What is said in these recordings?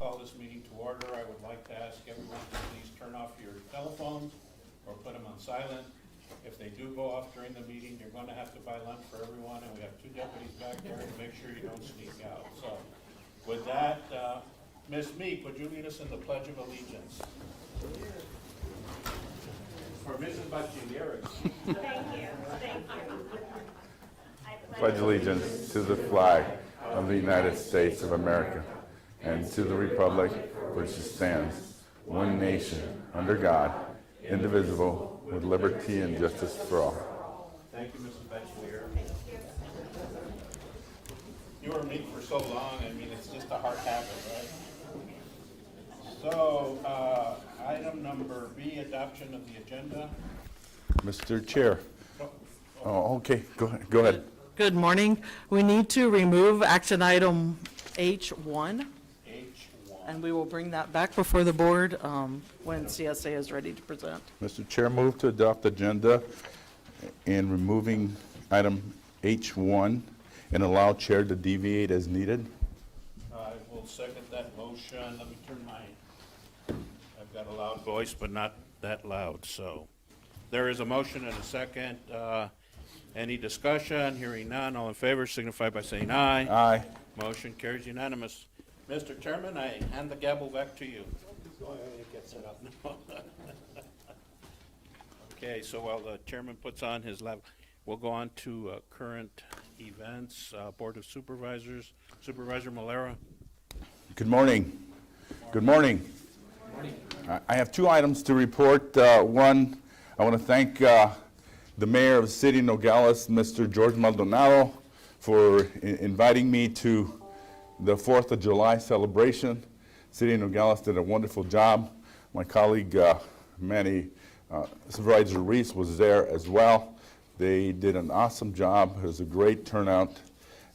Call this meeting to order. I would like to ask everyone to please turn off your telephones or put them on silent. If they do go off during the meeting, you're going to have to buy lunch for everyone, and we have two deputies back there to make sure you don't sneak out. So with that, Ms. Meek, would you lead us in the Pledge of Allegiance? For Mrs. Bachilleros. Thank you. Pledge allegiance to the flag of the United States of America and to the republic which stands, one nation, under God, indivisible, with liberty and justice for all. Thank you, Mrs. Bachilleros. You were Meek for so long, I mean, it's just a hard habit, right? So, item number B, adoption of the agenda. Mr. Chair. Oh, okay, go ahead. Good morning. We need to remove action item H1, and we will bring that back before the board when CSA is ready to present. Mr. Chair, move to adopt agenda and removing item H1 and allow chair to deviate as needed. I will second that motion. Let me turn I've got a loud voice, but not that loud, so. There is a motion and a second. Any discussion? Hearing none. All in favor signify by saying aye. Aye. Motion carries unanimous. Mr. Chairman, I hand the gavel back to you. Okay, so while the chairman puts on his lap, we'll go on to current events. Board of Supervisors. Supervisor Malera. Good morning. Good morning. I have two items to report. One, I want to thank the mayor of the city of Nogales, Mr. George Maldonado, for inviting me to the 4th of July celebration. City of Nogales did a wonderful job. My colleague, Supervisor Reese was there as well. They did an awesome job. It was a great turnout,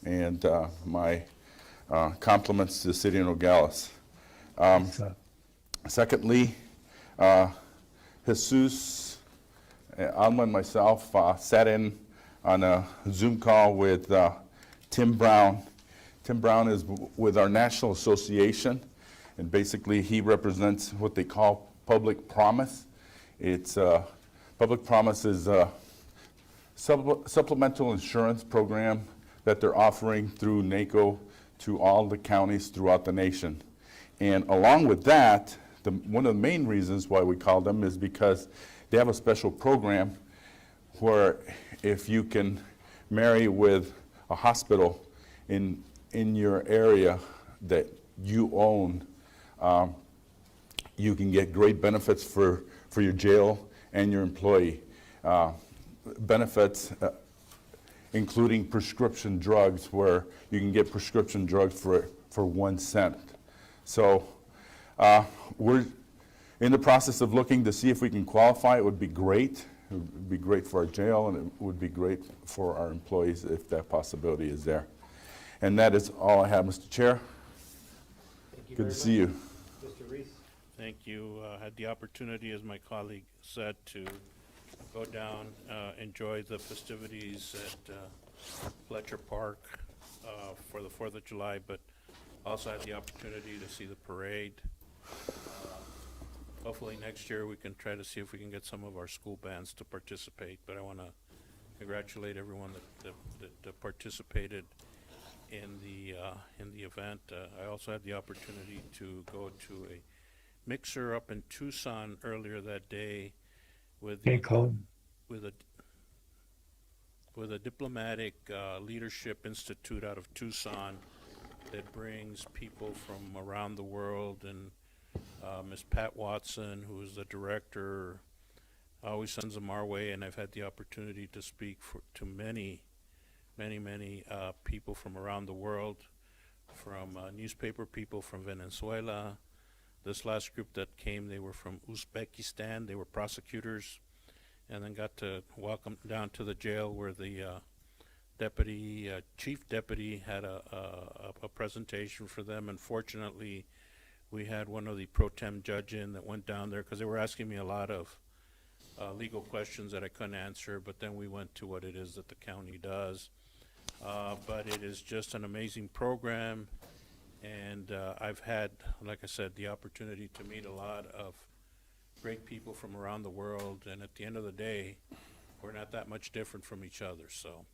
and my compliments to the city of Nogales. Secondly, Jesus, Alma and myself sat in on a Zoom call with Tim Brown. Tim Brown is with our national association, and basically he represents what they call Public Promise. It's Public Promise is a supplemental insurance program that they're offering through NACO to all the counties throughout the nation. And along with that, one of the main reasons why we call them is because they have a special program where if you can marry with a hospital in your area that you own, you can get great benefits for your jail and your employee. Benefits including prescription drugs, where you can get prescription drugs for 1 cent. So we're in the process of looking to see if we can qualify. It would be great. It would be great for our jail, and it would be great for our employees if that possibility is there. And that is all I have, Mr. Chair. Thank you. Good to see you. Mr. Reese. Thank you. Had the opportunity, as my colleague said, to go down, enjoy the festivities at Fletcher Park for the 4th of July, but also had the opportunity to see the parade. Hopefully next year we can try to see if we can get some of our school bands to participate, but I want to congratulate everyone that participated in the event. I also had the opportunity to go to a mixer up in Tucson earlier that day with a diplomatic leadership institute out of Tucson that brings people from around the world, and Ms. Pat Watson, who is the director, always sends them our way, and I've had the opportunity to speak to many people from around the world, from newspaper people from Venezuela. This last group that came, they were from Uzbekistan. They were prosecutors, and then got to walk them down to the jail where the chief deputy had a presentation for them. And fortunately, we had one of the pro tem judge in that went down there because they were asking me a lot of legal questions that I couldn't answer, but then we went to what it is that the county does. But it is just an amazing program. And I've had, like I said, the opportunity to meet a lot of great people from around the world, and at the end of the day, we're not that much different from each other. So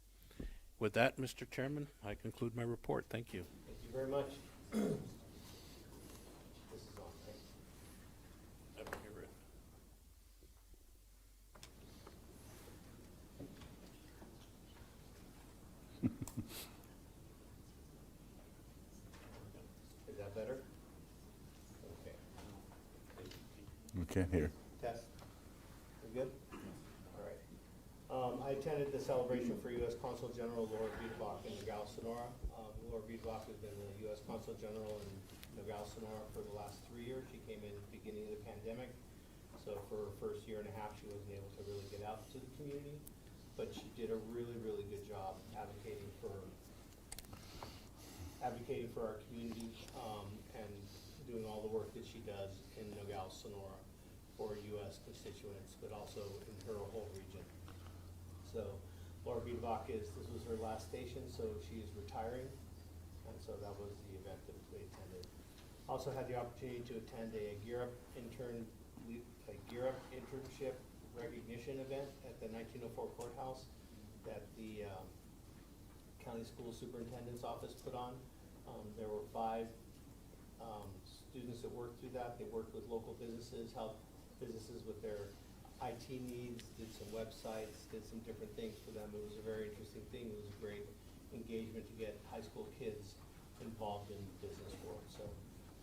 with that, Mr. Chairman, I conclude my report. Thank you. Thank you very much. This is on, right? Is that better? Okay. We can't hear. Test? We good? All right. I attended the celebration for U.S. Consul General Laura Wiedebach in Nogales, Sonora. Laura Wiedebach has been the U.S. Consul General in Nogales, Sonora for the last 3 years. She came in at the beginning of the pandemic. So for her first year and a half, she wasn't able to really get out to the community. But she did a really, really good job advocating for our community, and doing all the work that she does in Nogales, Sonora for U.S. constituents, but also in her whole region. So Laura Wiedebach this was her last station, so she is retiring, and so that was the event that we attended. Also had the opportunity to attend a Gear Up internship recognition event at the 1904 courthouse that the County School Superintendent's Office put on. There were 5 students that worked through that. They worked with local businesses, helped businesses with their IT needs, did some websites, did some different things for them. It was a very interesting thing. It was a great engagement to get high school kids involved in the business world. So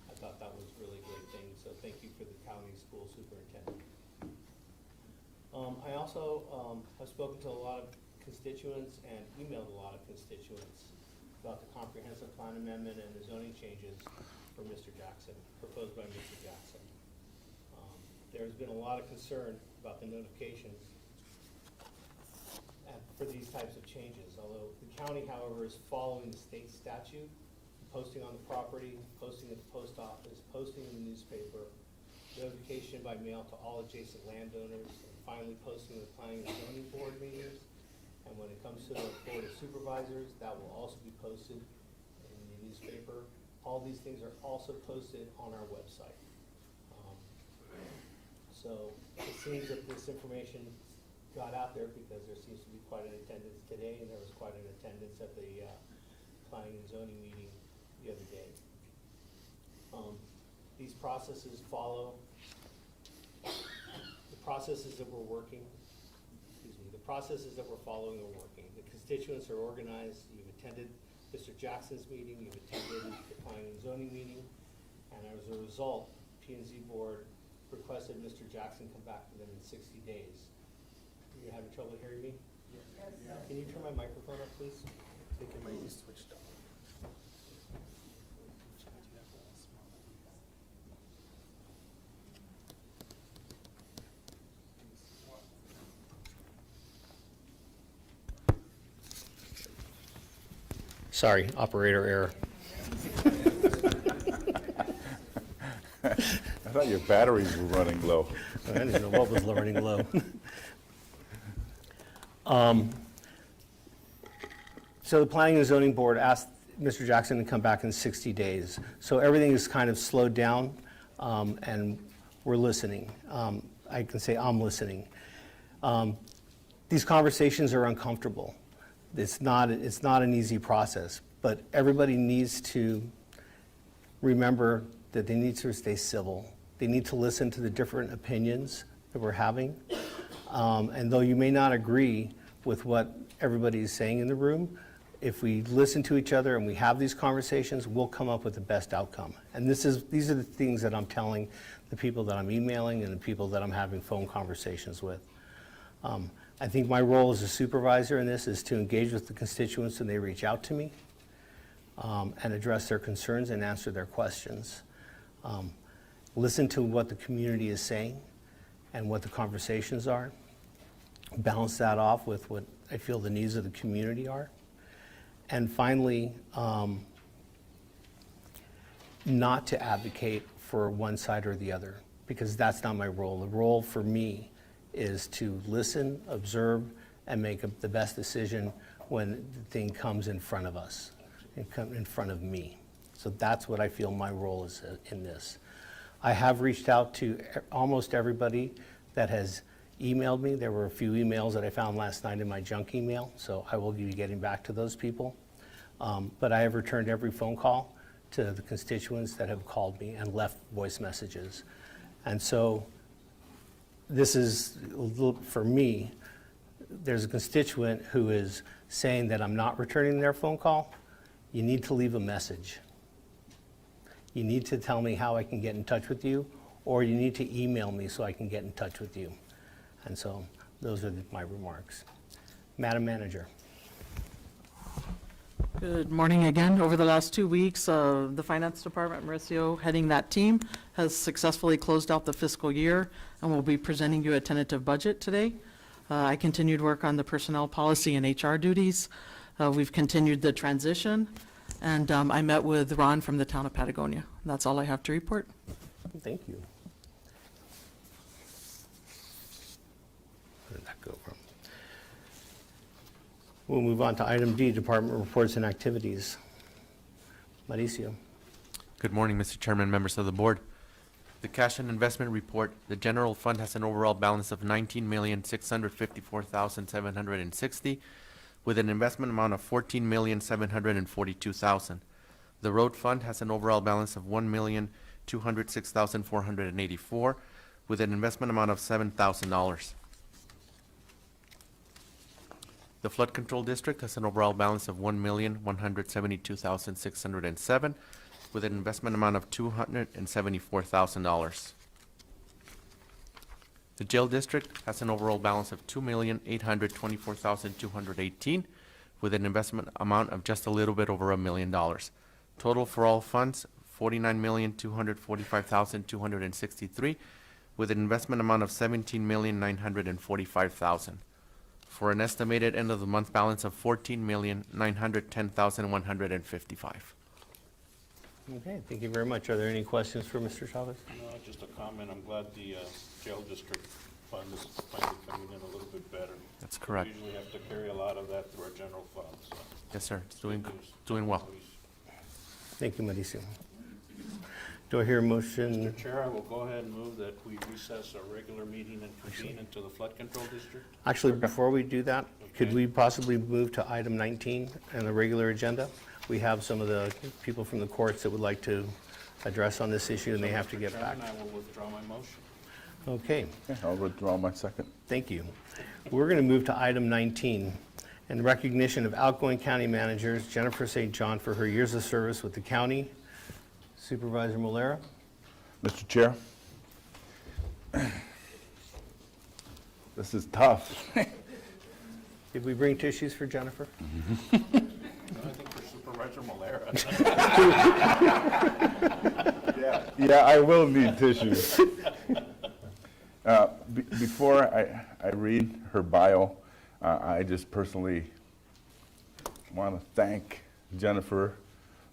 I thought that was a really great thing. So thank you for the county school superintendent. I also have spoken to a lot of constituents and emailed a lot of constituents about the comprehensive plan amendment and the zoning changes for Mr. Jackson, proposed by Mr. Jackson. There's been a lot of concern about the notifications for these types of changes, although the county, however, is following the state statute, posting on the property, posting at the post office, posting in the newspaper, notification by mail to all adjacent landowners, and finally posting the planning and zoning board meetings. And when it comes to the Board of Supervisors, that will also be posted in the newspaper. All these things are also posted on our website. So it seems that this information got out there because there seems to be quite an attendance today, and there was quite an attendance at the planning and zoning meeting the other day. These processes follow the processes that we're working. The processes that we're following are working. The constituents are organized. You've attended Mr. Jackson's meeting. You've attended the planning and zoning meeting. And as a result, P&Z board requested Mr. Jackson come back to them in 60 days. Are you having trouble hearing me? Yes. Can you turn my microphone up, please? I think it might be switched off. Sorry, operator error. I thought your batteries were running low. I didn't know what was running low. So the Planning and Zoning Board asked Mr. Jackson to come back in 60 days. So everything is kind of slowed down, and we're listening. I can say I'm listening. These conversations are uncomfortable. It's not an easy process, but everybody needs to remember that they need to stay civil. They need to listen to the different opinions that we're having. And though you may not agree with what everybody is saying in the room, if we listen to each other and we have these conversations, we'll come up with the best outcome. And these are the things that I'm telling the people that I'm emailing and the people that I'm having phone conversations with. I think my role as a supervisor in this is to engage with the constituents when they reach out to me, and address their concerns and answer their questions. Listen to what the community is saying and what the conversations are. Balance that off with what I feel the needs of the community are. And finally, not to advocate for one side or the other, because that's not my role. The role for me is to listen, observe, and make the best decision when the thing comes in front of us, in front of me. So that's what I feel my role is in this. I have reached out to almost everybody that has emailed me. There were a few emails that I found last night in my junk email, so I will be getting back to those people. But I have returned every phone call to the constituents that have called me and left voice messages. And so this is, for me, there's a constituent who is saying that I'm not returning their phone call. You need to leave a message. You need to tell me how I can get in touch with you, or you need to email me so I can get in touch with you. And so those are my remarks. Madam Manager. Good morning again. Over the last 2 weeks, the Finance Department, Mauricio, heading that team, has successfully closed out the fiscal year and will be presenting you a tentative budget today. I continued work on the personnel policy and HR duties. We've continued the transition, and I met with Ron from the town of Patagonia. That's all I have to report. Thank you. Where did that go from? We'll move on to item D, Department Reports and Activities. Mauricio. Good morning, Mr. Chairman, members of the board. The cash and investment report, the general fund has an overall balance of $19,654,760 with an investment amount of $14,742,000. The road fund has an overall balance of $1,206,484 with an investment amount of $7,000. The flood control district has an overall balance of $1,172,607 with an investment amount of $274,000. The jail district has an overall balance of $2,824,218 with an investment amount of just a little bit over $1 million. Total for all funds, $49,245,263 with an investment amount of $17,945,000 for an estimated end of the month balance of $14,910,155. Okay, thank you very much. Are there any questions for Mr. Chavez? No, just a comment. I'm glad the jail district fund is finally coming in a little bit better. That's correct. We usually have to carry a lot of that through our general fund, so. Yes, sir. It's doing Good news. well. Please. Thank you, Mauricio. Do I hear a motion? Mr. Chair, I will go ahead and move that we recess our regular meeting and convene into the flood control district. Actually, before we do that, could Okay. we possibly move to item 19 on the regular agenda? We have some of the people from the courts that would like to address on this issue, and they have to Mr. get back. Chairman, I will withdraw my motion. Okay, Okay, I'll withdraw my second. thank you. We're going to move to item 19, in recognition of outgoing county managers Jennifer St. John for her years of service with the county. Supervisor Malera. Mr. Chair, this is tough. Did we bring tissues for Jennifer? No, I think for Supervisor Malera. Yeah, I will need tissues. Before I read her bio, I just personally want to thank Jennifer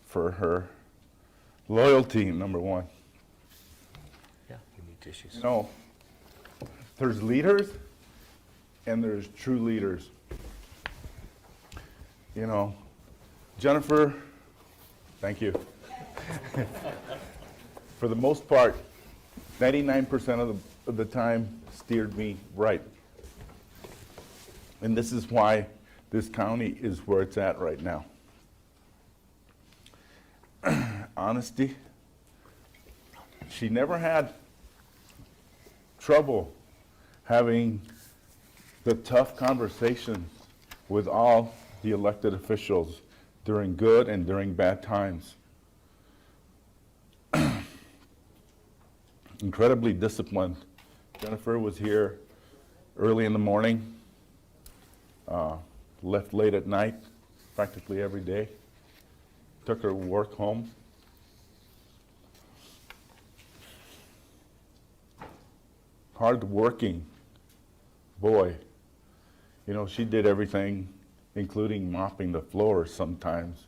for her loyalty, number one. Yeah, you need tissues. You know, there's leaders and there's true leaders. You know, Jennifer, thank you. For the most part, 99% of the time steered me right. And this is why this county is where it's at right now. Honesty. She never had trouble having the tough conversations with all the elected officials during good and during bad times. Incredibly disciplined. Jennifer was here early in the morning, left late at night, practically every day. Took her work home. Hard-working boy. You know, she did everything, including mopping the floor sometimes.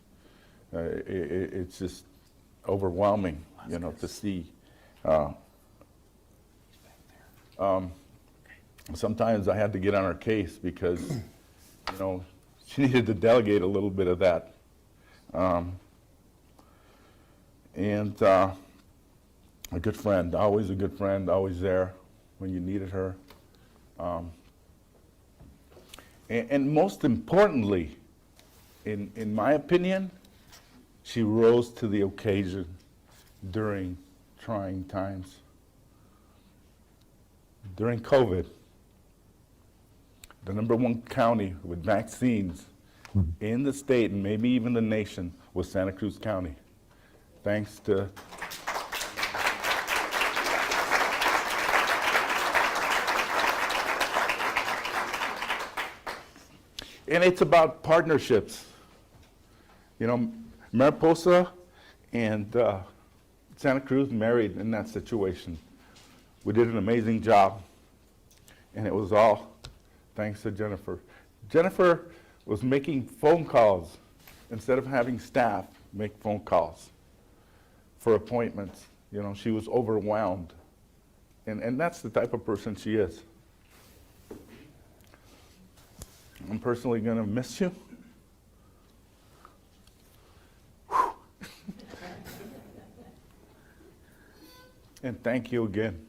It's just overwhelming, you know, to see. Sometimes I had to get on her case because, you know, she needed to delegate a little bit of that. And a good friend, always there when you needed her. And most importantly, in my opinion, she rose to the occasion during trying times. During COVID, the #1 county with vaccines in the state and maybe even the nation was Santa Cruz County. Thanks to and it's about partnerships. You know, Mariposa and Santa Cruz married in that situation. We did an amazing job, and it was all thanks to Jennifer. Jennifer was making phone calls instead of having staff make phone calls for appointments. You know, she was overwhelmed, and that's the type of person she is. I'm personally going to miss you. And thank you again.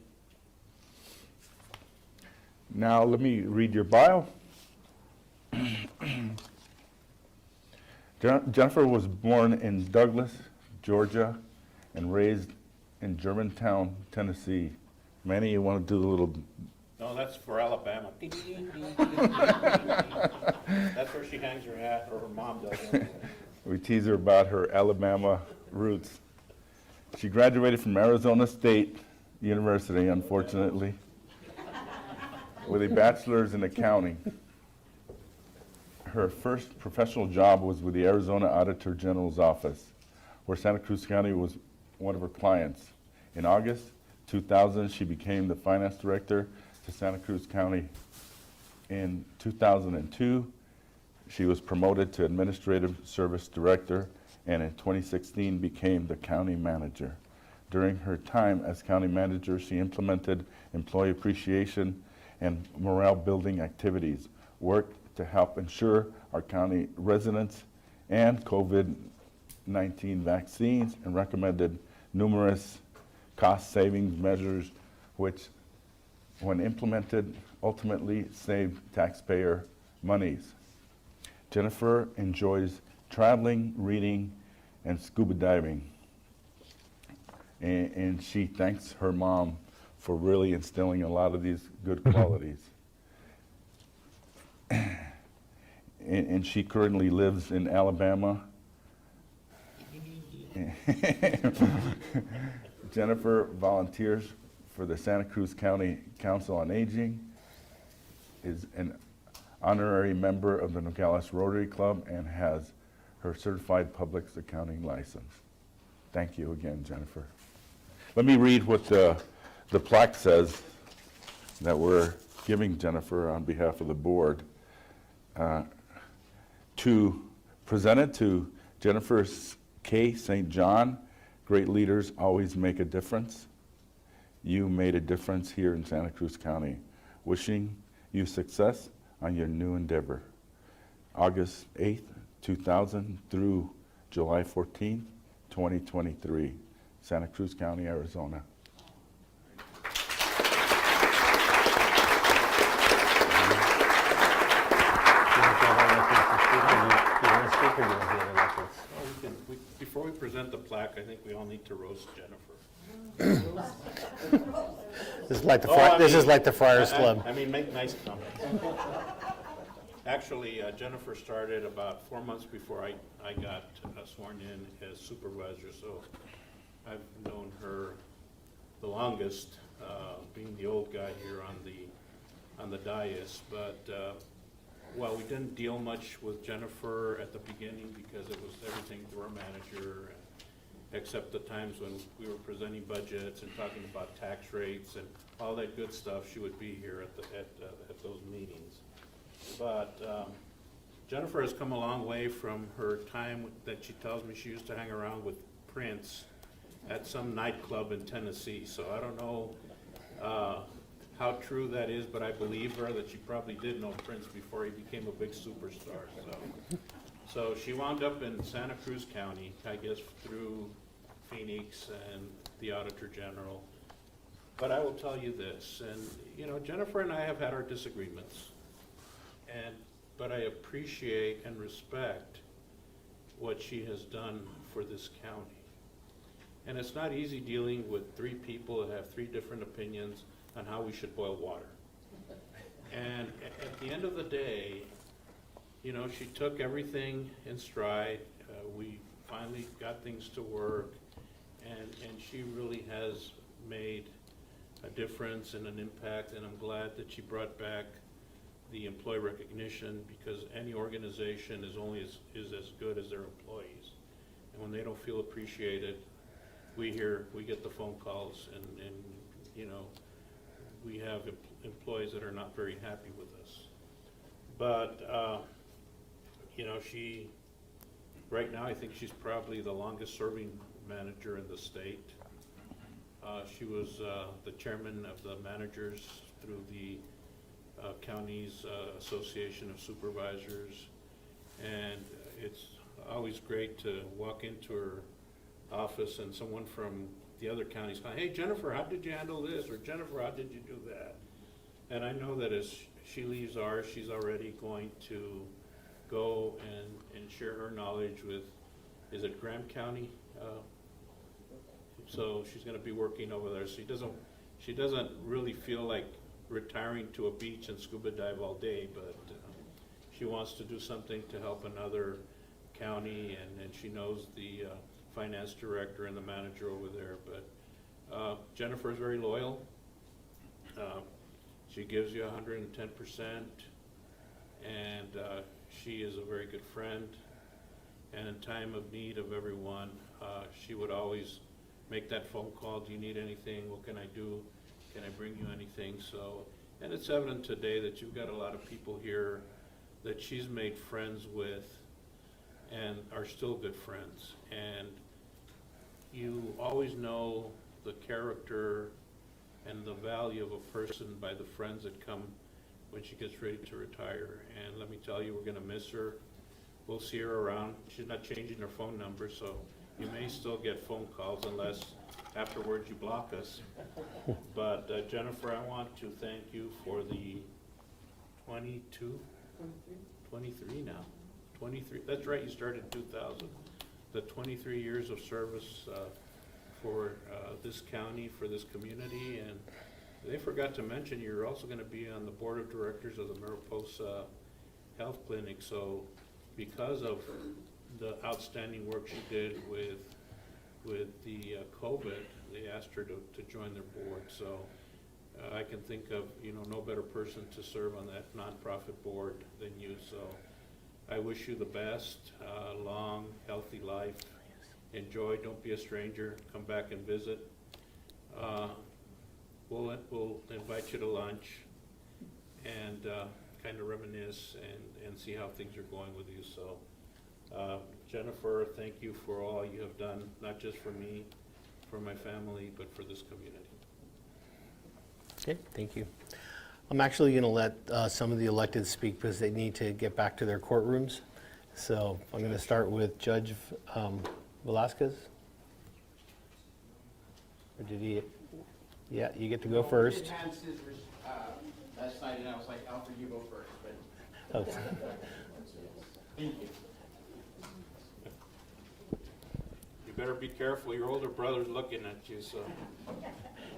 Now let me read your bio. Jennifer was born in Douglas, Georgia, and raised in Germantown, Tennessee. Manny, you want to do the little... No, that's for Alabama. That's where she hangs her hat, or her mom does. We tease her about her Alabama roots. She graduated from Arizona State University, unfortunately, with a bachelor's in accounting. Her first professional job was with the Arizona Auditor General's office, where Santa Cruz County was one of her clients. In August 2000, she became the finance director to Santa Cruz County. In 2002, she was promoted to administrative service director, and in 2016 became the county manager. During her time as county manager, she implemented employee appreciation and morale building activities, worked to help ensure our county residents and COVID-19 vaccines, and recommended numerous cost savings measures which, when implemented, ultimately saved taxpayer monies. Jennifer enjoys traveling, reading, and scuba diving. And she thanks her mom for really instilling a lot of these good qualities. And she currently lives in Alabama. Jennifer volunteers for the Santa Cruz County Council on Aging, is an honorary member of the Nogales Rotary Club, and has her certified public accounting license. Thank you again, Jennifer. Let me read what the plaque says that we're giving Jennifer on behalf of the board. To present it to Jennifer K. St. John, great leaders always make a difference. You made a difference here in Santa Cruz County. Wishing you success on your new endeavor. August 8th, 2000 through July 14th, 2023, Santa Cruz County, Arizona. Before we present the plaque, I think we all need to roast Jennifer. This is like the, Oh, I this is mean, like the Friars Club. I mean, make nice comments. Actually, Jennifer started about 4 months before I got sworn in as supervisor, so I've known her the longest, being the old guy here on the dais. But well, we didn't deal much with Jennifer at the beginning because it was everything through our manager, except the times when we were presenting budgets and talking about tax rates and all that good stuff. She would be here at those meetings. But Jennifer has come a long way from her time that she tells me she used to hang around with Prince at some nightclub in Tennessee. So I don't know how true that is, but I believe her that she probably did know Prince before he became a big superstar. So she wound up in Santa Cruz County, I guess, through Phoenix and the Auditor General. But I will tell you this, and, you know, Jennifer and I have had our disagreements, but I appreciate and respect what she has done for this county. And it's not easy dealing with three people that have three different opinions on how we should boil water. And at the end of the day, you know, she took everything in stride. We finally got things to work, and she really has made a difference and an impact, and I'm glad that she brought back the employee recognition, because any organization is only is as good as their employees. And when they don't feel appreciated, we get the phone calls, and you know, we have employees that are not very happy with us. But, you know, right now, I think she's probably the longest serving manager in the state. She was the chairman of the managers through the county's Association of Supervisors. And it's always great to walk into her office and someone from the other counties going, "Hey, Jennifer, how did you handle this?" Or, "Jennifer, how did you do that?" And I know that as she leaves ours, she's already going to go and share her knowledge with, is it Graham County? So she's gonna be working over there. She doesn't really feel like retiring to a beach and scuba dive all day, but she wants to do something to help another county, and she knows the finance director and the manager over there. But Jennifer is very loyal. She gives you 110%, and she is a very good friend. And in time of need of everyone, she would always make that phone call. "Do you need anything? What can I do? Can I bring you anything?" So, and it's evident today that you've got a lot of people here that she's made friends with and are still good friends. And you always know the character and the value of a person by the friends that come when she gets ready to retire. And let me tell you, we're gonna miss her. We'll see her around. She's not changing her phone number, so you may still get phone calls unless afterwards you block us. But Jennifer, I want to thank you for the 23 now. 23, that's right, you started in 2000. The 23 years of service for this county, for this community. And they forgot to mention you're also gonna be on the board of directors of the Mariposa Health Clinic. So because of the outstanding work she did with the COVID, they asked her to join their board. So I can think of, you know, no better person to serve on that nonprofit board than you. So I wish you the best, long, healthy life. Enjoy, don't be a stranger, come back and visit. We'll invite you to lunch and kind of reminisce and see how things are going with you. So Jennifer, thank you for all you have done, not just for me, for my family, but for this community. Okay, thank you. I'm actually going to let some of the elected speak because they need to get back to their courtrooms. So I'm going to start with Judge Velasquez. Or did he? Yeah, you get to go first. We did hand scissors last night, and I was like, Alfred, you go first. But Oh, thank you. You better be careful, your older brother's looking at you, so.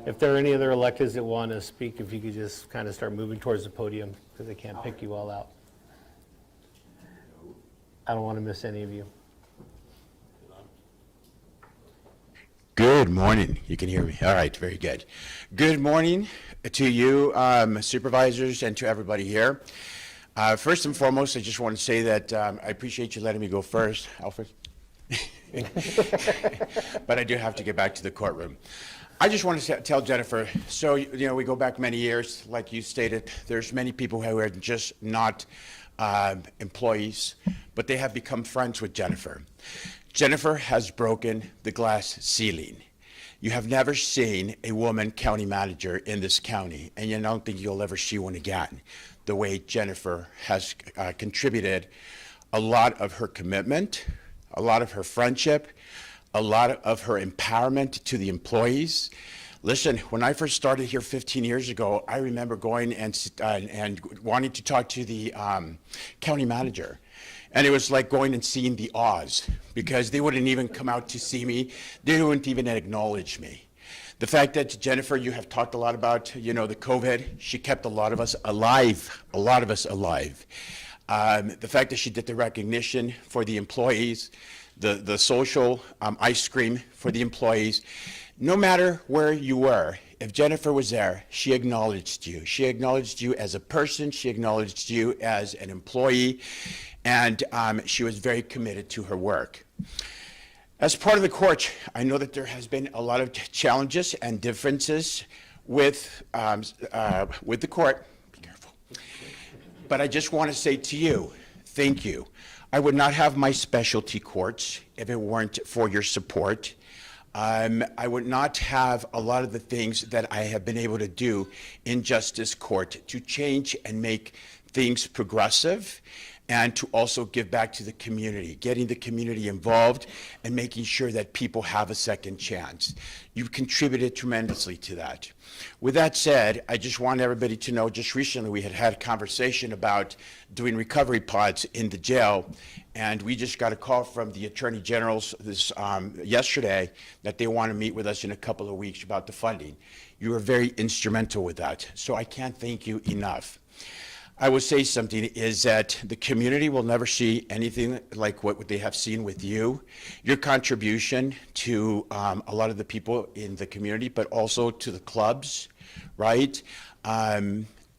if there are any other electeds that want to speak, if you could just kind of start moving towards the podium because they can't pick you all out. I don't want to miss any of you. Good morning. You can hear me. All right, very good. Good morning to you, supervisors, and to everybody here. First and foremost, I just want to say that I appreciate you letting me go first, Alfred. But I do have to get back to the courtroom. I just want to tell Jennifer, so, you know, we go back many years, like you stated, there's many people who are just not employees, but they have become friends with Jennifer. Jennifer has broken the glass ceiling. You have never seen a woman county manager in this county, and you don't think you'll ever see one again. The way Jennifer has contributed a lot of her commitment, a lot of her friendship, a lot of her empowerment to the employees. Listen, when I first started here 15 years ago, I remember going and wanting to talk to the county manager. And it was like going and seeing the Oz, because they wouldn't even come out to see me. They wouldn't even acknowledge me. The fact that, Jennifer, you have talked a lot about, the COVID, she kept a lot of us alive, the fact that she did the recognition for the employees, the social ice cream for the employees. No matter where you were, if Jennifer was there, she acknowledged you. She acknowledged you as a person, she acknowledged you as an employee, and she was very committed to her work. As part of the court, I know that there has been a lot of challenges and differences with the court. Be careful. But I just want to say to you, thank you. I would not have my specialty courts if it weren't for your support. I would not have a lot of the things that I have been able to do in justice court to change and make things progressive, and to also give back to the community, getting the community involved and making sure that people have a second chance. You've contributed tremendously to that. With that said, I just want everybody to know, just recently we had a conversation about doing recovery pods in the jail, and we just got a call from the Attorney General's yesterday that they want to meet with us in a couple of weeks about the funding. You were very instrumental with that, so I can't thank you enough. I will say something is that the community will never see anything like what they have seen with you. Your contribution to a lot of the people in the community, but also to the clubs, right?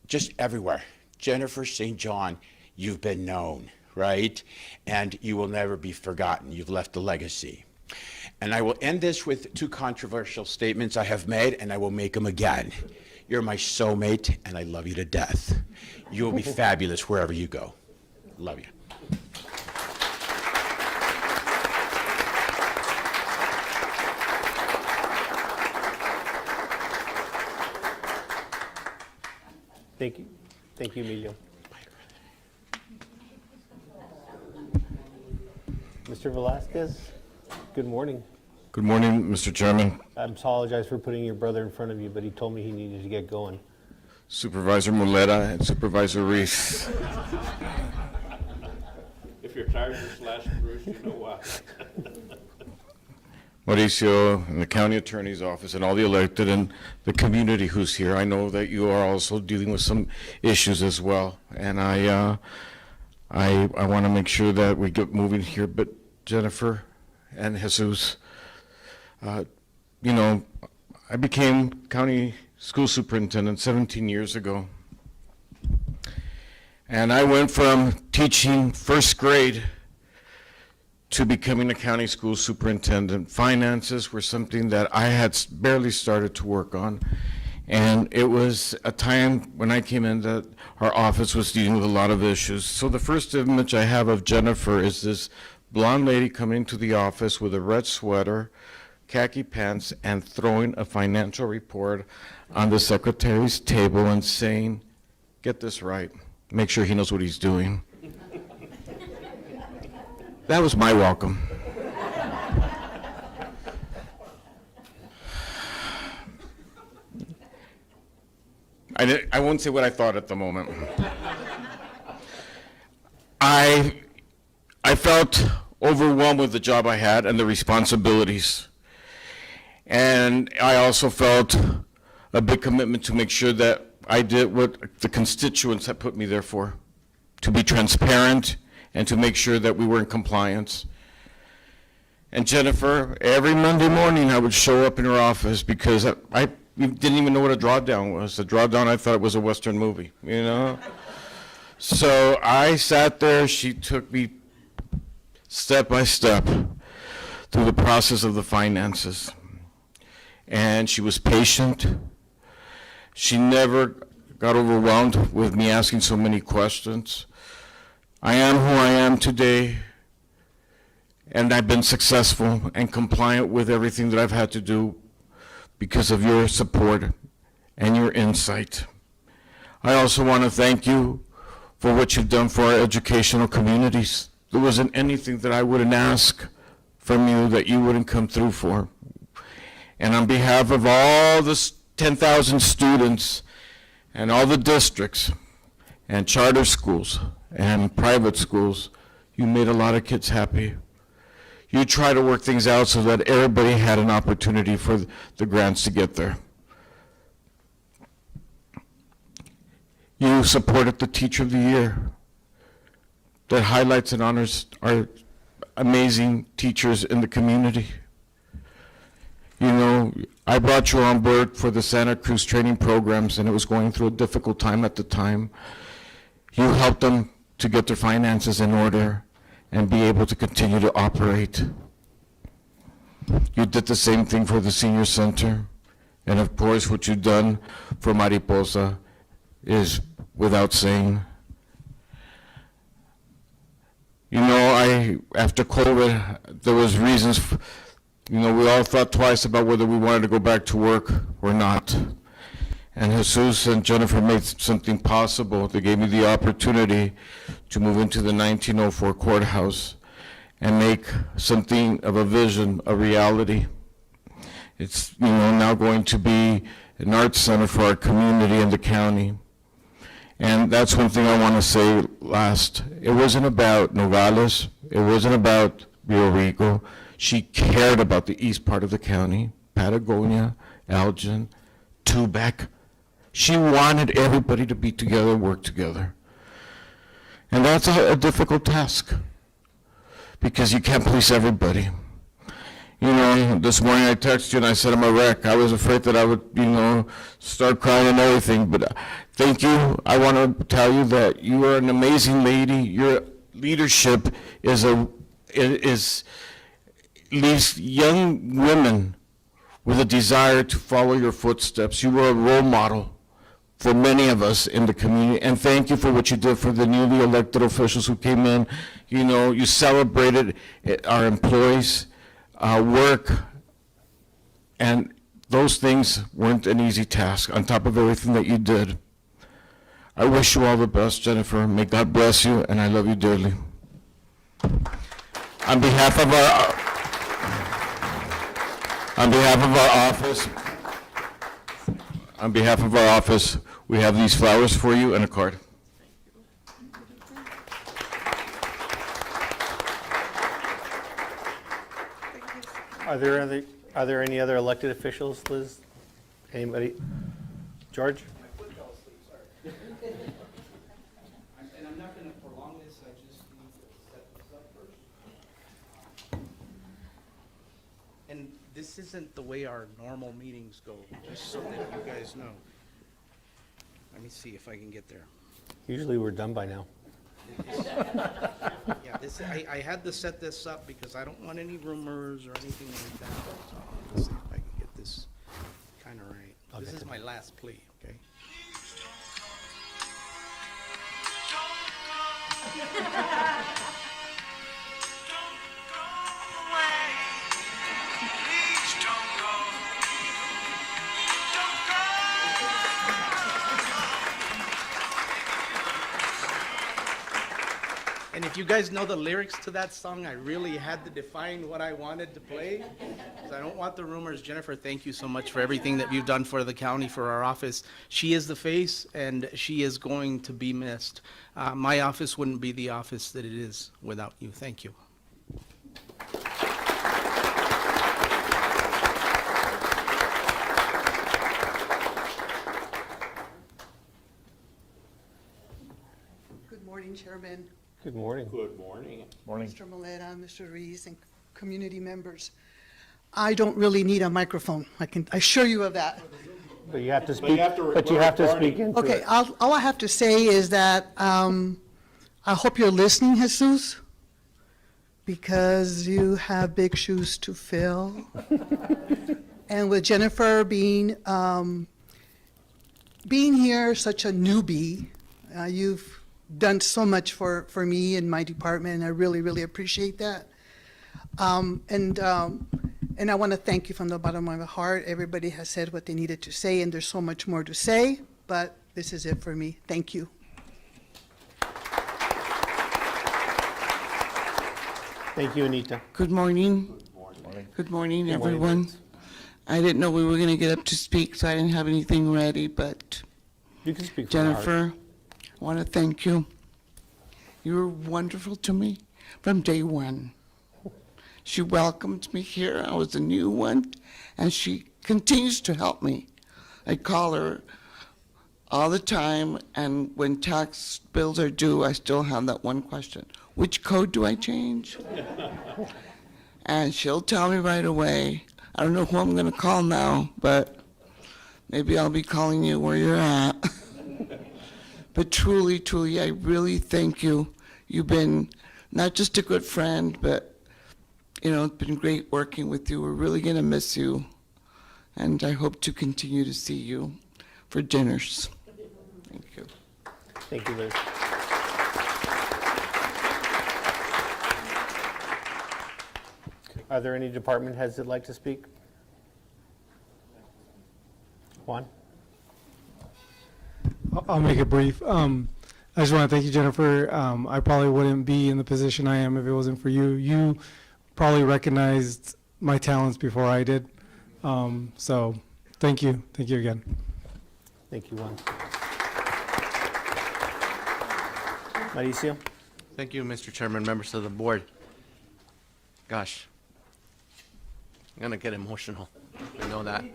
Just everywhere. Jennifer St. John, you've been known, right? And you will never be forgotten. You've left a legacy. And I will end this with two controversial statements I have made, and I will make them again. You're my soulmate, and I love you to death. You will be fabulous wherever you go. Love you. Thank you. Thank you, Emilio. Mr. Velasquez, good morning. Good morning, Mr. Chairman, I apologize for putting your brother in front of you, but he told me he needed to get going. Supervisor Muleta, and Supervisor Reese. If you're tired of this last Bruce, you know why. Mauricio, and the county attorney's office, and all the elected, and the community who's here. I know that you are also dealing with some issues as well, and I want to make sure that we get moving here. But Jennifer and Jesus, I became county school superintendent 17 years ago. And I went from teaching first grade to becoming a county school superintendent. Finances were something that I had barely started to work on. And it was a time when I came in that our office was dealing with a lot of issues. So the first image I have of Jennifer is this blonde lady coming to the office with a red sweater, khaki pants, and throwing a financial report on the secretary's table and saying, "Get this right. Make sure he knows what he's doing." That was my welcome. I won't say what I thought at the moment. I felt overwhelmed with the job I had and the responsibilities. And I also felt a big commitment to make sure that I did what the constituents had put me there for, to be transparent and to make sure that we were in compliance. And Jennifer, every Monday morning I would show up in her office because I didn't even know what a drawdown was. A drawdown, I thought it was a Western movie, So I sat there, she took me step by step through the process of the finances. And she was patient. She never got overwhelmed with me asking so many questions. I am who I am today, and I've been successful and compliant with everything that I've had to do because of your support and your insight. I also want to thank you for what you've done for our educational communities. There wasn't anything that I wouldn't ask from you that you wouldn't come through for. And on behalf of all the 10,000 students and all the districts and charter schools and private schools, you made a lot of kids happy. You try to work things out so that everybody had an opportunity for the grants to get there. You supported the Teacher of the Year that highlights and honors our amazing teachers in the community. You know, I brought you on board for the Santa Cruz training programs, and it was going through a difficult time at the time. You helped them to get their finances in order and be able to continue to operate. You did the same thing for the senior center. And of course, what you've done for Mariposa is without saying. You know, after COVID, there was reasons, we all thought twice about whether we wanted to go back to work or not. And Jesus and Jennifer made something possible. They gave me the opportunity to move into the 1904 courthouse and make something of a vision a reality. It's now going to be an arts center for our community and the county. And that's one thing I want to say last. It wasn't about Nogales. It wasn't about Rio Rico. She cared about the east part of the county, Patagonia, Elgin, Tubac. She wanted everybody to be together, work together. And that's a difficult task because you can't please everybody. This morning I texted you and I said I'm a wreck. I was afraid that I would, start crying and everything, but thank you. I want to tell you that you are an amazing lady. Your leadership leaves young women with a desire to follow your footsteps. You were a role model for many of us in the community, and thank you for what you did for the newly elected officials who came in. You celebrated our employees' work, and those things weren't an easy task on top of everything that you did. I wish you all the best, Jennifer. May God bless you, and I love you dearly. On behalf of our office, we have these flowers for you and a card. Are there any other elected officials, Liz? Anybody? George? And I'm not going to prolong this, I just need to set this up first. And this isn't the way our normal meetings go, just so that you guys know. Let me see if I can get there. Usually we're done by now. Yeah, I had to set this up because I don't want any rumors or anything like that. So let's see if I can get this kind of right. This is my last plea, okay? And if you guys know the lyrics to that song, I really had to define what I wanted to play, because I don't want the rumors. Jennifer, thank you so much for everything that you've done for the county, for our office. She is the face, and she is going to be missed. My office wouldn't be the office that it is without you. Thank you. Good morning, Chairman. Good morning. Good morning. Mr. Maleta, Mr. Reese, and community members. I don't really need a microphone. I can assure you of that. But you have to speak, but you have to speak into Okay, it. all I have to say is that I hope you're listening, Jesus, because you have big shoes to fill. And with Jennifer being here, such a newbie, you've done so much for me and my department, and I really, really appreciate that. And I want to thank you from the bottom of my heart. Everybody has said what they needed to say, and there's so much more to say, but this is it for me. Thank you. Thank you, Anita. Good morning. Good morning, Good morning, everyone. Vince. I didn't know we were going to get up to speak, so I didn't have anything ready, but You can speak from the heart. Jennifer, I want to thank you. You were wonderful to me from day one. She welcomed me here. I was a new one, and she continues to help me. I call her all the time, and when tax bills are due, I still have that one question. Which code do I change? And she'll tell me right away. I don't know who I'm going to call now, but maybe I'll be calling you where you're at. But truly, truly, I really thank you. You've been not just a good friend, but, you know, it's been great working with you. We're really going to miss you. And I hope to continue to see you for dinners. Thank you. Thank you, Liz. Are there any department heads that'd like to speak? Juan? I'll make it brief. I just want to thank you, Jennifer. I probably wouldn't be in the position I am if it wasn't for you. You probably recognized my talents before I did. So thank you. Thank you again. Thank you, Juan. Mauricio? Thank you, Mr. Chairman, members of the board. Gosh, I'm gonna get emotional. I know that.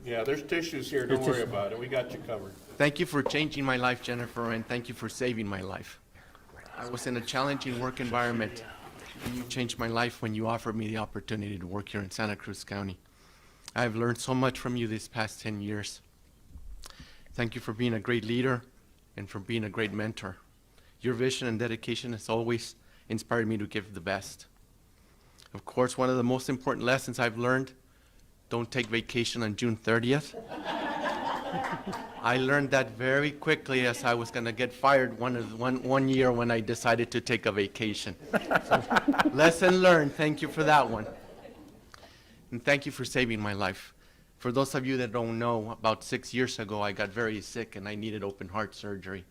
Yeah, there's tissues here, don't worry about it, we got you covered. Thank you for changing my life, Jennifer, and thank you for saving my life. I was in a challenging work environment, and you changed my life when you offered me the opportunity to work here in Santa Cruz County. I've learned so much from you these past 10 years. Thank you for being a great leader and for being a great mentor. Your vision and dedication has always inspired me to give the best. Of course, one of the most important lessons I've learned, don't take vacation on June 30th. I learned that very quickly as I was going to get fired one year when I decided to take a vacation. So, lesson learned. Thank you for that one. And thank you for saving my life. For those of you that don't know, about 6 years ago, I got very sick and I needed open heart surgery.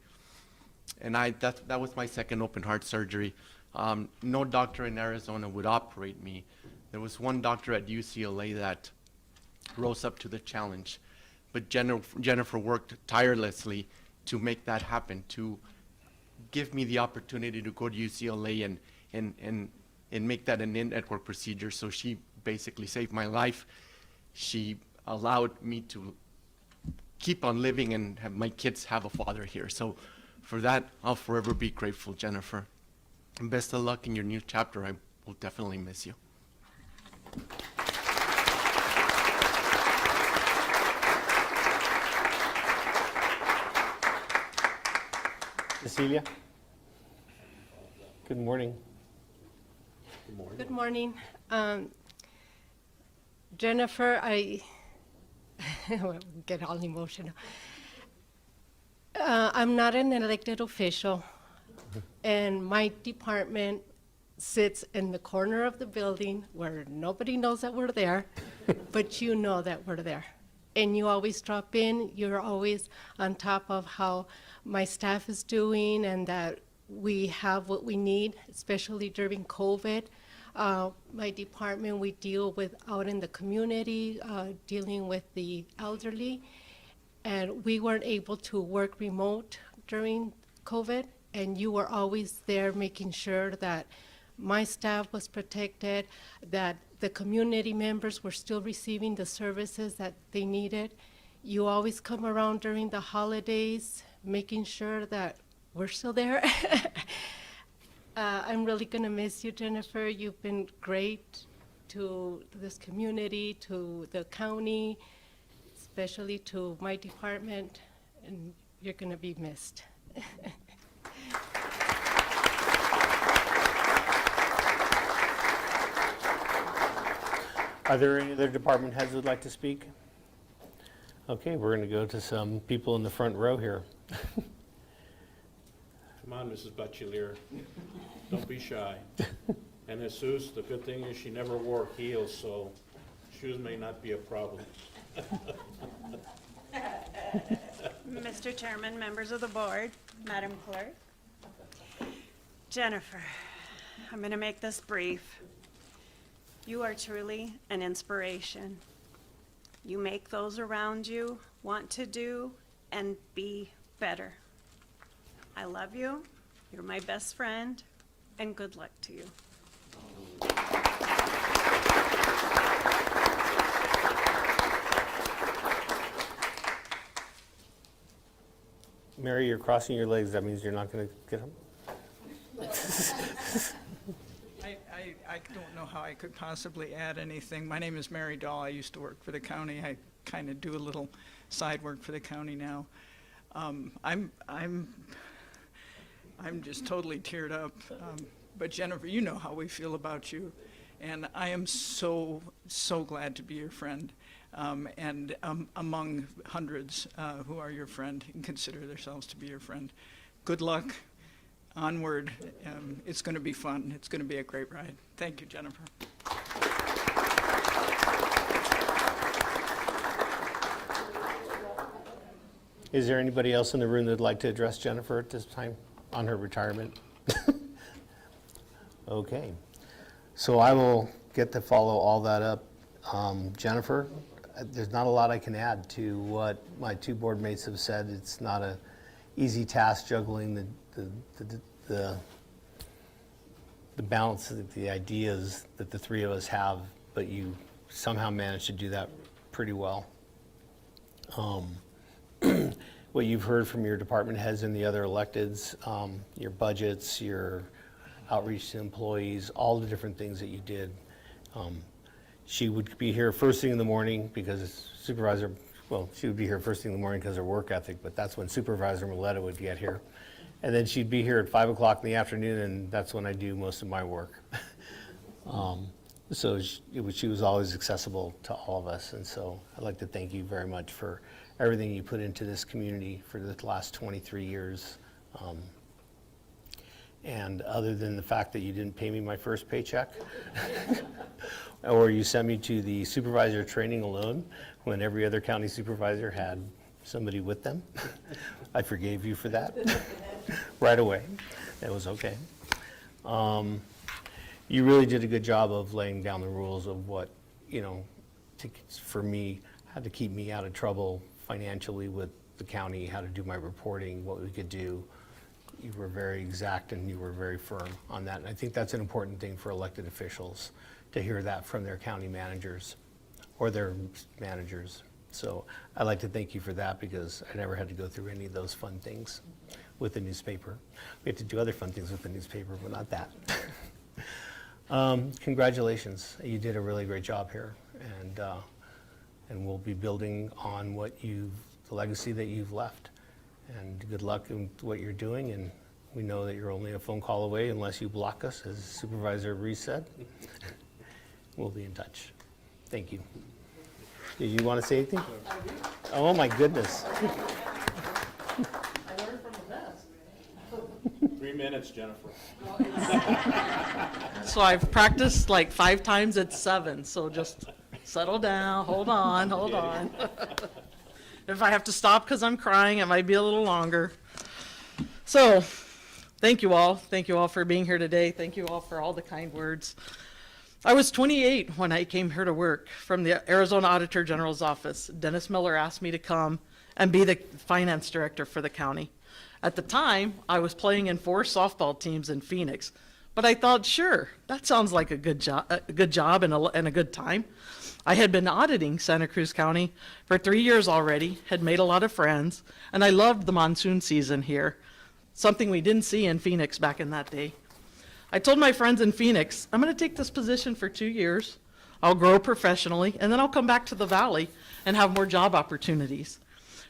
And that was my second open heart surgery. No doctor in Arizona would operate me. There was one doctor at UCLA that rose up to the challenge. But Jennifer worked tirelessly to make that happen, to give me the opportunity to go to UCLA and make that an in-network procedure. So she basically saved my life. She allowed me to keep on living and have my kids have a father here. So for that, I'll forever be grateful, Jennifer. And best of luck in your new chapter. I will definitely miss you. Cecilia? Good morning. Good morning. Jennifer, I get all emotional. I'm not an elected official, and my department sits in the corner of the building where nobody knows that we're there, but you know that we're there. And you always drop in, you're always on top of how my staff is doing and that we have what we need, especially during COVID. My department, we deal with out in the community, dealing with the elderly. And we weren't able to work remote during COVID, and you were always there making sure that my staff was protected, that the community members were still receiving the services that they needed. You always come around during the holidays, making sure that we're still there. I'm really gonna miss you, Jennifer. You've been great to this community, to the county, especially to my department, and you're gonna be missed. Are there any other department heads who'd like to speak? Okay, we're going to go to some people in the front row here. Come on, Mrs. Bachelier, don't be shy. And Jesus, the good thing is she never wore heels, so shoes may not be a problem. Mr. Chairman, members of the board, Madam Clerk. Jennifer, I'm going to make this brief. You are truly an inspiration. You make those around you want to do and be better. I love you. You're my best friend, and good luck to you. Mary, you're crossing your legs. That means you're not going to get them? I don't know how I could possibly add anything. My name is Mary Dahl. I used to work for the county. I kind of do a little side work for the county now. I'm just totally teared up. But Jennifer, you know how we feel about you, and I am so glad to be your friend. And among hundreds who are your friend and consider themselves to be your friend. Good luck. Onward. It's going to be fun. It's going to be a great ride. Thank you, Jennifer. Is there anybody else in the room that'd like to address Jennifer at this time on her retirement? Okay. So I will get to follow all that up. Jennifer, there's not a lot I can add to what my two board mates have said. It's not a easy task juggling the balance of the ideas that the three of us have, but you somehow managed to do that pretty well. What you've heard from your department heads and the other electeds, your budgets, your outreach to employees, all the different things that you did. She would be here first thing in the morning because Supervisor, well, she would be here first thing in the morning because of her work ethic, but that's when Supervisor Milletta would get here. And then she'd be here at 5 o'clock in the afternoon, and that's when I do most of my work. So she was always accessible to all of us, and so I'd like to thank you very much for everything you put into this community for the last 23 years. And other than the fact that you didn't pay me my first paycheck, or you sent me to the supervisor training alone when every other county supervisor had somebody with them, I forgave you for that right away. It was okay. You really did a good job of laying down the rules of what, for me, how to keep me out of trouble financially with the county, how to do my reporting, what we could do. You were very exact and you were very firm on that. And I think that's an important thing for elected officials, to hear that from their county managers or their managers. So I'd like to thank you for that, because I never had to go through any of those fun things with the newspaper. We had to do other fun things with the newspaper, but not that. Congratulations. You did a really great job here. And we'll be building on the legacy that you've left. And good luck in what you're doing, and we know that you're only a phone call away unless you block us, as Supervisor Reese said. We'll be in touch. Thank you. Did you want to say anything? Oh my goodness. I learned from the best. 3 minutes, Jennifer. So I've practiced like 5 times at 7, so just settle down, hold on. If I have to stop because I'm crying, it might be a little longer. So, thank you all. Thank you all for being here today. Thank you all for all the kind words. I was 28 when I came here to work from the Arizona Auditor General's office. Dennis Miller asked me to come and be the finance director for the county. At the time, I was playing in 4 softball teams in Phoenix, but I thought, sure, that sounds like a good job and a good time. I had been auditing Santa Cruz County for 3 years already, had made a lot of friends, and I loved the monsoon season here, something we didn't see in Phoenix back in that day. I told my friends in Phoenix, I'm going to take this position for 2 years, I'll grow professionally, and then I'll come back to the Valley and have more job opportunities.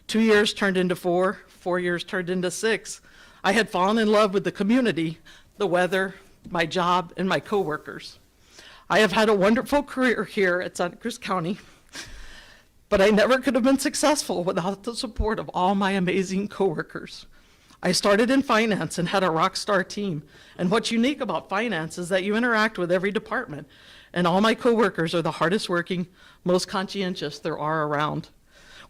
2 years turned into 4, 4 years turned into 6. I had fallen in love with the community, the weather, my job, and my coworkers. I have had a wonderful career here at Santa Cruz County, but I never could have been successful without the support of all my amazing coworkers. I started in finance and had a rock star team, and what's unique about finance is that you interact with every department, and all my coworkers are the hardest working, most conscientious there are around.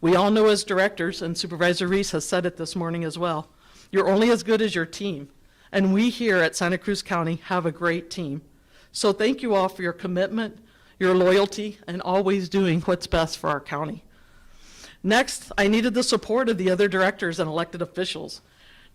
We all know as directors, and Supervisor Reese has said it this morning as well, you're only as good as your team, and we here at Santa Cruz County have a great team. So thank you all for your commitment, your loyalty, and always doing what's best for our county. Next, I needed the support of the other directors and elected officials.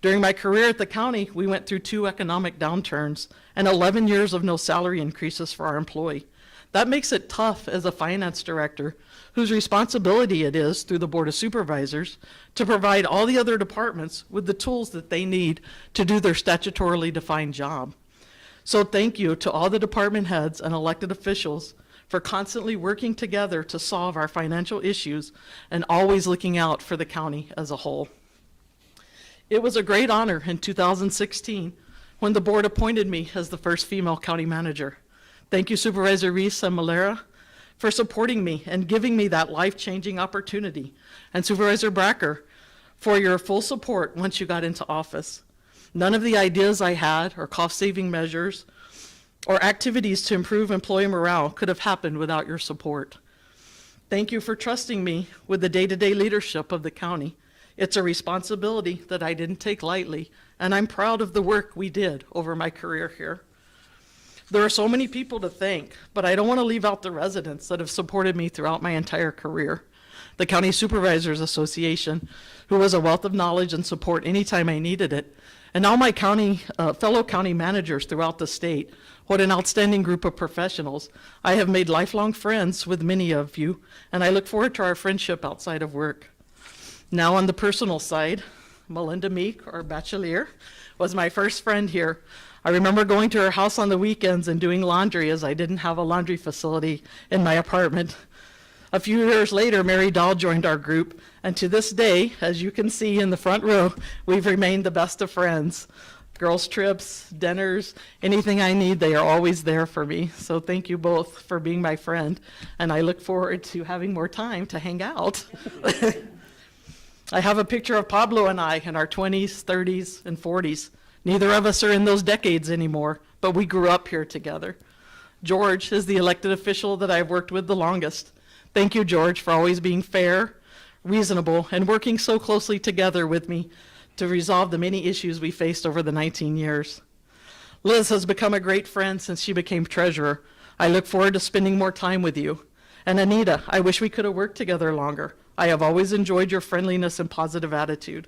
During my career at the county, we went through 2 economic downturns and 11 years of no salary increases for our employee. That makes it tough as a finance director, whose responsibility it is through the Board of Supervisors to provide all the other departments with the tools that they need to do their statutorily defined job. So thank you to all the department heads and elected officials for constantly working together to solve our financial issues and always looking out for the county as a whole. It was a great honor in 2016 when the board appointed me as the first female county manager. Thank you, Supervisor Reese and Malera, for supporting me and giving me that life-changing opportunity, and Supervisor Bracker for your full support once you got into office. None of the ideas I had, or cost-saving measures, or activities to improve employee morale could have happened without your support. Thank you for trusting me with the day-to-day leadership of the county. It's a responsibility that I didn't take lightly, and I'm proud of the work we did over my career here. There are so many people to thank, but I don't want to leave out the residents that have supported me throughout my entire career. The County Supervisors Association, who was a wealth of knowledge and support anytime I needed it, and all my fellow county managers throughout the state. What an outstanding group of professionals. I have made lifelong friends with many of you, and I look forward to our friendship outside of work. Now on the personal side, Melinda Meek, or Bachelier, was my first friend here. I remember going to her house on the weekends and doing laundry, as I didn't have a laundry facility in my apartment. A few years later, Mary Dahl joined our group, and to this day, as you can see in the front row, we've remained the best of friends. Girls' trips, dinners, anything I need, they are always there for me. So thank you both for being my friend, and I look forward to having more time to hang out. I have a picture of Pablo and I in our 20s, 30s, and 40s. Neither of us are in those decades anymore, but we grew up here together. George is the elected official that I've worked with the longest. Thank you, George, for always being fair, reasonable, and working so closely together with me to resolve the many issues we faced over the 19 years. Liz has become a great friend since she became treasurer. I look forward to spending more time with you. And Anita, I wish we could have worked together longer. I have always enjoyed your friendliness and positive attitude.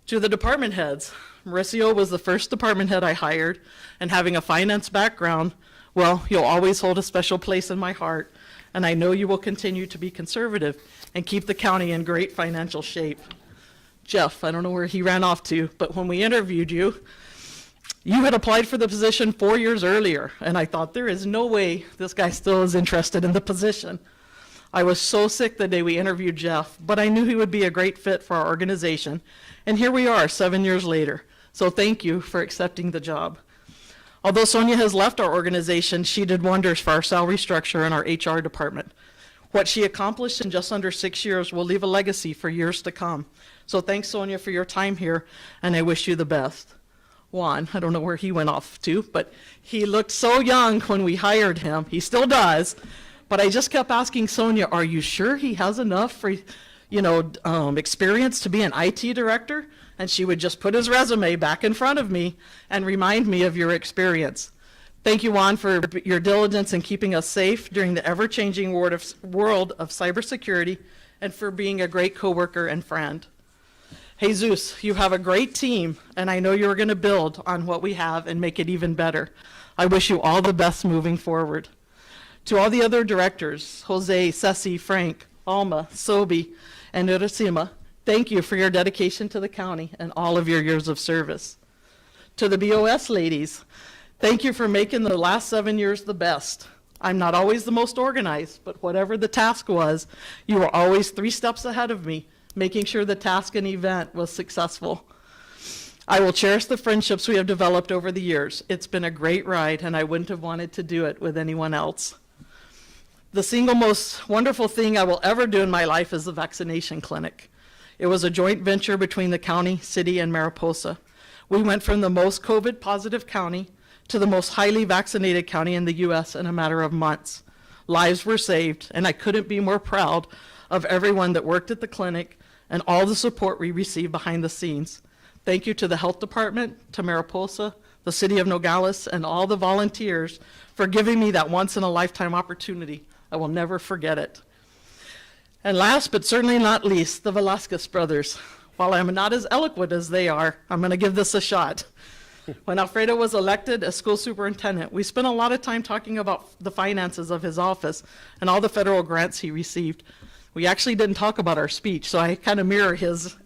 To the department heads, Mauricio was the first department head I hired, and having a finance background, well, you'll always hold a special place in my heart, and I know you will continue to be conservative and keep the county in great financial shape. Jeff, I don't know where he ran off to, but when we interviewed you, you had applied for the position 4 years earlier, and I thought there is no way this guy still is interested in the position. I was so sick the day we interviewed Jeff, but I knew he would be a great fit for our organization, and here we are 7 years later. So thank you for accepting the job. Although Sonia has left our organization, she did wonders for our salary structure and our HR department. What she accomplished in just under 6 years will leave a legacy for years to come. So thanks, Sonia, for your time here, and I wish you the best. Juan, I don't know where he went off to, but he looked so young when we hired him. He still does. But I just kept asking Sonia, are you sure he has enough for, experience to be an IT director? And she would just put his resume back in front of me and remind me of your experience. Thank you, Juan, for your diligence in keeping us safe during the ever-changing world of cybersecurity, and for being a great coworker and friend. Jesus, you have a great team, and I know you're going to build on what we have and make it even better. I wish you all the best moving forward. To all the other directors, Jose, Ceci, Frank, Alma, Sobi, and Urasima, thank you for your dedication to the county and all of your years of service. To the BOS ladies, thank you for making the last 7 years the best. I'm not always the most organized, but whatever the task was, you were always 3 steps ahead of me, making sure the task and event was successful. I will cherish the friendships we have developed over the years. It's been a great ride, and I wouldn't have wanted to do it with anyone else. The single most wonderful thing I will ever do in my life is the vaccination clinic. It was a joint venture between the county, city, and Mariposa. We went from the most COVID-positive county to the most highly vaccinated county in the U.S. in a matter of months. Lives were saved, and I couldn't be more proud of everyone that worked at the clinic and all the support we received behind the scenes. Thank you to the health department, to Mariposa, the city of Nogales, and all the volunteers for giving me that once-in-a-lifetime opportunity. I will never forget it. And last but certainly not least, the Velasquez brothers. While I'm not as eloquent as they are, I'm going to give this a shot. When Alfredo was elected as school superintendent, we spent a lot of time talking about the finances of his office and all the federal grants he received. We actually didn't talk about our speech, so I kind of mirror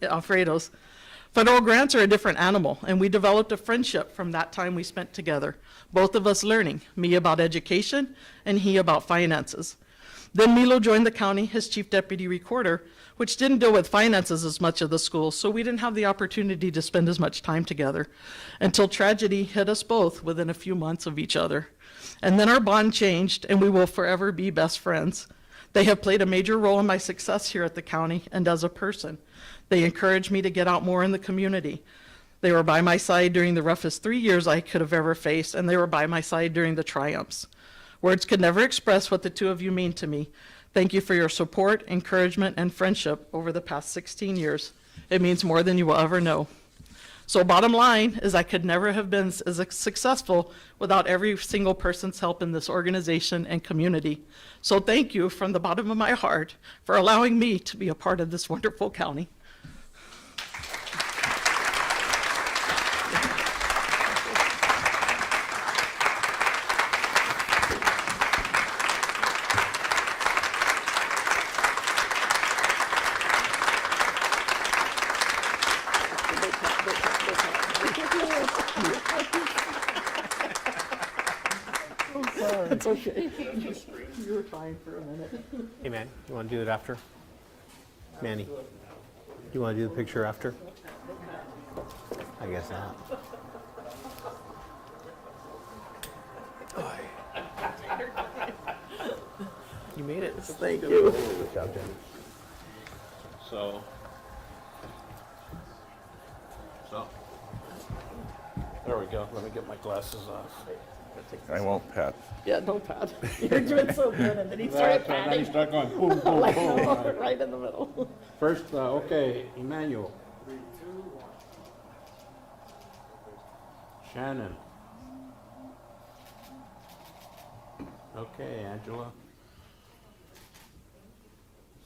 Alfredo's. Federal grants are a different animal, and we developed a friendship from that time we spent together, both of us learning, me about education and he about finances. Then Milo joined the county as chief deputy recorder, which didn't deal with finances as much of the school, so we didn't have the opportunity to spend as much time together until tragedy hit us both within a few months of each other. And then our bond changed, and we will forever be best friends. They have played a major role in my success here at the county and as a person. They encouraged me to get out more in the community. They were by my side during the roughest 3 years I could have ever faced, and they were by my side during the triumphs. Words could never express what the two of you mean to me. Thank you for your support, encouragement, and friendship over the past 16 years. It means more than you will ever know. So bottom line is I could never have been as successful without every single person's help in this organization and community. So thank you from the bottom of my heart for allowing me to be a part of this wonderful county. It's okay. You were fine for a minute. Hey, man, you want to do it after? Manny, you want to do the picture after? I guess not. You made it. Thank you. Good job, Jen. So, there we go. Let me get my glasses off. I won't, Pat. Yeah, don't pat. You're doing so good, and then he started Then you patting. start going boom, boom, Like, boom. right in the middle. First, okay, Emmanuel. Shannon. Okay, Angela.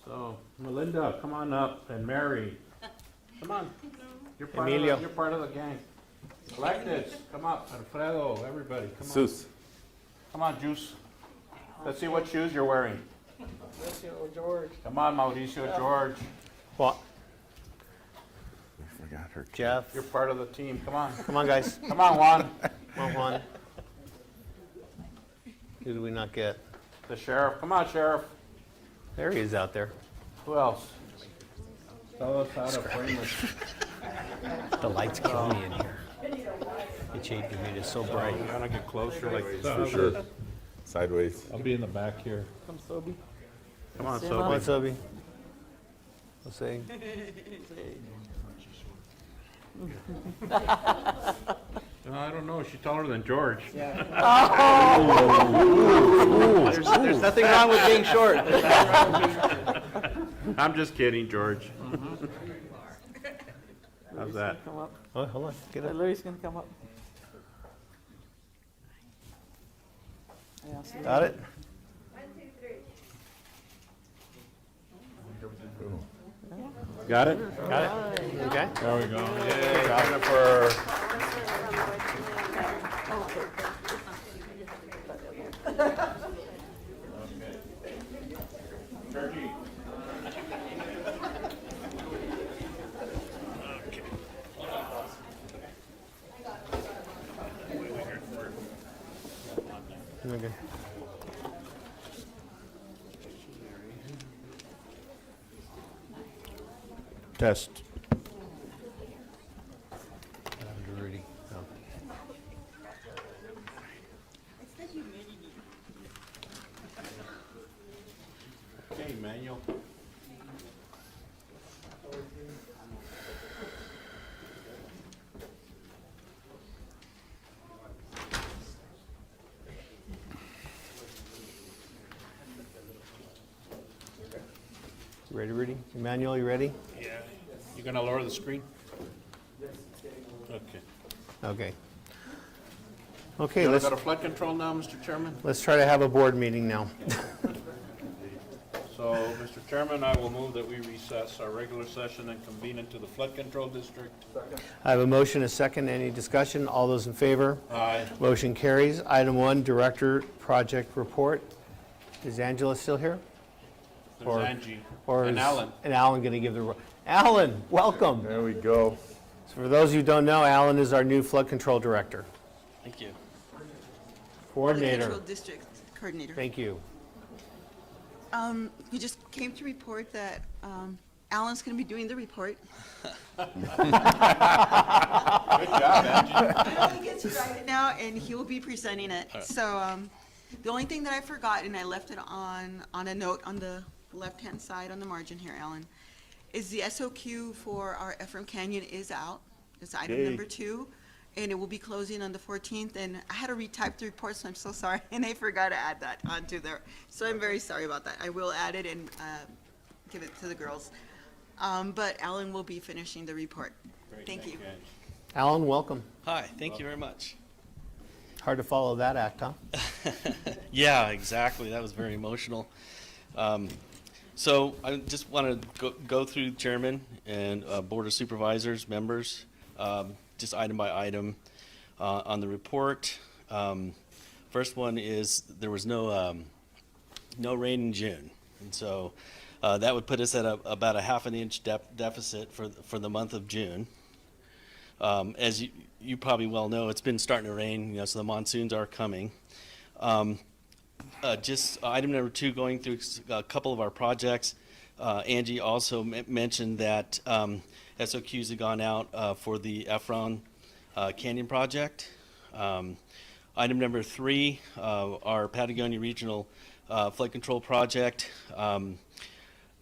So, Melinda, come on up, and Mary. Come on. You're part, Emilio. you're part of the gang. Alexis, come up. Alfredo, everybody, come on. Sus. Come on, Juice. Let's see what shoes you're wearing. Mauricio, George. Come on, Mauricio, George. What? I forgot her. Jeff. You're part of the team. Come on. Come on, guys. Come on, Juan. Come on, Juan. Who did we not get? The sheriff. Come on, Sheriff. There he is out there. Who else? Tell us how to frame it. The lights kill me in here. It changed, you made it so bright. You wanna get closer like this? For sure. Sideways. I'll be in the back here. Come, Sobe. Come on, Stand Come on, Sobe. Sobe. Let's see. I don't know, she's taller than George. There's nothing wrong with being short. I'm just kidding, George. How's that? Come up. Oh, hold on. Get up. Larry's gonna come up. Yeah, so Got it? Got it? Got it? Okay. There we go. Good job, Jennifer. Okay. Test. Rudy. Oh. Okay, Emmanuel. You ready, Rudy? Emmanuel, you ready? Yeah. You gonna lower the screen? Okay. Okay. Okay, You wanna let's, go to flood control now, Mr. Chairman? let's try to have a board meeting now. So, Mr. Chairman, I will move that we recess our regular session and convene into the flood control district. I have a motion, a second. Any discussion? All those in favor? Aye. Motion carries. Item 1, Director Project Report. Is Angela still here? There's Or- Angie Or and is- Alan. And Alan going to give the, Alan, welcome. There we go. So for those who don't know, Alan is our new Flood Control Director. Thank you. Coordinator. Central District Coordinator. Thank you. We just came to report that Alan's going to be doing the report. Good job, Angie. He gets to write it now, and he will be presenting it. So the only thing that I forgot, and I left it on a note on the left-hand side on the margin here, Alan, is the SOQ for our Ephraim Canyon is out. It's item Yay. number 2, and it will be closing on the 14th. And I had to retype the report, so I'm so sorry, and I forgot to add that onto there. So I'm very sorry about that. I will add it and give it to the girls. But Alan will be finishing the report. Great, Thank you. Angie. Alan, welcome. Hi, thank you very much. Hard to follow that act, huh? Yeah, exactly. That was very emotional. So I just want to go through Chairman and Board of Supervisors, members, just item by item on the report. First one is there was no rain in June, and so that would put us at about a half an inch deficit for the month of June. As you probably well know, it's been starting to rain, so the monsoons are coming. Just item number 2, going through a couple of our projects. Angie also mentioned that SOQs have gone out for the Ephraim Canyon project. Item number 3, our Patagonia Regional Flood Control Project.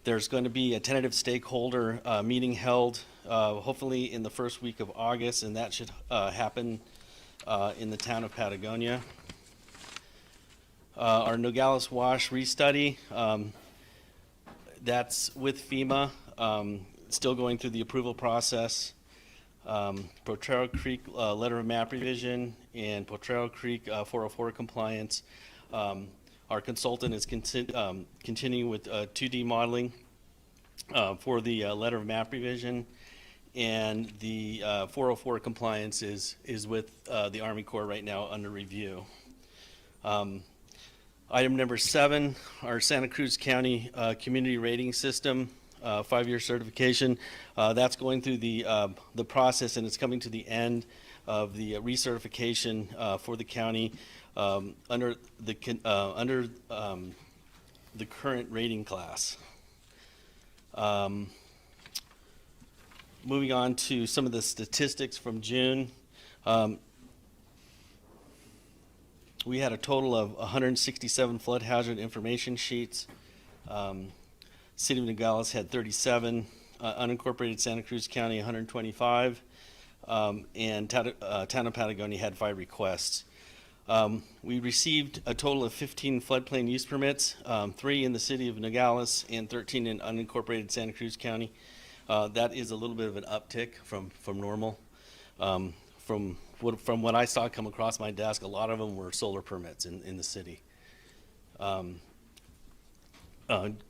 There's going to be a tentative stakeholder meeting held hopefully in the first week of August, and that should happen in the town of Patagonia. Our Nogales Wash restudy, that's with FEMA, still going through the approval process. Potrero Creek letter of map revision and Potrero Creek 404 compliance. Our consultant is continuing with 2D modeling for the letter of map revision, and the 404 compliance is with the Army Corps right now under review. Item number 7, our Santa Cruz County Community Rating System, 5-year certification. That's going through the process, and it's coming to the end of the recertification for the county under the current rating class. Moving on to some of the statistics from June. We had a total of 167 flood hazard information sheets. City of Nogales had 37, unincorporated Santa Cruz County 125, and town of Patagonia had 5 requests. We received a total of 15 floodplain use permits, 3 in the City of Nogales and 13 in unincorporated Santa Cruz County. That is a little bit of an uptick from normal. From what I saw come across my desk, a lot of them were solar permits in the city.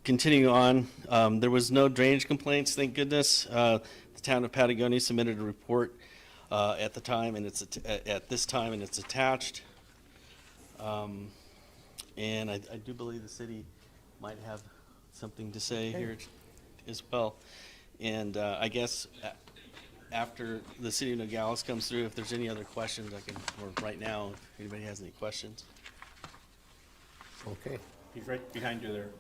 Continuing on, there was no drainage complaints, thank goodness. The town of Patagonia submitted a report at the time, and it's at this time, and it's attached. And I do believe the city might have something to say here as well. And I guess after the City of Nogales comes through, if there's any other questions, I can, or right now, if anybody has any questions. Okay. He's right behind you there.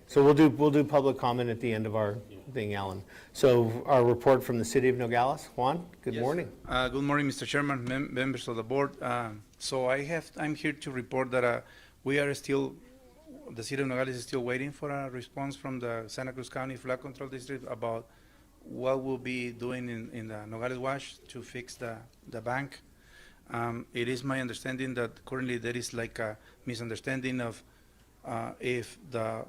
So we'll do public comment at the end of our thing, Alan. So our report from the City of Nogales. Juan, good morning. Good morning, Mr. Chairman, members of the board. So I'm here to report that we are still, the City of Nogales is still waiting for a response from the Santa Cruz County Flood Control District about what we'll be doing in the Nogales Wash to fix the bank. It is my understanding that currently there is like a misunderstanding of if the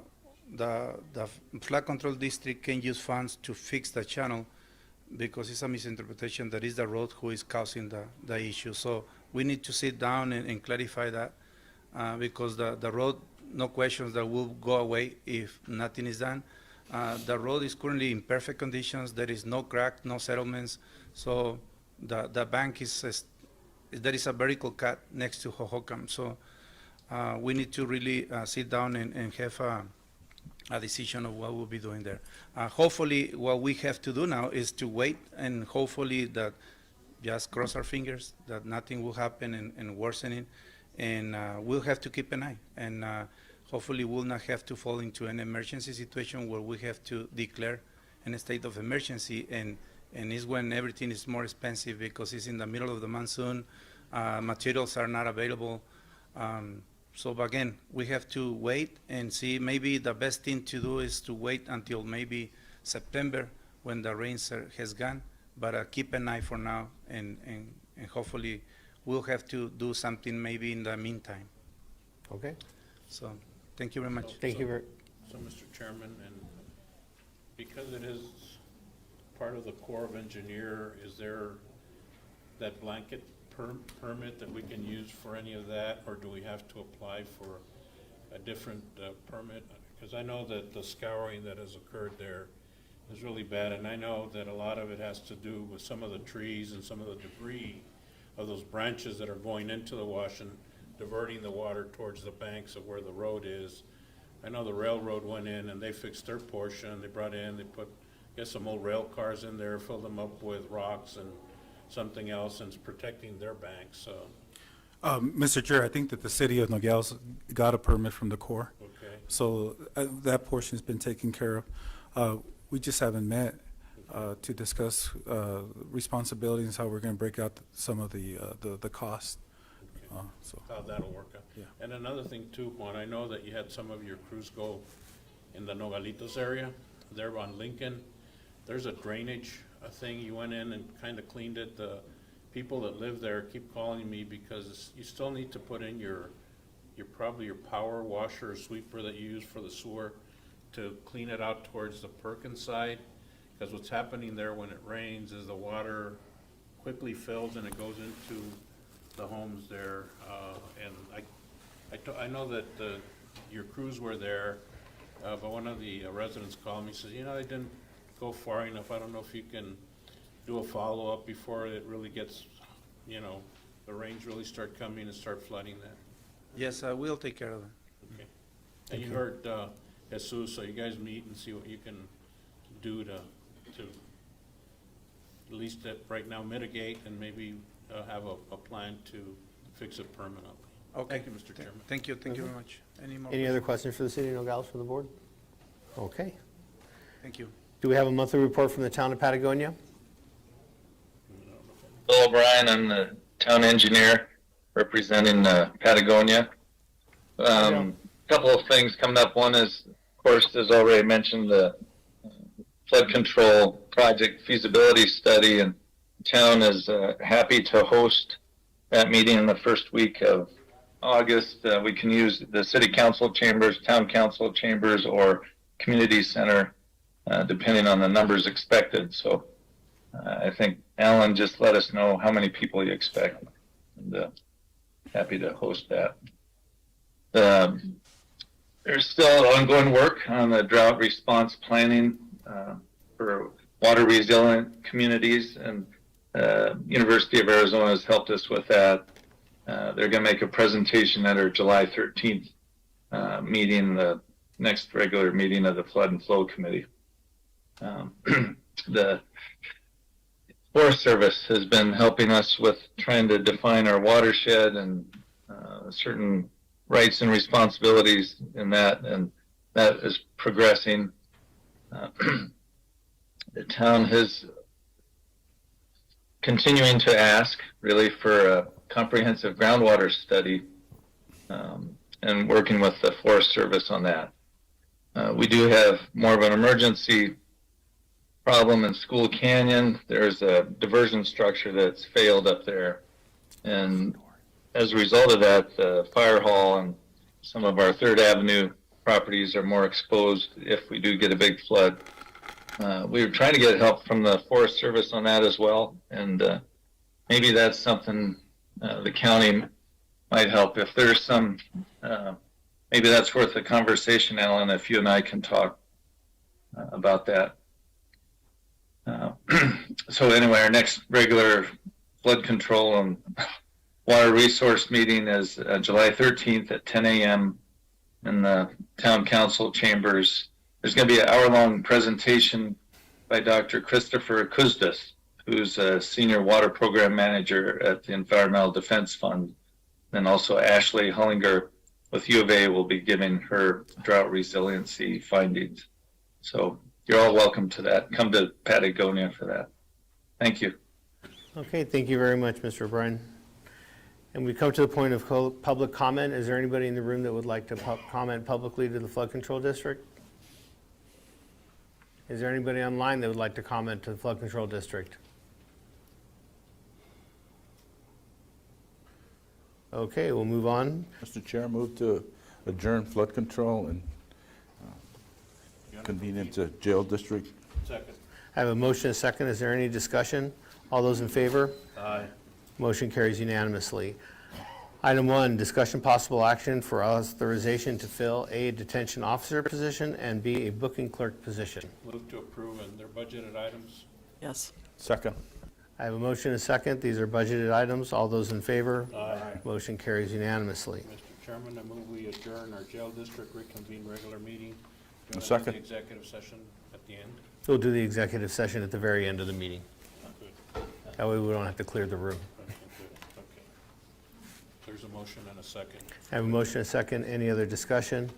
flood control district can use funds to fix the channel, because it's a misinterpretation that is the road who is causing the issue. So we need to sit down and clarify that, because the road, no questions, that will go away if nothing is done. The road is currently in perfect conditions. There is no crack, no settlements. So the bank there is a vertical cut next to Hohokam. So we need to really sit down and have a decision of what we'll be doing there. Hopefully, what we have to do now is to wait, and hopefully that, just cross our fingers that nothing will happen and worsening, and we'll have to keep an eye, and hopefully we'll not have to fall into an emergency situation where we have to declare a state of emergency, and is when everything is more expensive because it's in the middle of the monsoon, materials are not available. So again, we have to wait and see. Maybe the best thing to do is to wait until maybe September when the rains has gone, but keep an eye for now, and hopefully we'll have to do something maybe in the meantime. Okay. So, thank you very much. Thank you very. So, Mr. Chairman, and because it is part of the Corps of Engineer, is there that blanket permit that we can use for any of that, or do we have to apply for a different permit? Because I know that the scouring that has occurred there is really bad, and I know that a lot of it has to do with some of the trees and some of the debris of those branches that are going into the wash and diverting the water towards the banks of where the road is. I know the railroad went in and they fixed their portion. They brought in, they put, I guess, some old rail cars in there, filled them up with rocks and something else, and it's protecting their banks. So, Mr. Chair, I think that the city of Nogales got a permit from the Corps. okay. So that portion's been taken care of. We just haven't met to discuss responsibilities, how we're going to break out some of the cost. So How that'll work out. Yeah. And another thing too, Juan, I know that you had some of your crews go in the Nogalitos area, there on Lincoln. There's a drainage thing, you went in and kind of cleaned it. The people that live there keep calling me because you still need to put in your probably your power washer or sweeper that you use for the sewer to clean it out towards the Perkins side. Because what's happening there when it rains is the water quickly fills and it goes into the homes there. And I know that your crews were there, but one of the residents called me, says, you know, they didn't go far enough. I don't know if you can do a follow-up before it really gets, you know, the rains really start coming and start flooding that. Yes, we'll take care of that. Okay. And you heard Jesus, so you guys meet and see what you can do to at least right now mitigate and maybe have a plan to fix it permanently. Okay. Thank you, Mr. Chairman. Thank you very much. Any other questions for the city of Nogales for the board? Okay. Thank you. Do we have a monthly report from the town of Patagonia? Bill O'Brien, I'm the town engineer representing Patagonia. Couple of things coming up. One is, of course, as already mentioned, the flood control project feasibility study, and the town is happy to host that meeting in the first week of August. We can use the city council chambers, town council chambers, or community center, depending on the numbers expected. So I think Alan just let us know how many people you expect, and happy to host that. There's still ongoing work on the drought response planning for water resilient communities, and University of Arizona has helped us with that. They're going to make a presentation at our July 13th meeting, the next regular meeting of the Flood and Flow Committee. The Forest Service has been helping us with trying to define our watershed and certain rights and responsibilities in that, and that is progressing. The town is continuing to ask really for a comprehensive groundwater study, and working with the Forest Service on that. We do have more of an emergency problem in School Canyon. There's a diversion structure that's failed up there, and as a result of that, the fire hall and some of our 3rd Avenue properties are more exposed if we do get a big flood. We were trying to get help from the Forest Service on that as well, and maybe that's something the county might help. If there's some, maybe that's worth a conversation, Alan, if you and I can talk about that. So anyway, our next regular flood control and water resource meeting is July 13th at 10 a.m. in the town council chambers. There's going to be an hour-long presentation by Dr. Christopher Kuzdas, who's a senior water program manager at the Environmental Defense Fund. And also Ashley Hullinger with U of A will be giving her drought resiliency findings. So you're all welcome to that. Come to Patagonia for that. Thank you. Okay, thank you very much, Mr. O'Brien. And we come to the point of public comment. Is there anybody in the room that would like to comment publicly to the Flood Control District? Is there anybody online that would like to comment to the Flood Control District? Okay, we'll move on. Mr. Chair, move to adjourn flood control and convene into jail district. Second. I have a motion, a second. Is there any discussion? All those in favor? Aye. Motion carries unanimously. Item 1, discussion possible action for authorization to fill A, detention officer position, and B, a booking clerk position. Move to approve, and they're budgeted items. Yes. Second. I have a motion, a second. These are budgeted items. All those in favor? Aye. Motion carries unanimously. Mr. Chairman, I move we adjourn our jail district reconvene regular meeting. A second. The executive session at the end. We'll do the executive session at the very end of the meeting. Good. That way we don't have to clear the room. Okay. There's a motion and a second. I have a motion, a second. Any other discussion?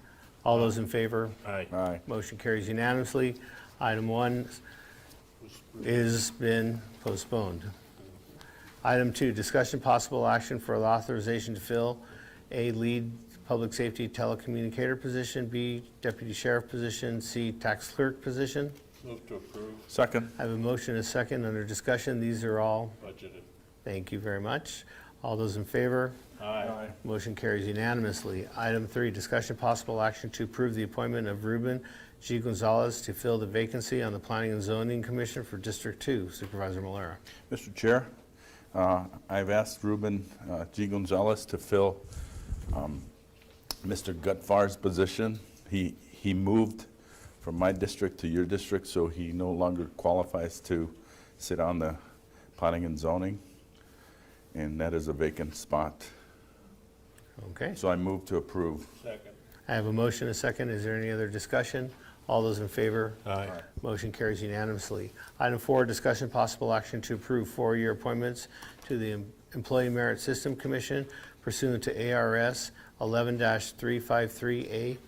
All those in favor? Aye. Aye. Motion carries unanimously. Item 1 is been postponed. Item 2, discussion possible action for authorization to fill A, lead public safety telecommunicator position, B, deputy sheriff position, C, tax clerk position. Move to approve. Second. I have a motion, a second. Under discussion, these are all. Budgeted. Thank you very much. All those in favor? Aye. Motion carries unanimously. Item 3, discussion possible action to approve the appointment of Ruben G. Gonzalez to fill the vacancy on the Planning and Zoning Commission for District 2. Supervisor Malera. Mr. Chair, I've asked Ruben G. Gonzalez to fill Mr. Gutfar's position. He moved from my district to your district, so he no longer qualifies to sit on the Planning and Zoning, and that is a vacant spot. Okay. So I move to approve. Second. I have a motion, a second. Is there any other discussion? All those in favor? Aye. Motion carries unanimously. Item 4, discussion possible action to approve 4-year appointments to the Employee Merit System Commission pursuant to ARS 11-353A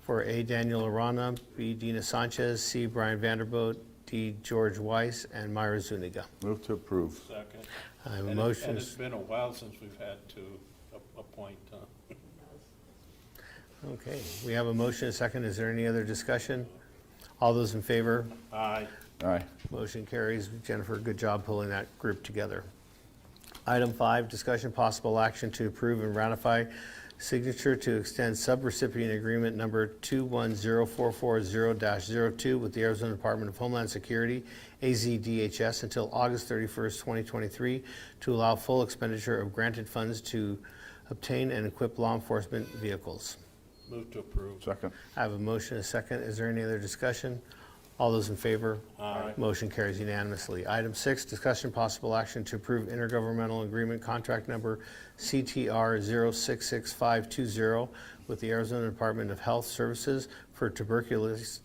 for A, Daniel Arana, B, Dina Sanchez, C, Brian Vanderboot, D, George Weiss, and Myra Zuniga. Move to approve. Second. I have a And motion. it's been a while since we've had to appoint. Okay, we have a motion, a second. Is there any other discussion? All those in favor? Aye. Aye. Motion carries. Jennifer, good job pulling that group together. Item 5, discussion possible action to approve and ratify signature to extend subrecipient agreement number 210440-02 with the Arizona Department of Homeland Security, AZDHS, until August 31st, 2023, to allow full expenditure of granted funds to obtain and equip law enforcement vehicles. Move to approve. Second. I have a motion, a second. Is there any other discussion? All those in favor? Aye. Motion carries unanimously. Item 6, discussion possible action to approve intergovernmental agreement contract number CTR 066520 with the Arizona Department of Health Services for tuberculosis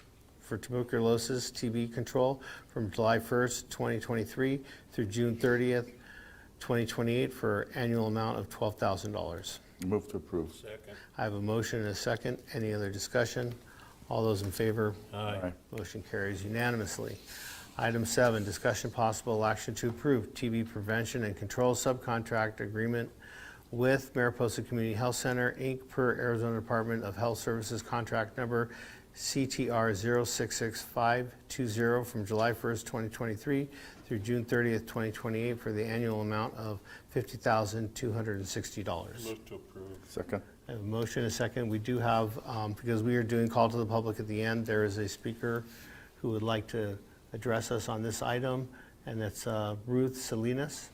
TB control from July 1st, 2023 through June 30th, 2028 for annual amount of $12,000. Move to approve. Second. I have a motion and a second. Any other discussion? All those in favor? Aye. Motion carries unanimously. Item 7, discussion possible action to approve TB prevention and control subcontract agreement with Mariposa Community Health Center, Inc., per Arizona Department of Health Services contract number CTR 066520 from July 1st, 2023 through June 30th, 2028 for the annual amount of $50,260. Move to approve. Second. I have a motion, a second. We do have, because we are doing call to the public at the end, there is a speaker who would like to address us on this item, and that's Ruth Salinas.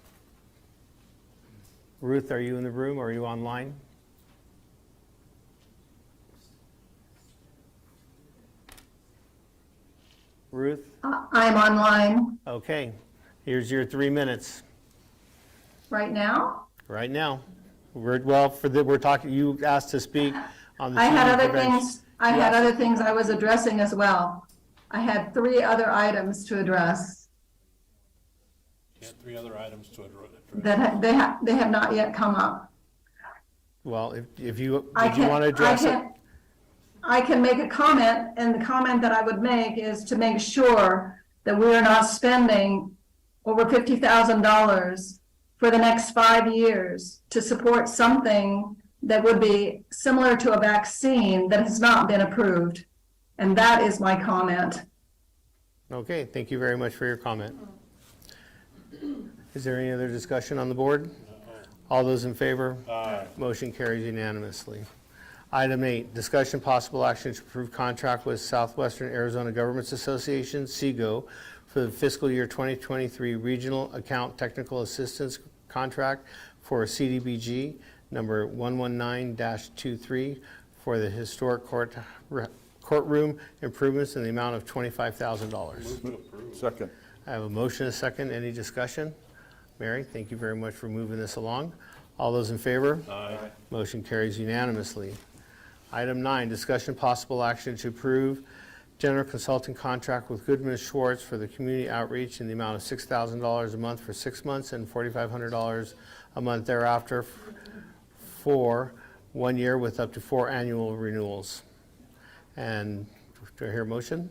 Ruth, are you in the room or are you online? Ruth? I'm online Okay, here's your 3 minutes right now. right now. We're talking, you asked to speak on the. I had shooting other prevention. things, I had other things I was addressing as well. I had 3 other items to address You had 3 other items to address. they have not yet come up. Well, if you, I did you can- want to address it? I can make a comment, and the comment that I would make is to make sure that we are not spending over $50,000 for the next 5 years to support something that would be similar to a vaccine that has not been approved. And that is my comment. Okay, thank you very much for your comment. Is there any other discussion on the board? All those in favor? Aye. Motion carries unanimously. Item 8, discussion possible action to approve contract with Southwestern Arizona Governments Association, SEGO, for the fiscal year 2023 Regional Account Technical Assistance Contract for CDBG number 119-23 for the historic courtroom improvements in the amount of $25,000. Second. I have a motion, a second. Any discussion? Mary, thank you very much for moving this along. All those in favor? Aye. Motion carries unanimously. Item 9, discussion possible action to approve general consulting contract with Goodman Schwartz for the community outreach in the amount of $6,000 a month for 6 months and $4,500 a month thereafter for 1 year with up to 4 annual renewals. And do I hear a motion?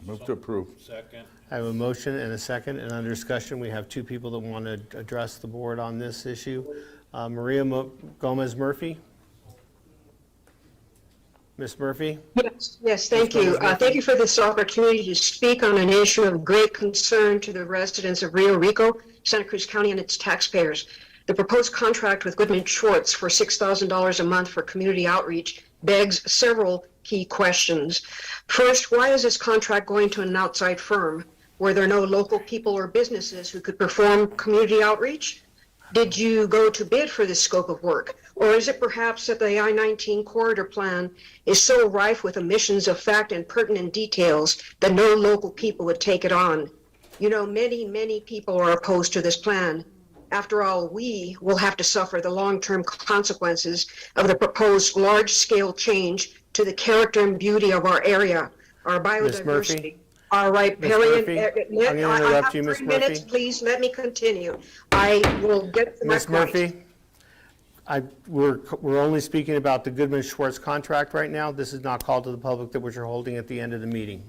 Move to approve. Second. I have a motion and a second, and under discussion, we have 2 people that want to address the board on this issue. Maria Gomez Murphy? Ms. Murphy? Yes, thank you. Thank you for this opportunity to speak on an issue of great concern to the residents of Rio Rico, Santa Cruz County, and its taxpayers. The proposed contract with Goodman Schwartz for $6,000 a month for community outreach begs several key questions. First, why is this contract going to an outside firm? Were there no local people or businesses who could perform community outreach? Did you go to bid for this scope of work? Or is it perhaps that the I-19 corridor plan is so rife with omissions of fact and pertinent details that no local people would take it on? You know, many people are opposed to this plan. After all, we will have to suffer the long-term consequences of the proposed large-scale change to the character and beauty of our area, our Ms. biodiversity. Murphy? All right, Ms. Perry. Murphy, I'm going to interrupt you, Ms. 3 minutes, Murphy. please let me continue. I will get to my Ms. point. Murphy? We're only speaking about the Goodman Schwartz contract right now. This is not called to the public that which you're holding at the end of the meeting.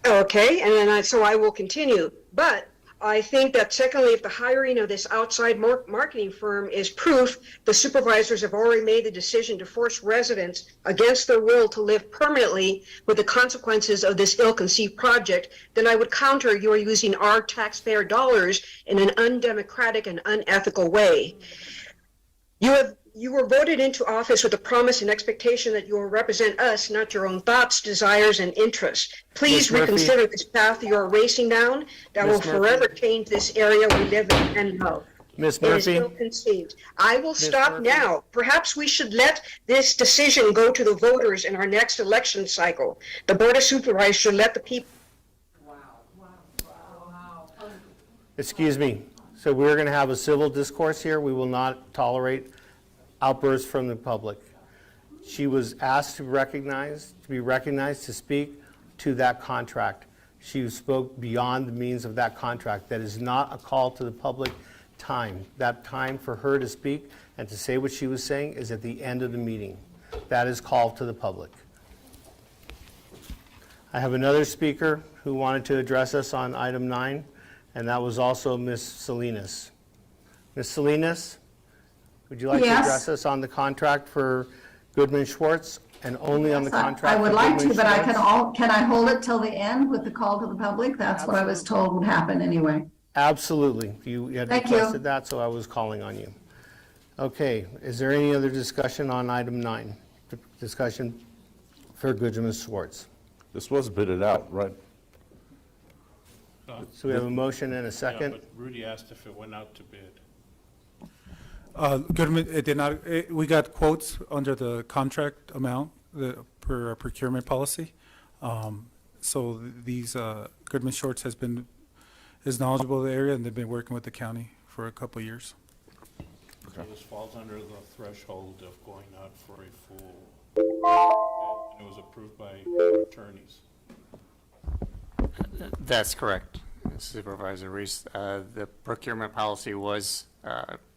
Okay, and then so I will continue. But I think that secondly, if the hiring of this outside marketing firm is proof the supervisors have already made the decision to force residents against their will to live permanently with the consequences of this ill-conceived project, then I would counter you are using our taxpayer dollars in an undemocratic and unethical way. You were voted into office with the promise and expectation that you will represent us, not your own thoughts, desires, and interests. Please Ms. Murphy. reconsider this path you are racing down that Ms. will Murphy. forever change this area we live in and know. Ms. It is Murphy? ill-conceived. I will stop Murphy. now. Perhaps we should let this decision go to the voters in our next election cycle. The Board of Supervisors should let the people. Excuse me. So we're going to have a civil discourse here. We will not tolerate outbursts from the public. She was asked to be recognized to speak to that contract. She spoke beyond the means of that contract. That is not a call to the public time. That time for her to speak and to say what she was saying is at the end of the meeting. That is called to the public. I have another speaker who wanted to address us on item 9, and that was also Ms. Salinas. Ms. Salinas, would you like to Yes. address us on the contract for Goodman Schwartz and only on the contract? I would for like to, Goodman but Schwartz? can I hold it till the end with the call to the public? That's what I was told would happen anyway. Absolutely. You had Thank you. requested that, so I was calling on you. Okay, is there any other discussion on item 9? Discussion for Goodman Schwartz. This was bidded out, right? So we have a motion and a Yeah, second. but Rudy asked if it went out to bid. Goodman, it did not, we got quotes under the contract amount, per procurement policy. So these, Goodman Shorts is knowledgeable of the area, and they've been working with the county for a couple of years. So this falls under the threshold of going out for a full, and it was approved by attorneys. That's correct, Supervisor Reese. The procurement policy was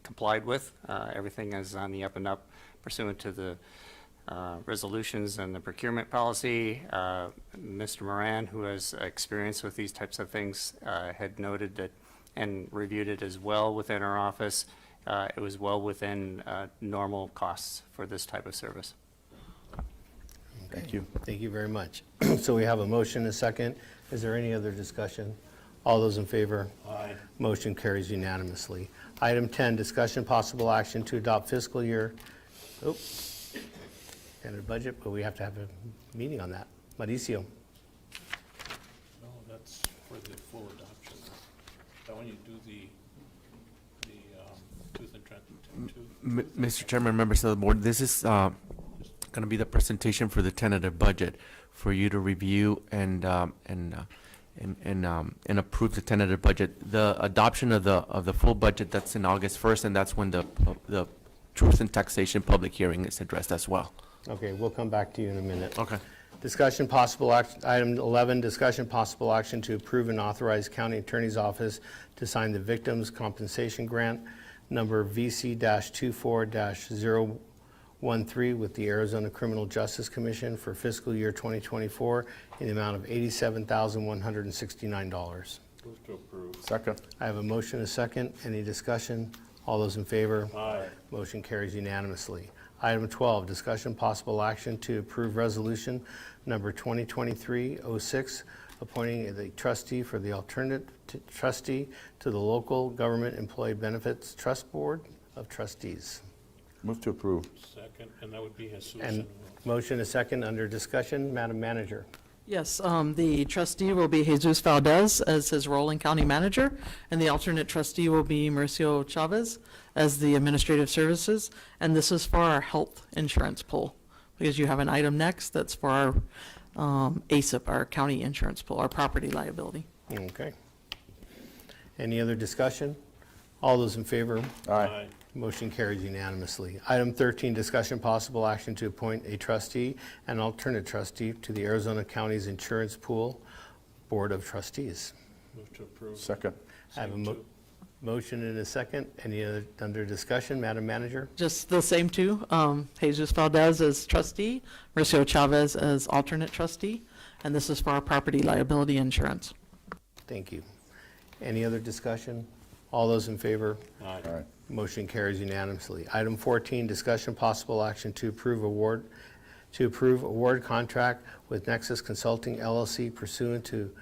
complied with. Everything is on the up and up pursuant to the resolutions and the procurement policy. Mr. Moran, who has experience with these types of things, had noted that and reviewed it as well within our office. It was well within normal costs for this type of service. Thank you. Thank you very much. So we have a motion, a second. Is there any other discussion? All those in favor? Aye. Motion carries unanimously. Item 10, discussion possible action to adopt fiscal year, standard budget, but we have to have a meeting on that. Mauricio. No, that's for the full adoption. That when you do the tooth and Mr. Chairman, members of the board, this is going to be the presentation for the tentative budget for you to review and approve the tentative budget. The adoption of the full budget, that's in August 1st, and that's when the Truth and Taxation public hearing is addressed as well. Okay, we'll come back to you in a minute. Okay. Discussion possible action, item 11, discussion possible action to approve and authorize county attorney's office to sign the victims compensation grant number VC-24-013 with the Arizona Criminal Justice Commission for fiscal year 2024 in the amount of $87,169. Move to approve. Second. I have a motion, a second. Any discussion? All those in favor? Aye. Motion carries unanimously. Item 12, discussion possible action to approve resolution number 2023-06, appointing the trustee for the alternate trustee to the Local Government Employee Benefits Trust Board of Trustees. Move to approve. Second, and that would be Jesus. And motion, a second, under discussion. Madam Manager. Yes, the trustee will be Jesus Valdez as his role in county manager, and the alternate trustee will be Mauricio Chavez as the administrative services, and this is for our health insurance pool, because you have an item next that's for our ASIP, our county insurance pool, our property liability. Okay. Any other discussion? All those in favor? Aye. Motion carries unanimously. Item 13, discussion possible action to appoint a trustee and alternate trustee to the Arizona County's Insurance Pool Board of Trustees. Move to approve. Second. I have a Same two. motion and a second. Any other under discussion? Madam Manager? Just the same two, Jesus Valdez as trustee, Mauricio Chavez as alternate trustee, and this is for our property liability insurance. Thank you. Any other discussion? All those in favor? Aye. Aye. Motion carries unanimously. Item 14, discussion possible action to approve award contract with Nexus Consulting LLC pursuant to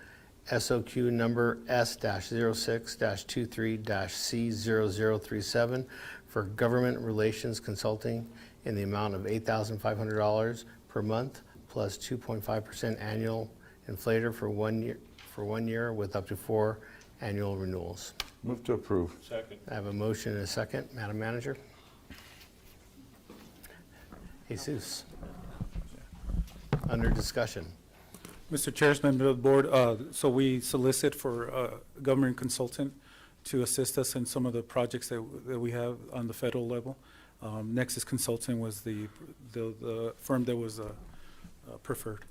SOQ number S-06-23-C0037 for government relations consulting in the amount of $8,500 per month plus 2.5% annual inflator for 1 year with up to 4 annual renewals. Move to approve. Second. I have a motion and a second. Madam Manager? Jesus. Under discussion. Mr. Chair, member of the board, so we solicit for a government consultant to assist us in some of the projects that we have on the federal level. Nexus Consulting was the firm that was preferred.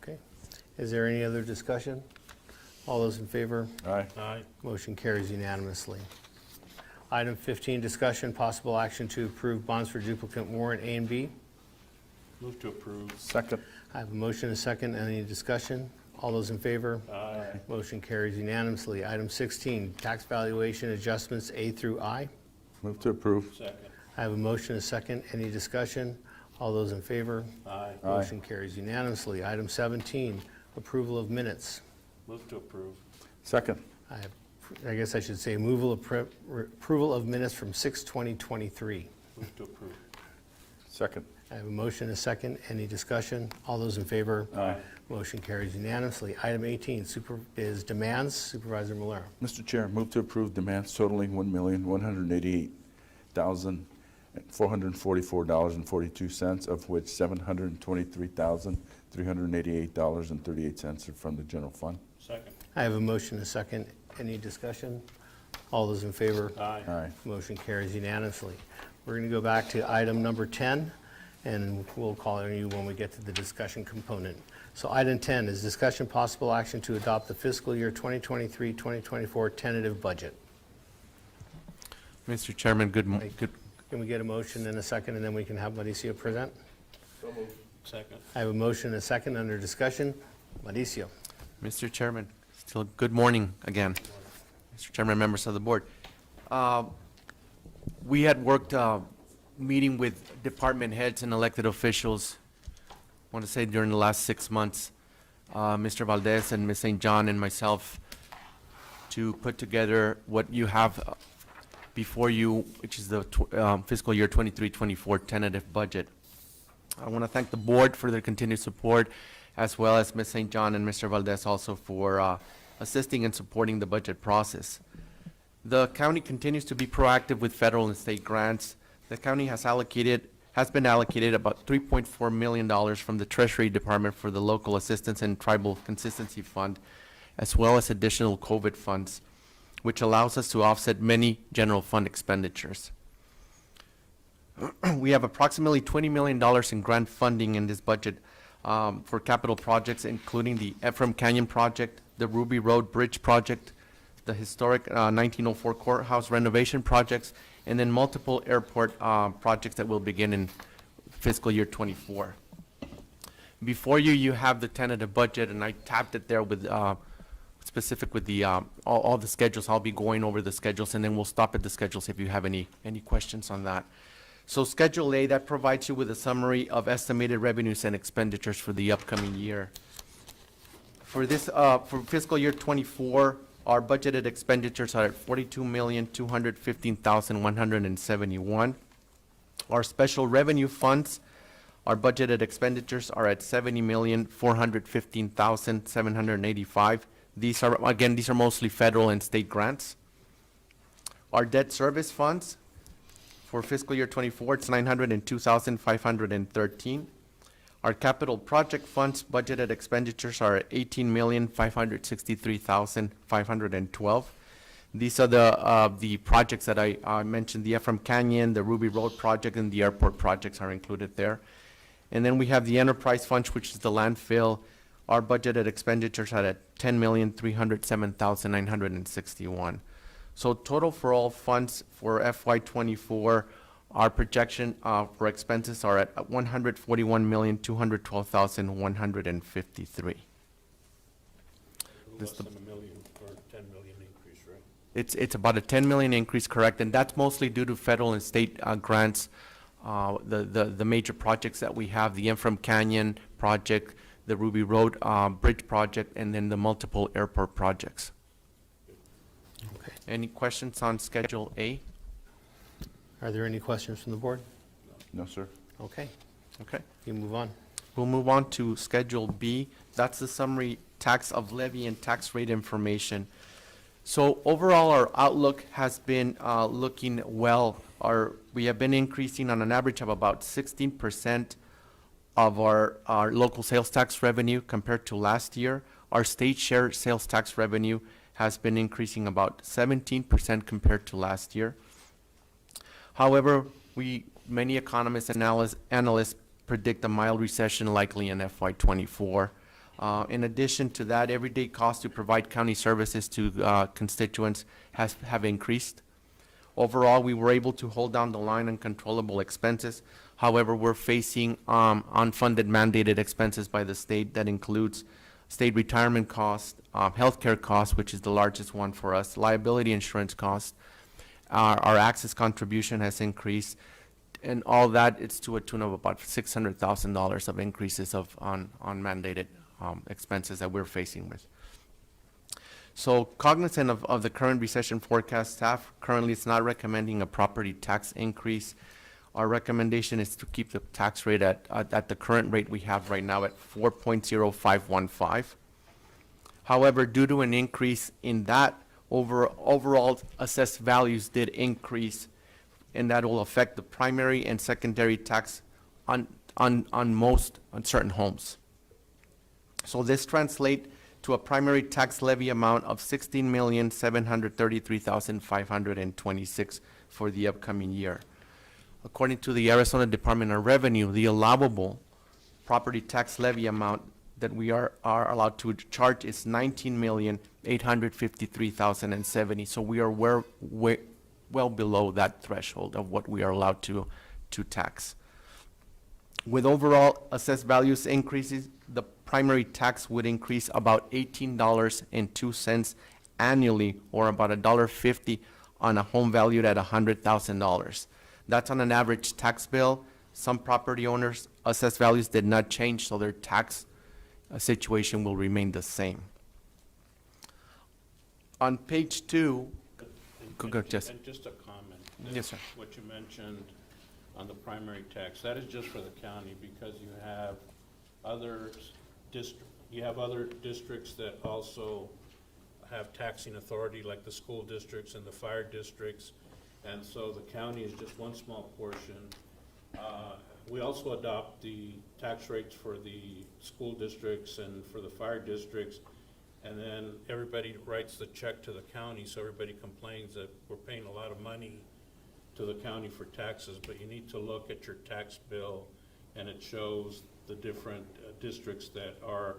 Okay. Is there any other discussion? All those in favor? Aye. Aye. Motion carries unanimously. Item 15, discussion, possible action to approve bonds for duplicate warrant A and B. Move to approve. Second. I have a motion and a second. Any discussion? All those in favor? Aye. Motion carries unanimously. Item 16, tax valuation adjustments A through I. Move to approve. Second. I have a motion and a second. Any discussion? All those in favor? Aye. Motion carries unanimously. Item 17, approval of minutes. Move to approve. Second. I guess I should say approval of minutes from 6/20/23. Move to approve. Second. I have a motion and a second. Any discussion? All those in favor? Aye. Motion carries unanimously. Item 18 is demands. Supervisor Malera. Mr. Chair, move to approve demands totaling $444.42, of which $723,388.38 are from the general fund. Second. I have a motion and a second. Any discussion? All those in favor? Aye. Aye. Motion carries unanimously. We're going to go back to item number 10, and we'll call on you when we get to the discussion component. So item 10 is discussion possible action to adopt the fiscal year 2023-2024 tentative budget. Mr. Chairman, Can we get a motion and a second, and then we can have Mauricio present? Second. I have a motion and a second under discussion. Mauricio. Mr. Chairman, still good morning again. Mr. Chairman, members of the board. We had worked meeting with department heads and elected officials, I want to say during the last 6 months, Mr. Valdez and Ms. St. John and myself, to put together what you have before you, which is the fiscal year 23-24 tentative budget. I want to thank the board for their continued support, as well as Ms. St. John and Mr. Valdez also for assisting and supporting the budget process. The county continues to be proactive with federal and state grants. The county has been allocated about $3.4 million from the Treasury Department for the Local Assistance and Tribal Consistency Fund, as well as additional COVID funds, which allows us to offset many general fund expenditures. We have approximately $20 million in grant funding in this budget for capital projects, including the Ephraim Canyon project, the Ruby Road Bridge project, the historic 1904 courthouse renovation projects, and then multiple airport projects that will begin in fiscal year 24. Before you, you have the tentative budget, and I tabbed it there with specific with the all the schedules. I'll be going over the schedules, and then we'll stop at the schedules if you have any questions on that. So Schedule A, that provides you with a summary of estimated revenues and expenditures for the upcoming year. For this, for fiscal year 24, our budgeted expenditures are at $42,215,171. Our special revenue funds, our budgeted expenditures are at $70,415,785. These are, again, these are mostly federal and state grants. Our debt service funds for fiscal year 24, it's $902,513. Our capital project funds budgeted expenditures are at $18,563,512. These are the projects that I mentioned, the Ephraim Canyon, the Ruby Road project, and the airport projects are included there. And then we have the enterprise funds, which is the landfill. Our budgeted expenditures are at $10,307,961. So total for all funds for FY24, our projection for expenses are at $141,212,153. Less than $1 million or $10 million increase, right? It's about a $10 million increase, correct, and that's mostly due to federal and state grants. The major projects that we have, the Ephraim Canyon project, the Ruby Road Bridge project, and then the multiple airport projects. Okay. Any questions on Schedule A? Are there any questions from the board? No, sir. Okay, Okay. you move on. We'll move on to Schedule B. That's the summary tax of levy and tax rate information. So overall, our outlook has been looking well. We have been increasing on an average of about 16% of our local sales tax revenue compared to last year. Our state share sales tax revenue has been increasing about 17% compared to last year. However, many economists and analysts predict a mild recession likely in FY24. In addition to that, everyday costs to provide county services to constituents have increased. Overall, we were able to hold down the line on controllable expenses. However, we're facing unfunded mandated expenses by the state that includes state retirement costs, healthcare costs, which is the largest one for us, liability insurance costs. Our access contribution has increased, and all that, it's to a tune of about $600,000 of increases on mandated expenses that we're facing with. So cognizant of the current recession forecast, staff currently is not recommending a property tax increase. Our recommendation is to keep the tax rate at the current rate we have right now at 4.0515. However, due to an increase in that, overall assessed values did increase and that will affect the primary and secondary tax on certain homes. So this translate to a primary tax levy amount of $16,733,526 for the upcoming year. According to the Arizona Department of Revenue, the allowable property tax levy amount that we are allowed to charge is $19,853,070. So we are well below that threshold of what we are allowed to tax. With overall assessed values increases, the primary tax would increase about $18.02 annually, or about $1.50 on a home valued at $100,000. That's on an average tax bill. Some property owners' assessed values did not change, so their tax situation will remain the same. On page 2, Jess. And just a comment. Yes, sir. What you mentioned on the primary tax, that is just for the county, because you have other districts that also have taxing authority, like the school districts and the fire districts, and so the county is just one small portion. We also adopt the tax rates for the school districts and for the fire districts, and then everybody writes the check to the county, so everybody complains that we're paying a lot of money to the county for taxes, but you need to look at your tax bill, and it shows the different districts that are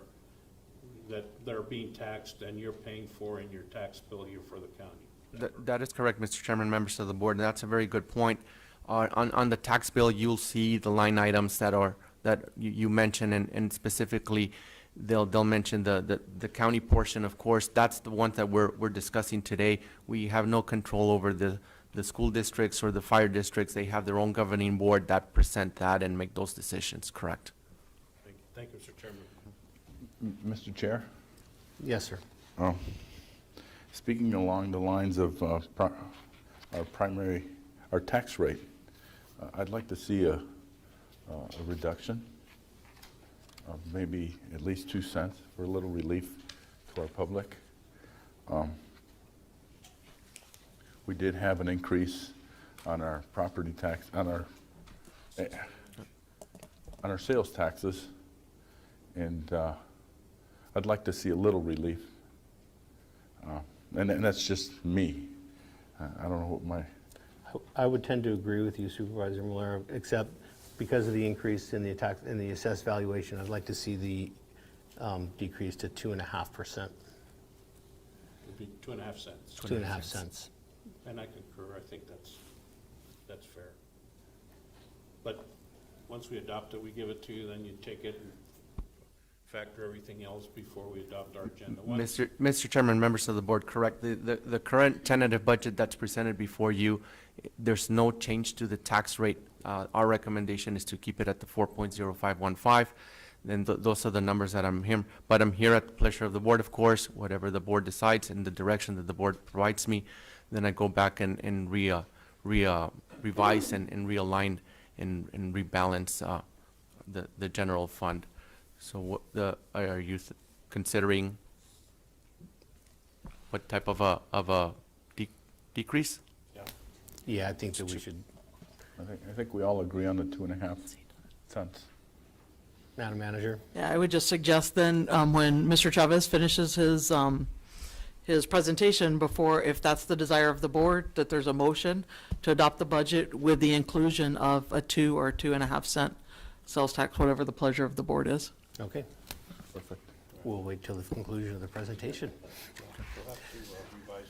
being taxed and you're paying for in your tax bill here for the county. That is correct, Mr. Chairman, members of the board. That's a very good point. On the tax bill, you'll see the line items that you mentioned, and specifically, they'll mention the county portion, of course. That's the one that we're discussing today. We have no control over the school districts or the fire districts. They have their own governing board that present that and make those decisions, correct? Thank you, Mr. Chairman. Mr. Chair? Yes, sir. Speaking along the lines of our tax rate, I'd like to see a reduction of maybe at least 2 cents for a little relief to our public. We did have an increase on our property tax, on our sales taxes, and I'd like to see a little relief. And that's just me. I don't know what my... I would tend to agree with you, Supervisor Malera, except because of the increase in the tax, in the assessed valuation, I'd like to see the decrease to 2.5%. It'd be 2.5 cents. 2.5 cents. And I concur. I think that's fair. But once we adopt it, we give it to you, then you take it and factor everything else before we adopt our agenda. Mr. Chairman, members of the board, correct. The current tentative budget that's presented before you, there's no change to the tax rate. Our recommendation is to keep it at the 4.0515. Then those are the numbers that I'm here. But I'm here at the pleasure of the board, of course. Whatever the board decides in the direction that the board provides me, then I go back and revise and realign and rebalance the general fund. So are you considering what type of a decrease? Yeah, I think that we should. I think we all agree on the 2.5 cents. Madam Manager? Yeah, I would just suggest then, when Mr. Chavez finishes his presentation before, if that's the desire of the board, that there's a motion to adopt the budget with the inclusion of a 2 or 2.5 cent sales tax, whatever the pleasure of the board is. Okay. Perfect. We'll wait till the conclusion of the presentation. We'll have to revise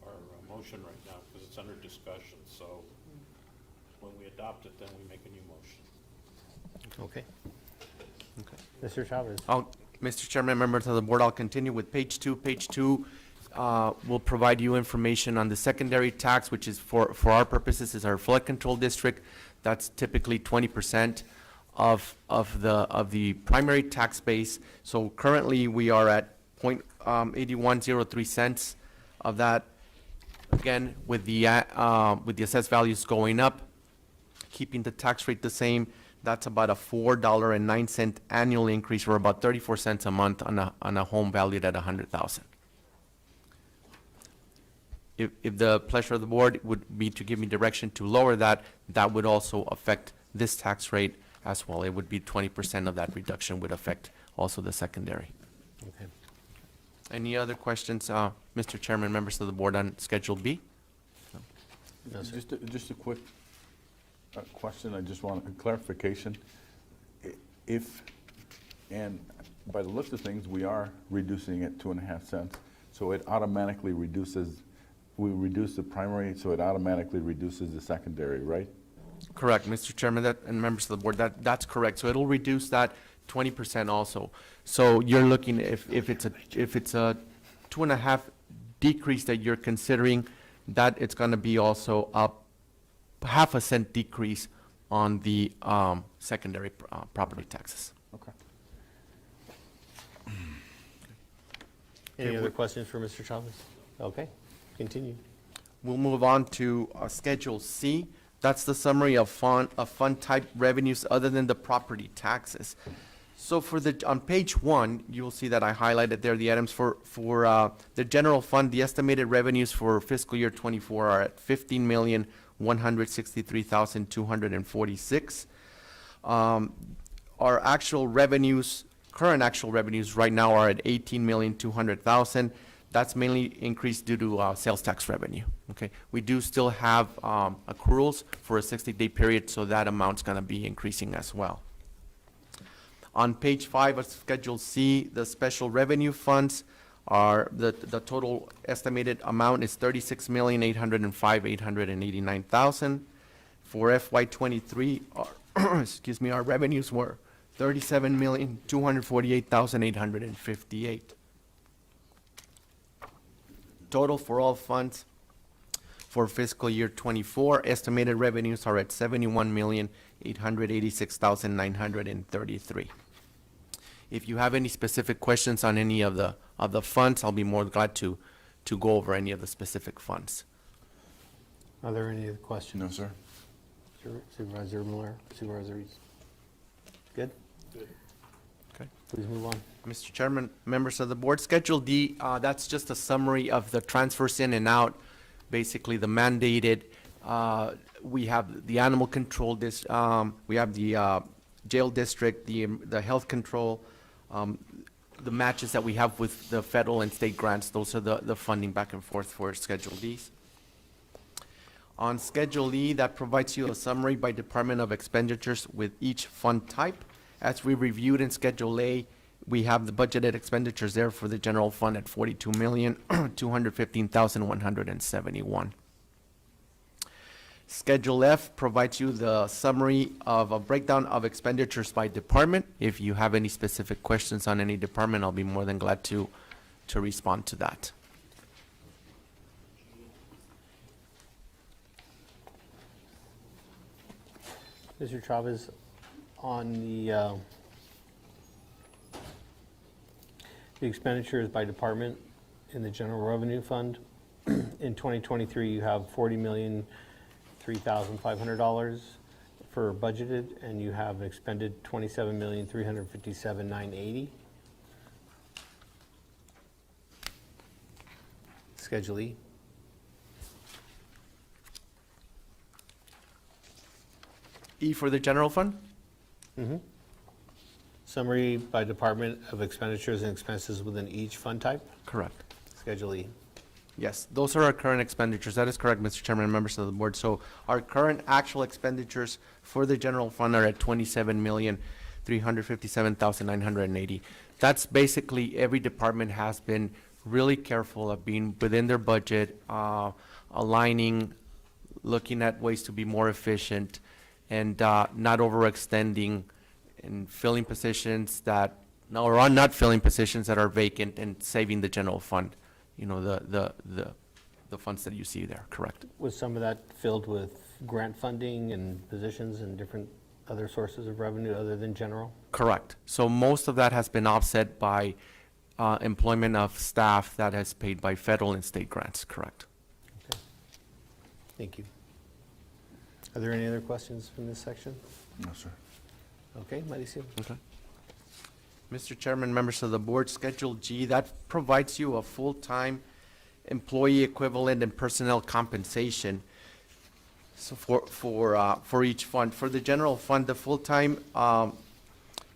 our motion right now because it's under discussion. So when we adopt it, then we make a new motion. Okay. Mr. Chavez? Mr. Chairman, members of the board, I'll continue with page 2. Page 2 will provide you information on the secondary tax, which is for our purposes is our flood control district. That's typically 20% of the primary tax base. So currently we are at 0.8103 cents of that. Again, with the assessed values going up, keeping the tax rate the same, that's about a $4.09 annual increase, or about 34 cents a month on a home valued at $100,000. if the pleasure of the board would be to give me direction to lower that, that would also affect this tax rate as well. It would be 20% of that reduction would affect also the secondary. Okay. Any other questions, Mr. Chairman, members of the board on Schedule B? No, sir. Just a quick question, I just want a clarification. If, and by the looks of things, we are reducing it 2.5 cents, so it automatically reduces, we reduce the primary, so it automatically reduces the secondary, right? Correct, Mr. Chairman, that, and members of the board, that's correct. So it'll reduce that 20% also. So you're looking, if it's a 2.5 decrease that you're considering, that it's gonna be also up 0.5 cent decrease on the secondary property taxes. Okay. Any other questions for Mr. Chavez? Okay, continue. We'll move on to Schedule C. That's the summary of fund type revenues other than the property taxes. So for on page 1, you'll see that I highlighted there the items for the general fund. The estimated revenues for fiscal year 24 are at $15,163,246. Our actual revenues, current actual revenues right now are at $18,200,000. That's mainly increased due to sales tax revenue. Okay, we do still have accruals for a 60-day period, so that amount's going to be increasing as well. On page 5 of Schedule C, the special revenue funds are the total estimated amount is $36,805,889,000. For FY23, excuse me, our revenues were $37,248,858. Total for all funds for fiscal year 24, estimated revenues are at $71,886,933. If you have any specific questions on any of the funds, I'll be more glad to go over any of the specific funds. Are there any other questions? No, sir. Supervisor Miller, Supervisor Reese? Good? Okay. Please move on. Mr. Chairman, members of the board, Schedule D, that's just a summary of the transfers in and out, basically the mandated. We have the animal control, we have the jail district, the health control, the matches that we have with the federal and state grants. Those are the funding back and forth for Schedule Ds. On Schedule E, that provides you a summary by Department of Expenditures with each fund type. As we reviewed in Schedule A, we have the budgeted expenditures there for the general fund at $42,215,171. Schedule F provides you the summary of a breakdown of expenditures by department. If you have any specific questions on any department, I'll be more than glad to respond to that. Mr. Chavez, on the expenditures by department in the general revenue fund, in 2023, you have $40,003,500 for budgeted, and you have expended $27,357,980. Schedule E. E for the general fund? Mm-hmm. Summary by department of expenditures and expenses within each fund type? Correct. Schedule E. Yes, those are our current expenditures. That is correct, Mr. Chairman and members of the board. So our current actual expenditures for the general fund are at $27,357,980. That's basically every department has been really careful of being within their budget, aligning, looking at ways to be more efficient, and not overextending and filling positions that, or are not filling positions that are vacant and saving the general fund. You know, the funds that you see there, correct? Was some of that filled with grant funding and positions and different other sources of revenue other than general? Correct. So most of that has been offset by employment of staff that is paid by federal and state grants, correct? Okay. Thank you. Are there any other questions from this section? No, sir. Okay, Mauricio. Okay. Mr. Chairman, members of the board, Schedule G, that provides you a full-time employee equivalent and personnel compensation. So for each fund, for the general fund, the full-time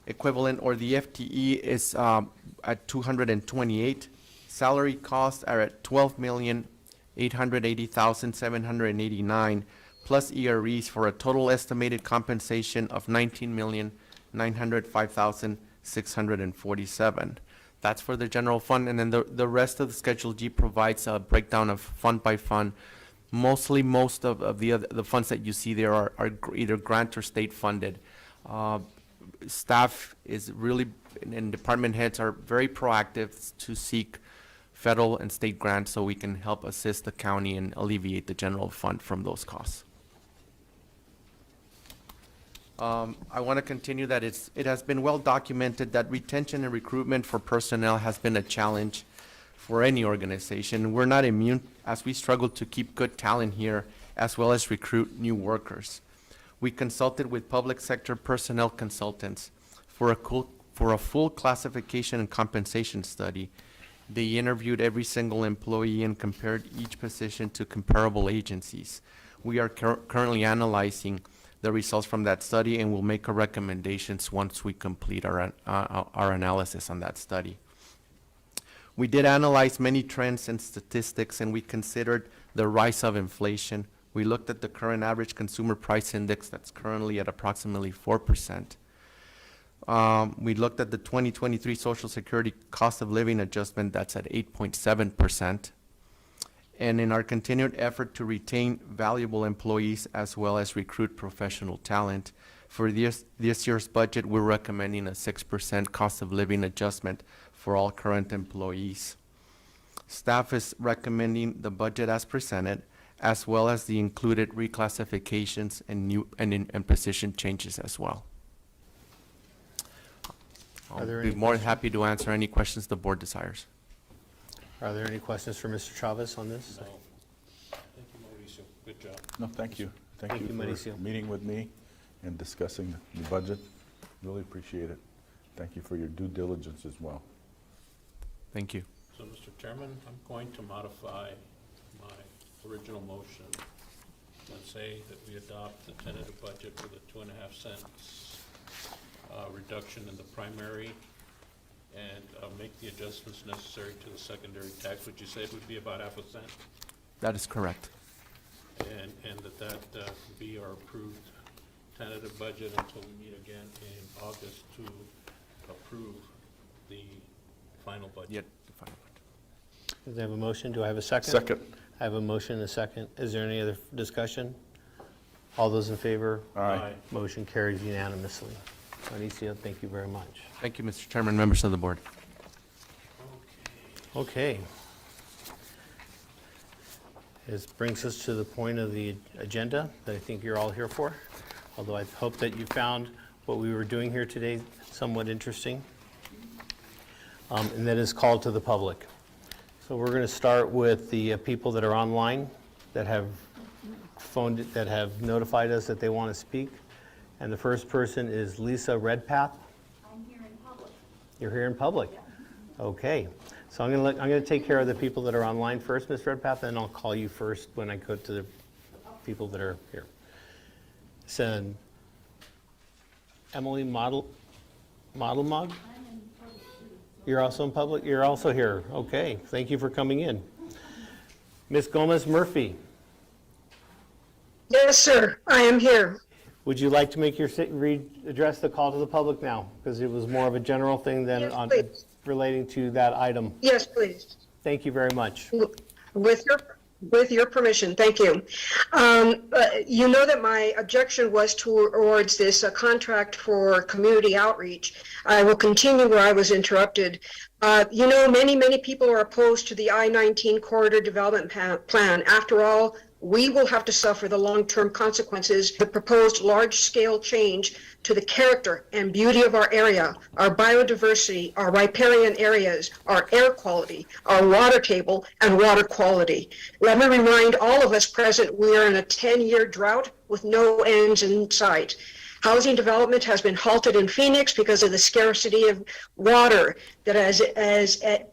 equivalent or the FTE is at 228. Salary costs are at 12,880,789 plus EREs for a total estimated compensation of 19,905,647. That's for the general fund, and then the rest of the Schedule G provides a breakdown of fund by fund. Most of the funds that you see there are either grant or state funded. Staff is really, and department heads are very proactive to seek federal and state grants so we can help assist the county and alleviate the general fund from those costs. I want to continue that it has been well documented that retention and recruitment for personnel has been a challenge for any organization. We're not immune as we struggle to keep good talent here as well as recruit new workers. We consulted with public sector personnel consultants for a full classification and compensation study. They interviewed every single employee and compared each position to comparable agencies. We are currently analyzing the results from that study and will make our recommendations once we complete our analysis on that study. We did analyze many trends and statistics, and we considered the rise of inflation. We looked at the current average consumer price index that's currently at approximately 4%. We looked at the 2023 Social Security cost of living adjustment that's at 8.7%. And in our continued effort to retain valuable employees as well as recruit professional talent, for this year's budget, we're recommending a 6% cost of living adjustment for all current employees. Staff is recommending the budget as presented, as well as the included reclassifications and position changes as well. I'll be more than happy to answer any questions the board desires. Are there any questions for Mr. Chavez on this? No. Thank you, Mauricio. Good job. No, thank you. Thank you Mauricio. for meeting with me and discussing the budget. Really appreciate it. Thank you for your due diligence as well. Thank you. So, Mr. Chairman, I'm going to modify my original motion and say that we adopt the tentative budget with a 2.5 cents reduction in the primary and make the adjustments necessary to the secondary tax, which you said would be about 0.5 cent. That is correct. And that be our approved tentative budget until we meet again in August to approve the final budget. Yet, the final budget. Does I have a motion? Do I have a second? Second. I have a motion and a second. Is there any other discussion? All those in favor? Aye. Motion carries unanimously. Mauricio, thank you very much. Thank you, Mr. Chairman, members of the board. Okay. This brings us to the point of the agenda that I think you're all here for, although I hope that you found what we were doing here today somewhat interesting. And that is called to the public. So we're going to start with the people that are online that have phoned, that have notified us that they want to speak. And the first person is Lisa Redpath. I'm here in public. You're here in public? Okay. So I'm going to take care of the people that are online first, Ms. Redpath, and I'll call you first when I go to the people that are here. So, Emily Model Mog? You're also in public? You're also here. Okay. Thank you for coming in. Ms. Gomez Murphy, Yes, sir, I am here. would you like to make your address the call to the public now? Because it was more of a general thing than Yes, on please. relating to that item. Yes, please. Thank you very much. With your permission, thank you. You know that my objection was towards this contract for community outreach. I will continue where I was interrupted. You know, many people are opposed to the I-19 corridor development plan. After all, we will have to suffer the long-term consequences of the proposed large-scale change to the character and beauty of our area, our biodiversity, our riparian areas, our air quality, our water table, and water quality. Let me remind all of us present, we are in a 10-year drought with no ends in sight. Housing development has been halted in Phoenix because of the scarcity of water that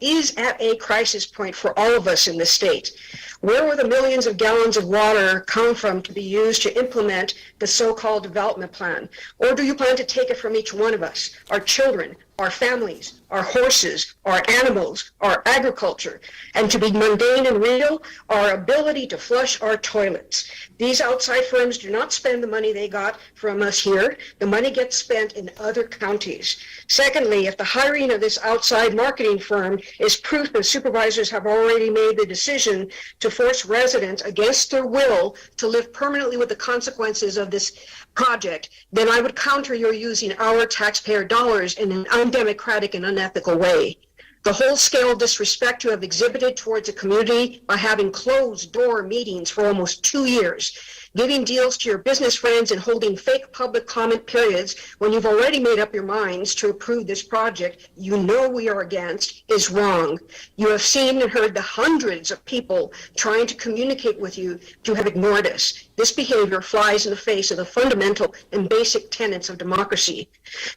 is at a crisis point for all of us in the state. Where will the millions of gallons of water come from to be used to implement the so-called development plan? Or do you plan to take it from each one of us, our children, our families, our horses, our animals, our agriculture, and to be mundane and real, our ability to flush our toilets? These outside firms do not spend the money they got from us here. The money gets spent in other counties. Secondly, if the hiring of this outside marketing firm is proof that supervisors have already made the decision to force residents against their will to live permanently with the consequences of this project, then I would counter your using our taxpayer dollars in an undemocratic and unethical way. The whole scale disrespect you have exhibited towards the community by having closed door meetings for almost 2 years, giving deals to your business friends and holding fake public comment periods when you've already made up your minds to approve this project you know we are against is wrong. You have seen and heard the hundreds of people trying to communicate with you to have ignored us. This behavior flies in the face of the fundamental and basic tenets of democracy.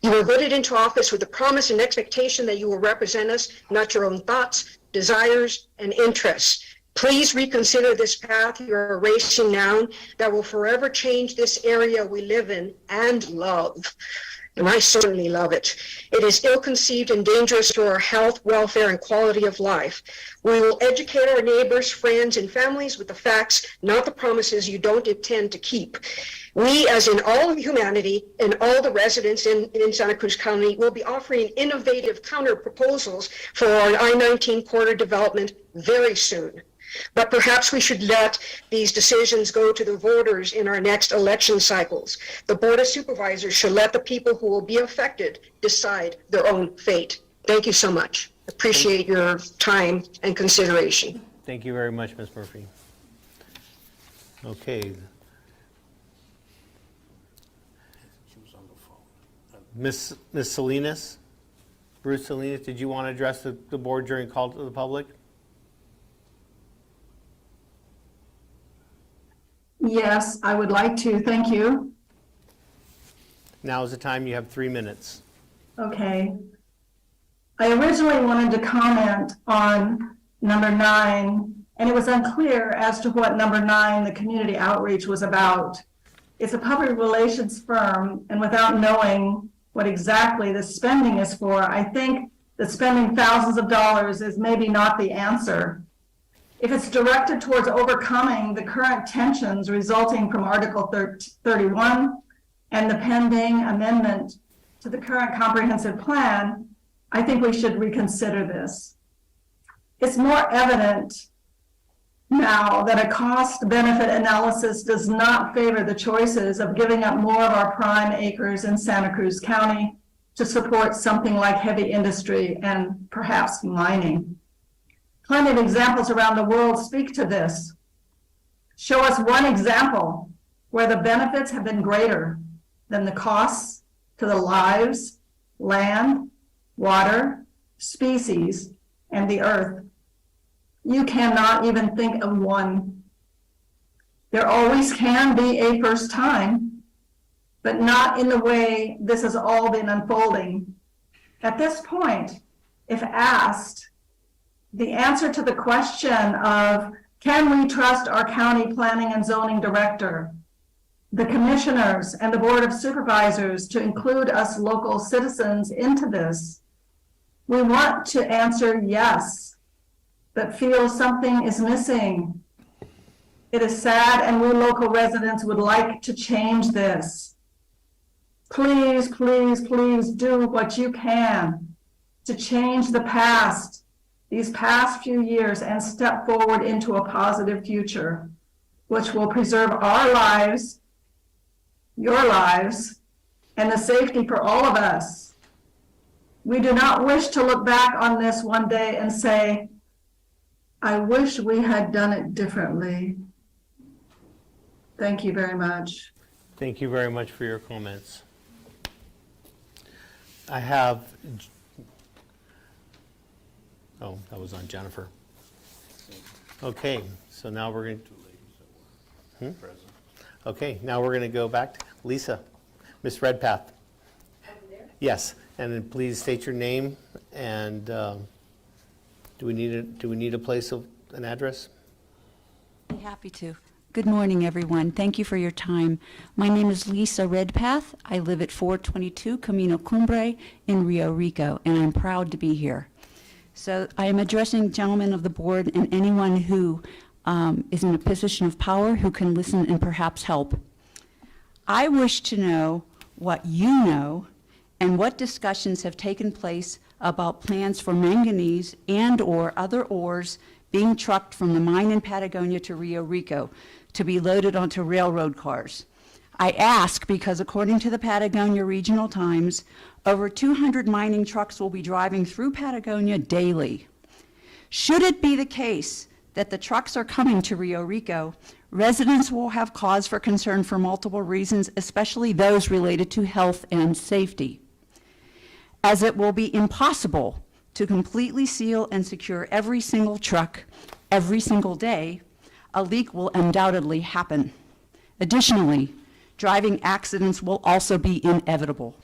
You were voted into office with the promise and expectation that you will represent us, not your own thoughts, desires, and interests. Please reconsider this path you are racing down that will forever change this area we live in and love. And I certainly love it. It is ill-conceived and dangerous to our health, welfare, and quality of life. We will educate our neighbors, friends, and families with the facts, not the promises you don't intend to keep. We, as in all of humanity and all the residents in Santa Cruz County, will be offering innovative counter proposals for our I-19 corridor development very soon. But perhaps we should let these decisions go to the voters in our next election cycles. The Board of Supervisors should let the people who will be affected decide their own fate. Thank you so much. Appreciate your time and consideration. Thank you very much, Ms. Murphy. Okay. Ms. Salinas, Bruce Salinas, did you want to address the board during call to the public? Yes, I would like to. Thank you. Now is the time. You have 3 minutes. Okay. I originally wanted to comment on number 9, and it was unclear as to what number 9, the community outreach, was about. It's a public relations firm, and without knowing what exactly the spending is for, I think that spending thousands of dollars is maybe not the answer. If it's directed towards overcoming the current tensions resulting from Article 31 and the pending amendment to the current comprehensive plan, I think we should reconsider this. It's more evident now that a cost-benefit analysis does not favor the choices of giving up more of our prime acres in Santa Cruz County to support something like heavy industry and perhaps mining. Plenty of examples around the world speak to this. Show us one example where the benefits have been greater than the costs to the lives, land, water, species, and the earth. You cannot even think of one. There always can be a first time, but not in the way this has all been unfolding. At this point, if asked, the answer to the question of, can we trust our county planning and zoning director, the commissioners, and the board of supervisors to include us local citizens into this? We want to answer yes, but feel something is missing. It is sad, and we local residents would like to change this. Please, please, please do what you can to change the past, these past few years, and step forward into a positive future, which will preserve our lives, your lives, and the safety for all of us. We do not wish to look back on this one day and say, I wish we had done it differently. Thank you very much. Thank you very much for your comments. I have, oh, that was on Jennifer. Okay, so now we're going to, okay, now we're going to go back to Lisa. Ms. Redpath? Yes, and then please state your name and do we need a place of an address? Be happy to. Good morning, everyone. Thank you for your time. My name is Lisa Redpath. I live at 422 Camino Cumbre in Rio Rico, and I'm proud to be here. So I am addressing gentlemen of the board and anyone who is in a position of power who can listen and perhaps help. I wish to know what you know and what discussions have taken place about plans for manganese and/or other ores being trucked from the mine in Patagonia to Rio Rico to be loaded onto railroad cars. I ask because according to the Patagonia Regional Times, over 200 mining trucks will be driving through Patagonia daily. Should it be the case that the trucks are coming to Rio Rico, residents will have cause for concern for multiple reasons, especially those related to health and safety, as it will be impossible to completely seal and secure every single truck every single day. A leak will undoubtedly happen. Additionally, driving accidents will also be inevitable.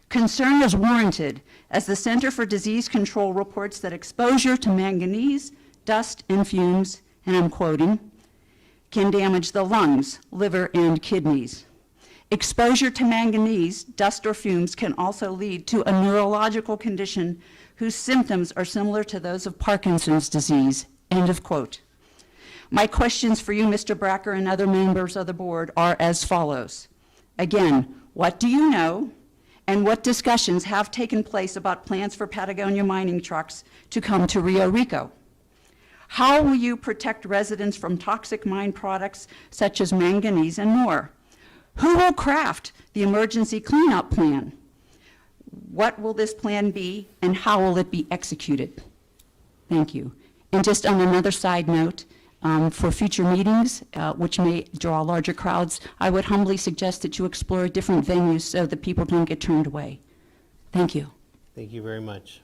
Concern is warranted as the Center for Disease Control reports that exposure to manganese, dust, and fumes, and I'm quoting, can damage the lungs, liver, and kidneys. Exposure to manganese, dust, or fumes can also lead to a neurological condition whose symptoms are similar to those of Parkinson's disease, end of quote. My questions for you, Mr. Bracker, and other members of the board are as follows. Again, what do you know, and what discussions have taken place about plans for Patagonia mining trucks to come to Rio Rico? How will you protect residents from toxic mine products such as manganese and more? Who will craft the emergency cleanup plan? What will this plan be, and how will it be executed? Thank you. And just on another side note, for future meetings, which may draw larger crowds, I would humbly suggest that you explore different venues so that people don't get turned away. Thank you. Thank you very much.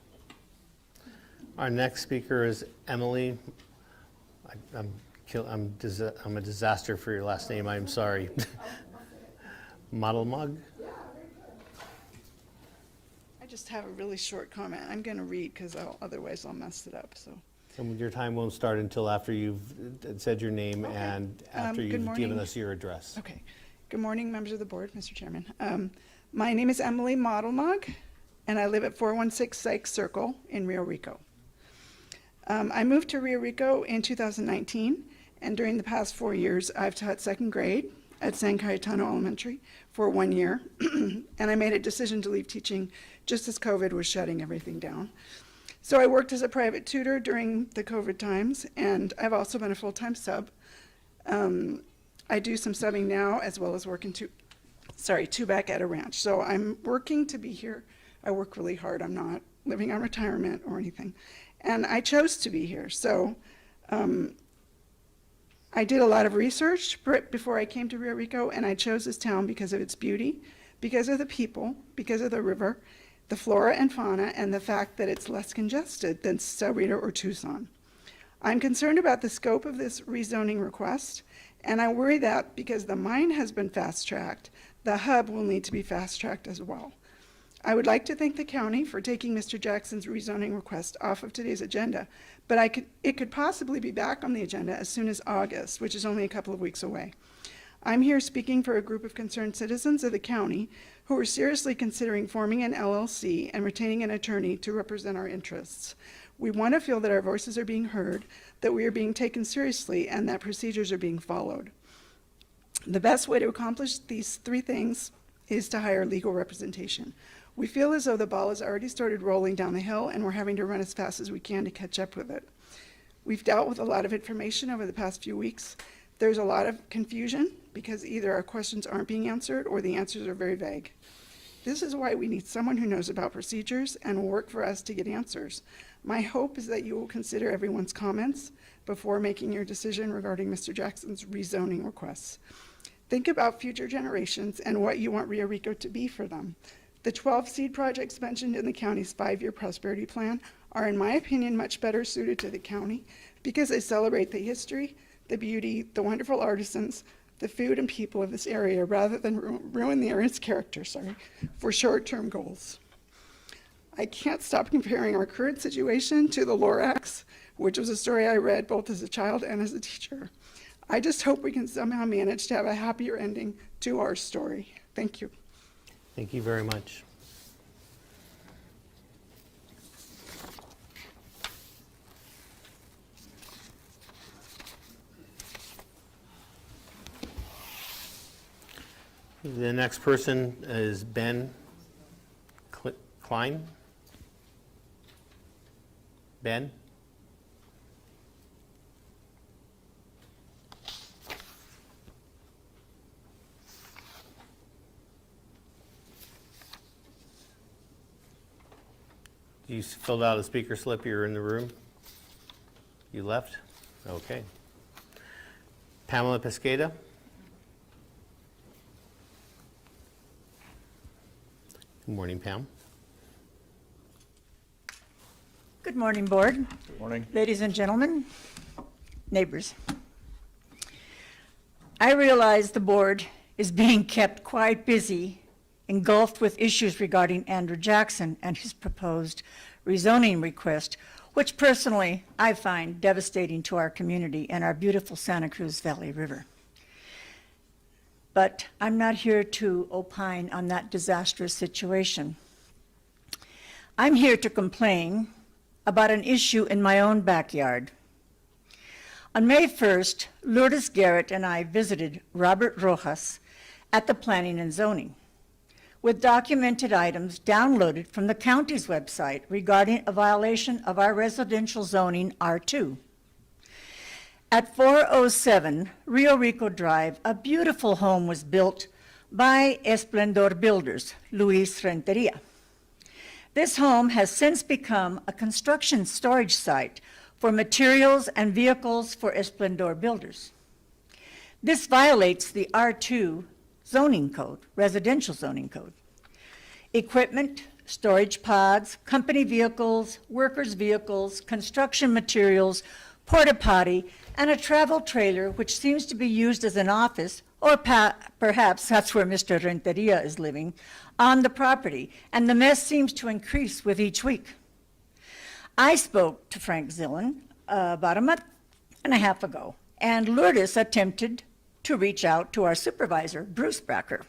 Our next speaker is Emily. I'm a disaster for your last name. I'm sorry. Model Mug. I just have a really short comment. I'm going to read because otherwise I'll mess it up. So. And your time won't start until after you've said your name and after Good you've morning. given us your address. Okay. Good morning, members of the board, Mr. Chairman. My name is Emily Modelmug, and I live at 416 Sykes Circle in Rio Rico. I moved to Rio Rico in 2019, and during the past 4 years, I've taught second grade at San Cayetano Elementary for 1 year, and I made a decision to leave teaching just as COVID was shutting everything down. So I worked as a private tutor during the COVID times, and I've also been a full-time sub. I do some subbing now as well as working two back at a ranch. So I'm working to be here. I work really hard. I'm not living on retirement or anything. And I chose to be here. So I did a lot of research before I came to Rio Rico, and I chose this town because of its beauty, because of the people, because of the river, the flora and fauna, and the fact that it's less congested than Sahuarita or Tucson. I'm concerned about the scope of this rezoning request, and I worry that because the mine has been fast-tracked, the hub will need to be fast-tracked as well. I would like to thank the county for taking Mr. Jackson's rezoning request off of today's agenda, but it could possibly be back on the agenda as soon as August, which is only a couple of weeks away. I'm here speaking for a group of concerned citizens of the county who are seriously considering forming an LLC and retaining an attorney to represent our interests. We want to feel that our voices are being heard, that we are being taken seriously, and that procedures are being followed. The best way to accomplish these three things is to hire legal representation. We feel as though the ball has already started rolling down the hill, and we're having to run as fast as we can to catch up with it. We've dealt with a lot of information over the past few weeks. There's a lot of confusion because either our questions aren't being answered or the answers are very vague. This is why we need someone who knows about procedures and will work for us to get answers. My hope is that you will consider everyone's comments before making your decision regarding Mr. Jackson's rezoning requests. Think about future generations and what you want Rio Rico to be for them. The 12 seed projects mentioned in the county's 5-year prosperity plan are, in my opinion, much better suited to the county because they celebrate the history, the beauty, the wonderful artisans, the food and people of this area rather than ruin the area's character, for short-term goals. I can't stop comparing our current situation to the Lorax, which was a story I read both as a child and as a teacher. I just hope we can somehow manage to have a happier ending to our story. Thank you. Thank you very much. The next person is Ben Klein. Ben? You filled out a speaker slip, you're in the room? You left? Okay. Pamela Pesqueda? Good morning, Pam. Good morning, Board. Good morning. Ladies and gentlemen, neighbors. I realize the Board is being kept quite busy, engulfed with issues regarding Andrew Jackson and his proposed rezoning request, which personally I find devastating to our community and our beautiful Santa Cruz Valley River. But I'm not here to opine on that disastrous situation. I'm here to complain about an issue in my own backyard. On May 1st, Lourdes Garrett and I visited Robert Rojas at the Planning and Zoning with documented items downloaded from the county's website regarding a violation of our residential zoning R2. At 407 Rio Rico Drive, a beautiful home was built by Esplendor Builders, Luis Renteria. This home has since become a construction storage site for materials and vehicles for Esplendor Builders. This violates the R2 zoning code, residential zoning code. Equipment, storage pods, company vehicles, workers' vehicles, construction materials, porta potty, and a travel trailer which seems to be used as an office, or perhaps that's where Mr. Renteria is living, on the property, and the mess seems to increase with each week. I spoke to Frank Zillen about a month and a half ago, and Lourdes attempted to reach out to our supervisor, Bruce Bracker.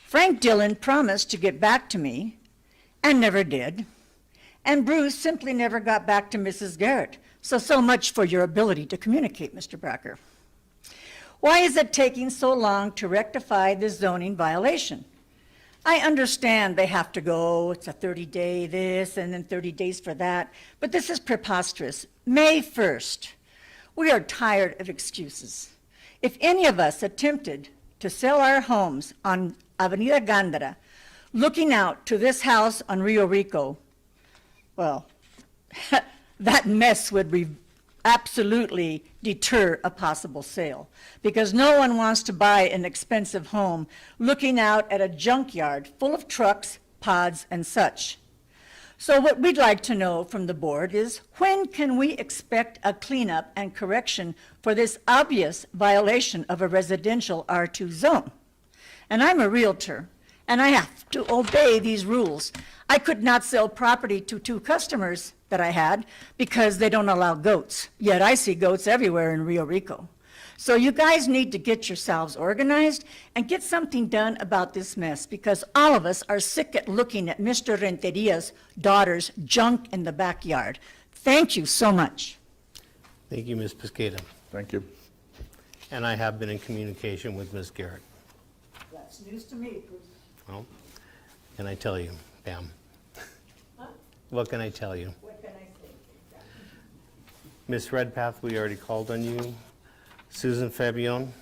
Frank Dillon promised to get back to me and never did, and Bruce simply never got back to Mrs. Garrett. So much for your ability to communicate, Mr. Bracker. Why is it taking so long to rectify this zoning violation? I understand they have to go, it's a 30-day this and then 30 days for that, but this is preposterous. May 1st, we are tired of excuses. If any of us attempted to sell our homes on Avenida Gándara, looking out to this house on Rio Rico, well, that mess would absolutely deter a possible sale, because no one wants to buy an expensive home looking out at a junkyard full of trucks, pods, and such. So what we'd like to know from the board is, when can we expect a cleanup and correction for this obvious violation of a residential R2 zone? And I'm a realtor, and I have to obey these rules. I could not sell property to 2 customers that I had because they don't allow goats. Yet I see goats everywhere in Rio Rico. So you guys need to get yourselves organized and get something done about this mess, because all of us are sick at looking at Mr. Renteria's daughter's junk in the backyard. Thank you so much. Thank you, Ms. Pesqueda. Thank you. And I have been in communication with Ms. Garrett. That's news to me, Bruce. Well, can I tell you, Pam? What can I tell you? What can I say? Ms. Redpath, we already called on you. Susan Fabian.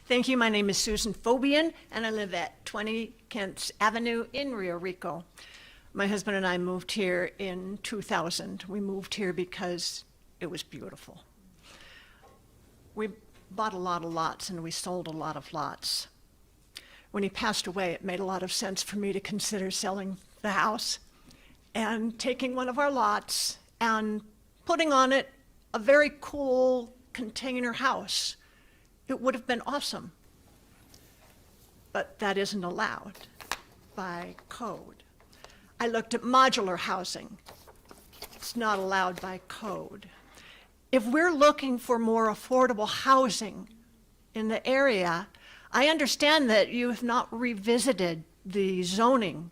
Thank you. My name is Susan Fabian, and I live at 20 Kent Avenue in Rio Rico. My husband and I moved here in 2000. We moved here because it was beautiful. We bought a lot of lots and we sold a lot of lots. When he passed away, it made a lot of sense for me to consider selling the house and taking one of our lots and putting on it a very cool container house. It would have been awesome. But that isn't allowed by code. I looked at modular housing. It's not allowed by code. If we're looking for more affordable housing in the area, I understand that you have not revisited the zoning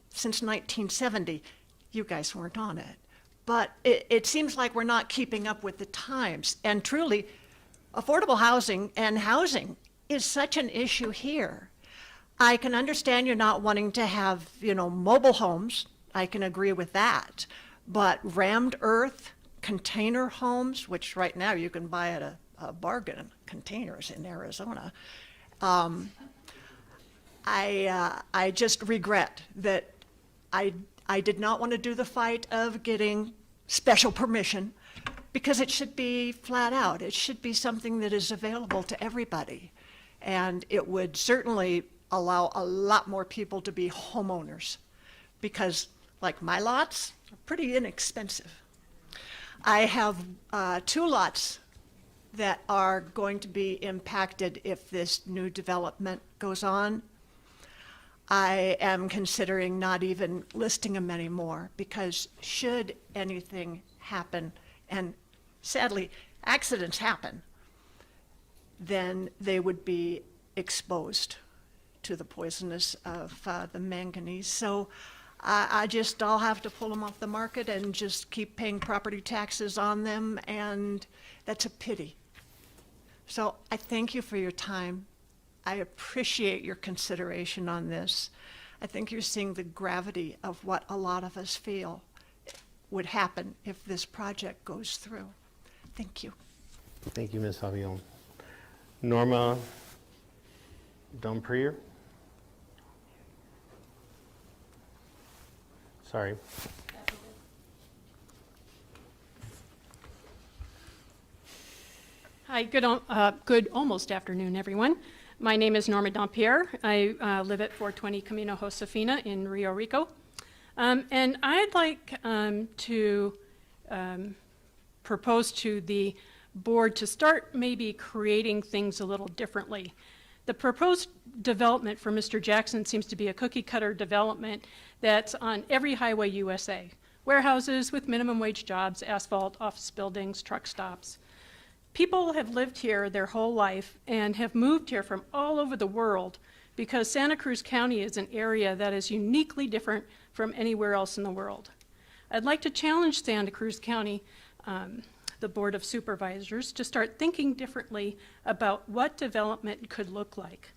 since 1970. You guys weren't on it. But it seems like we're not keeping up with the times. And truly, affordable housing and housing is such an issue here. I can understand you're not wanting to have, mobile homes. I can agree with that. But rammed earth, container homes, which right now you can buy at a bargain, containers in Arizona. I just regret that I did not want to do the fight of getting special permission, because it should be flat out. It should be something that is available to everybody. And it would certainly allow a lot more people to be homeowners, because like my lots are pretty inexpensive. I have 2 lots that are going to be impacted if this new development goes on. I am considering not even listing them anymore, because should anything happen, and sadly accidents happen, then they would be exposed to the poisonous of the manganese. So I'll have to pull them off the market and just keep paying property taxes on them, and that's a pity. So I thank you for your time. I appreciate your consideration on this. I think you're seeing the gravity of what a lot of us feel would happen if this project goes through. Thank you. Thank you, Ms. Fabian. Norma Domprier? Sorry. Hi, good almost afternoon, everyone. My name is Norma Domprier. I live at 420 Camino Josefina in Rio Rico. And I'd like to propose to the board to start maybe creating things a little differently. The proposed development for Mr. Jackson seems to be a cookie cutter development that's on every highway USA. Warehouses with minimum wage jobs, asphalt, office buildings, truck stops. People have lived here their whole life and have moved here from all over the world because Santa Cruz County is an area that is uniquely different from anywhere else in the world. I'd like to challenge Santa Cruz County, the Board of Supervisors, to start thinking differently about what development could look like.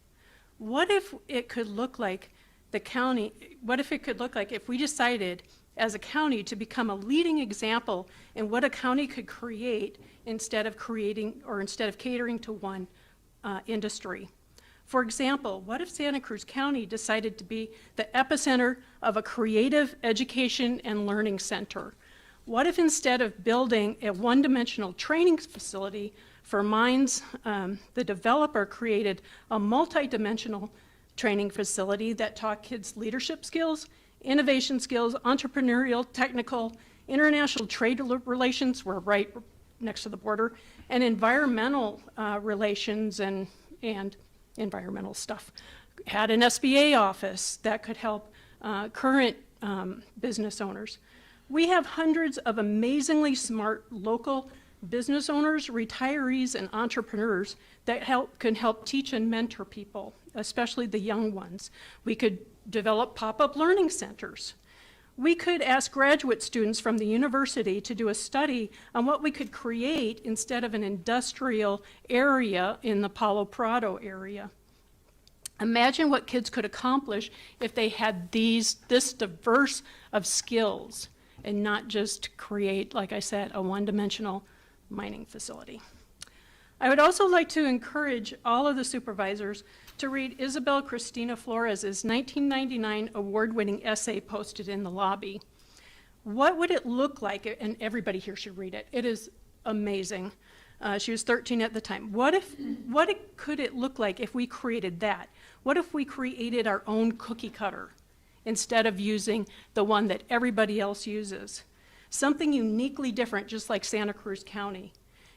What if it could look like the county, what if it could look like if we decided as a county to become a leading example in what a county could create instead of catering to one industry. For example, what if Santa Cruz County decided to be the epicenter of a creative education and learning center? What if instead of building a one-dimensional training facility for mines, the developer created a multi-dimensional training facility that taught kids leadership skills, innovation skills, entrepreneurial, technical, international trade relations, we're right next to the border, and environmental relations and environmental stuff. Had an SBA office that could help current business owners. We have hundreds of amazingly smart local business owners, retirees, and entrepreneurs that can help teach and mentor people, especially the young ones. We could develop pop-up learning centers. We could ask graduate students from the university to do a study on what we could create instead of an industrial area in the Palo Prado area. Imagine what kids could accomplish if they had this diverse of skills and not just create, like I said, a one-dimensional mining facility. I would also like to encourage all of the supervisors to read Isabel Cristina Flores' 1999 award-winning essay posted in the lobby. What would it look like, and everybody here should read it, it is amazing. She was 13 at the time. What could it look like if we created that? What if we created our own cookie cutter instead of using the one that everybody else uses. Something uniquely different, just like Santa Cruz County.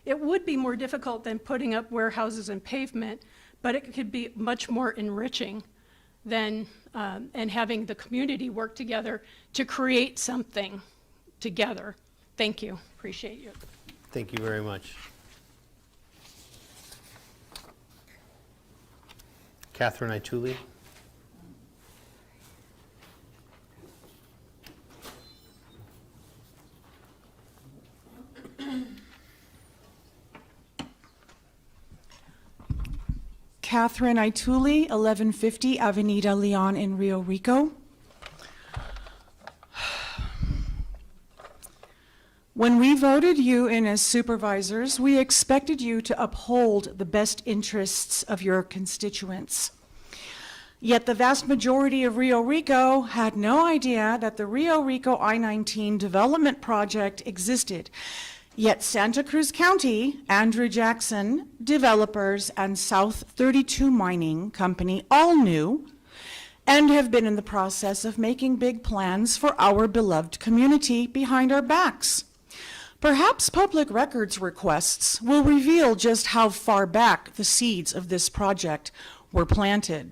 It would be more difficult than putting up warehouses and pavement, but it could be much more enriching than, and having the community work together to create something together. Thank you, appreciate you. Thank you very much. Catherine Ituli. Catherine Ituli, 1150 Avenida Leon in Rio Rico. When we voted you in as supervisors, we expected you to uphold the best interests of your constituents. Yet the vast majority of Rio Rico had no idea that the Rio Rico I-19 development project existed. Yet Santa Cruz County, Andrew Jackson, developers, and South 32 Mining Company all knew and have been in the process of making big plans for our beloved community behind our backs. Perhaps public records requests will reveal just how far back the seeds of this project were planted.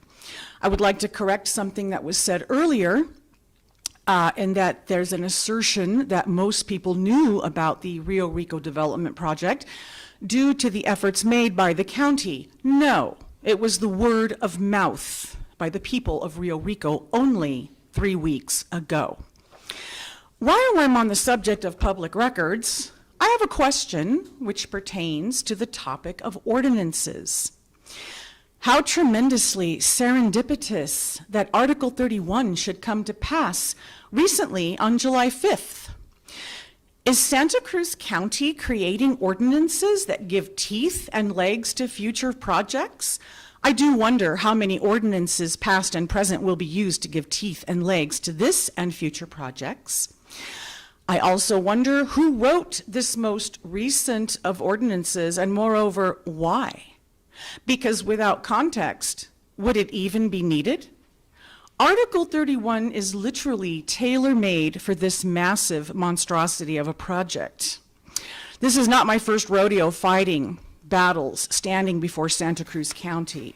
I would like to correct something that was said earlier, in that there's an assertion that most people knew about the Rio Rico development project due to the efforts made by the county. No, it was the word of mouth by the people of Rio Rico only 3 weeks ago. While I'm on the subject of public records, I have a question which pertains to the topic of ordinances. How tremendously serendipitous that Article 31 should come to pass recently on July 5th. Is Santa Cruz County creating ordinances that give teeth and legs to future projects? I do wonder how many ordinances past and present will be used to give teeth and legs to this and future projects. I also wonder who wrote this most recent of ordinances, and moreover, why? Because without context, would it even be needed? Article 31 is literally tailor-made for this massive monstrosity of a project. This is not my first rodeo fighting battles standing before Santa Cruz County.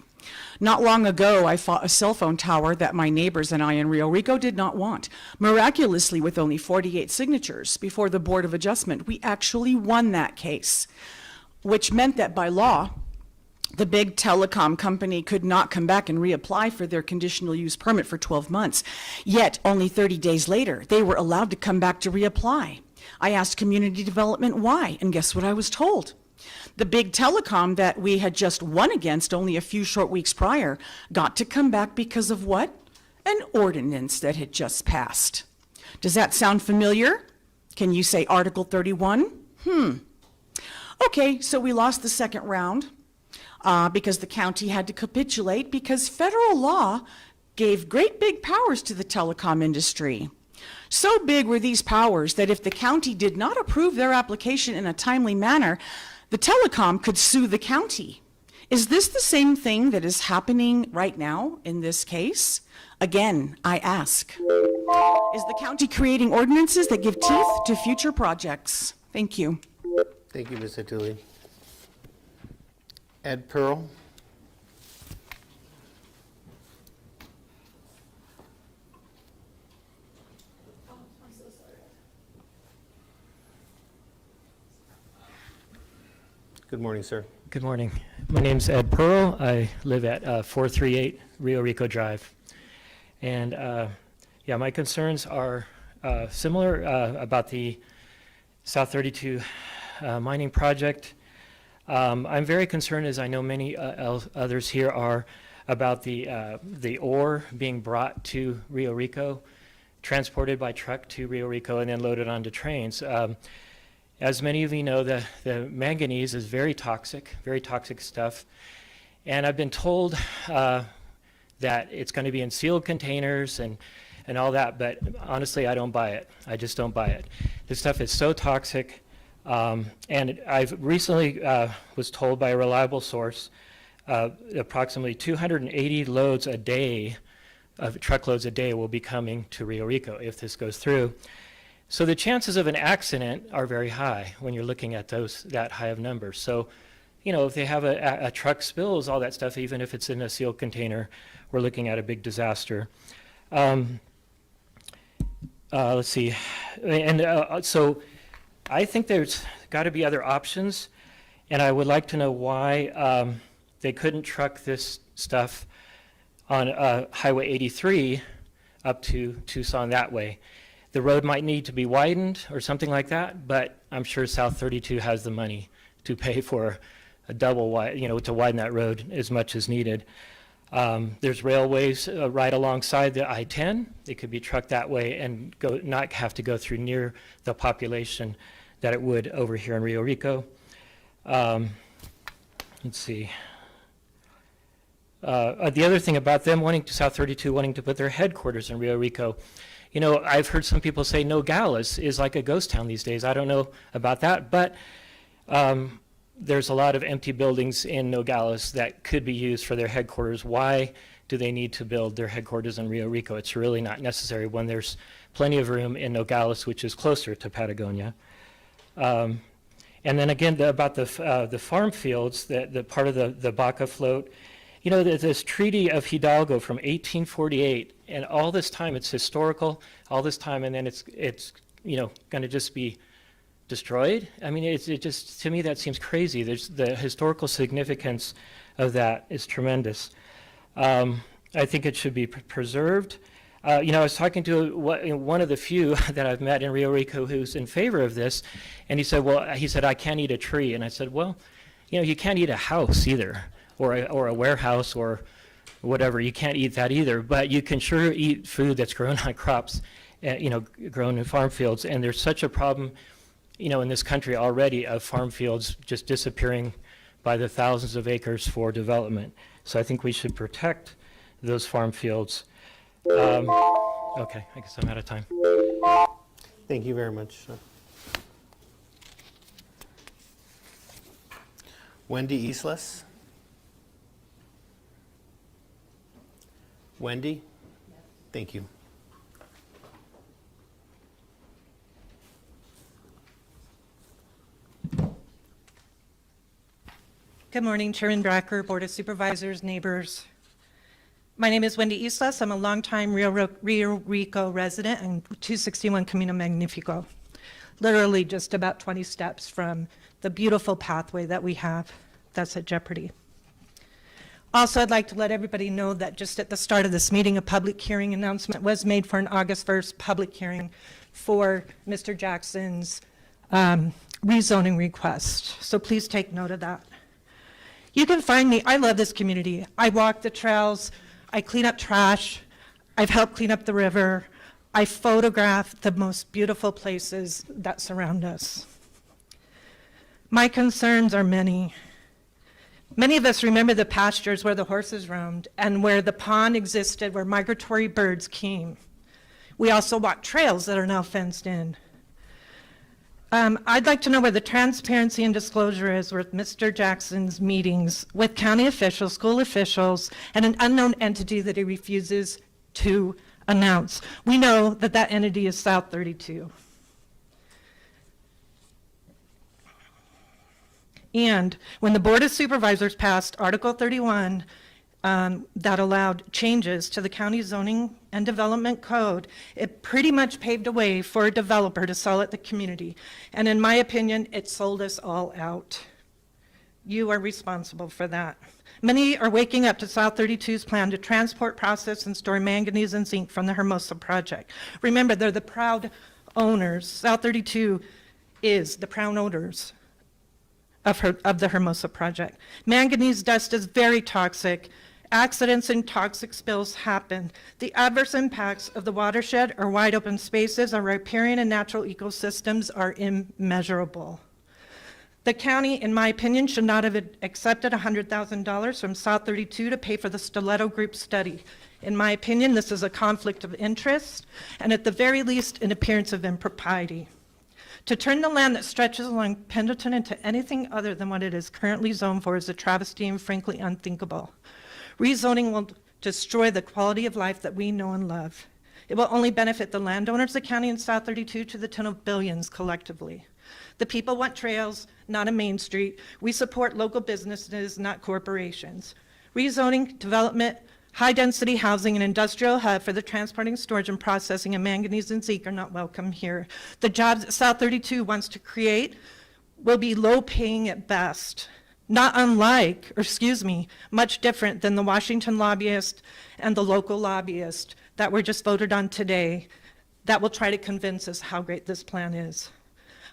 Not long ago, I fought a cell phone tower that my neighbors and I in Rio Rico did not want. Miraculously, with only 48 signatures before the Board of Adjustment, we actually won that case, which meant that by law, the big telecom company could not come back and reapply for their conditional use permit for 12 months. Yet, only 30 days later, they were allowed to come back to reapply. I asked community development why, and guess what I was told? The big telecom that we had just won against only a few short weeks prior got to come back because of what? An ordinance that had just passed. Does that sound familiar? Can you say Article 31? Okay, so we lost the second round. Because the county had to capitulate because federal law gave great big powers to the telecom industry. So big were these powers that if the county did not approve their application in a timely manner, the telecom could sue the county. Is this the same thing that is happening right now in this case? Again, I ask, is the county creating ordinances that give teeth to future projects? Thank you. Thank you, Ms. Ituli. Ed Pearl. Good morning, sir. Good morning. My name's Ed Pearl. I live at 438 Rio Rico Drive. And yeah, my concerns are similar about the South 32 mining project. I'm very concerned, as I know many others here are, about the ore being brought to Rio Rico, transported by truck to Rio Rico, and then loaded onto trains. As many of you know, the manganese is very toxic stuff. And I've been told that it's going to be in sealed containers and all that, but honestly, I don't buy it. I just don't buy it. This stuff is so toxic. And I've recently was told by a reliable source approximately 280 loads a day of truckloads a day will be coming to Rio Rico if this goes through. So the chances of an accident are very high when you're looking at that high of numbers. So, if they have a truck spills, all that stuff, even if it's in a sealed container, we're looking at a big disaster. Let's see. And so I think there's got to be other options, and I would like to know why they couldn't truck this stuff on Highway 83 up to Tucson that way. The road might need to be widened or something like that, but I'm sure South 32 has the money to pay for a double wide, to widen that road as much as needed. There's railways right alongside the I-10. It could be trucked that way and not have to go through near the population that it would over here in Rio Rico. Let's see. The other thing about them South 32 wanting to put their headquarters in Rio Rico, I've heard some people say Nogales is like a ghost town these days. I don't know about that, but there's a lot of empty buildings in Nogales that could be used for their headquarters. Why do they need to build their headquarters in Rio Rico? It's really not necessary when there's plenty of room in Nogales, which is closer to Patagonia. And then again, about the farm fields, the part of the Baca float, this Treaty of Hidalgo from 1848, and all this time it's historical, all this time, and then it's going to just be destroyed. I mean, it just, to me, that seems crazy. The historical significance of that is tremendous. I think it should be preserved. I was talking to one of the few that I've met in Rio Rico who's in favor of this, and he said, I can't eat a tree. And I said, well, you can't eat a house either, or a warehouse or whatever. You can't eat that either, but you can sure eat food that's grown on crops, grown in farm fields. And there's such a problem, in this country already of farm fields just disappearing by the thousands of acres for development. So I think we should protect those farm fields. Okay, I guess I'm out of time. Thank you very much. Wendy Islas? Wendy? Thank you. Good morning, Chairman Bracker, Board of Supervisors, neighbors. My name is Wendy Islas. I'm a longtime Rio Rico resident and 261 Camino Magnifico, literally just about 20 steps from the beautiful pathway that we have that's at jeopardy. Also, I'd like to let everybody know that just at the start of this meeting, a public hearing announcement was made for an August 1st public hearing for Mr. Jackson's rezoning request. So please take note of that. You can find me. I love this community. I walk the trails. I clean up trash. I've helped clean up the river. I photograph the most beautiful places that surround us. My concerns are many. Many of us remember the pastures where the horses roamed and where the pond existed where migratory birds came. We also walk trails that are now fenced in. I'd like to know where the transparency and disclosure is with Mr. Jackson's meetings with county officials, school officials, and an unknown entity that he refuses to announce. We know that that entity is South 32. And when the Board of Supervisors passed Article 31, that allowed changes to the county zoning and development code, it pretty much paved a way for a developer to sell it to the community. And in my opinion, it sold us all out. You are responsible for that. Many are waking up to South 32's plan to transport, process, and store manganese and zinc from the Hermosa project. Remember, they're the proud owners. South 32 is the proud owners of the Hermosa project. Manganese dust is very toxic. Accidents and toxic spills happen. The adverse impacts of the watershed or wide open spaces, our riparian and natural ecosystems are immeasurable. The county, in my opinion, should not have accepted $100,000 from South 32 to pay for the Stiletto Group study. In my opinion, this is a conflict of interest and at the very least an appearance of impropriety. To turn the land that stretches along Pendleton into anything other than what it is currently zoned for is a travesty and frankly unthinkable. Rezoning will destroy the quality of life that we know and love. It will only benefit the landowners, the county, and South 32 to the tune of billions collectively. The people want trails, not a main street. We support local businesses, not corporations. Rezoning, development, high-density housing, and industrial hub for the transporting, storage, and processing of manganese and zinc are not welcome here. The jobs that South 32 wants to create will be low-paying at best, not unlike, or excuse me, much different than the Washington lobbyist and the local lobbyist that were just voted on today that will try to convince us how great this plan is.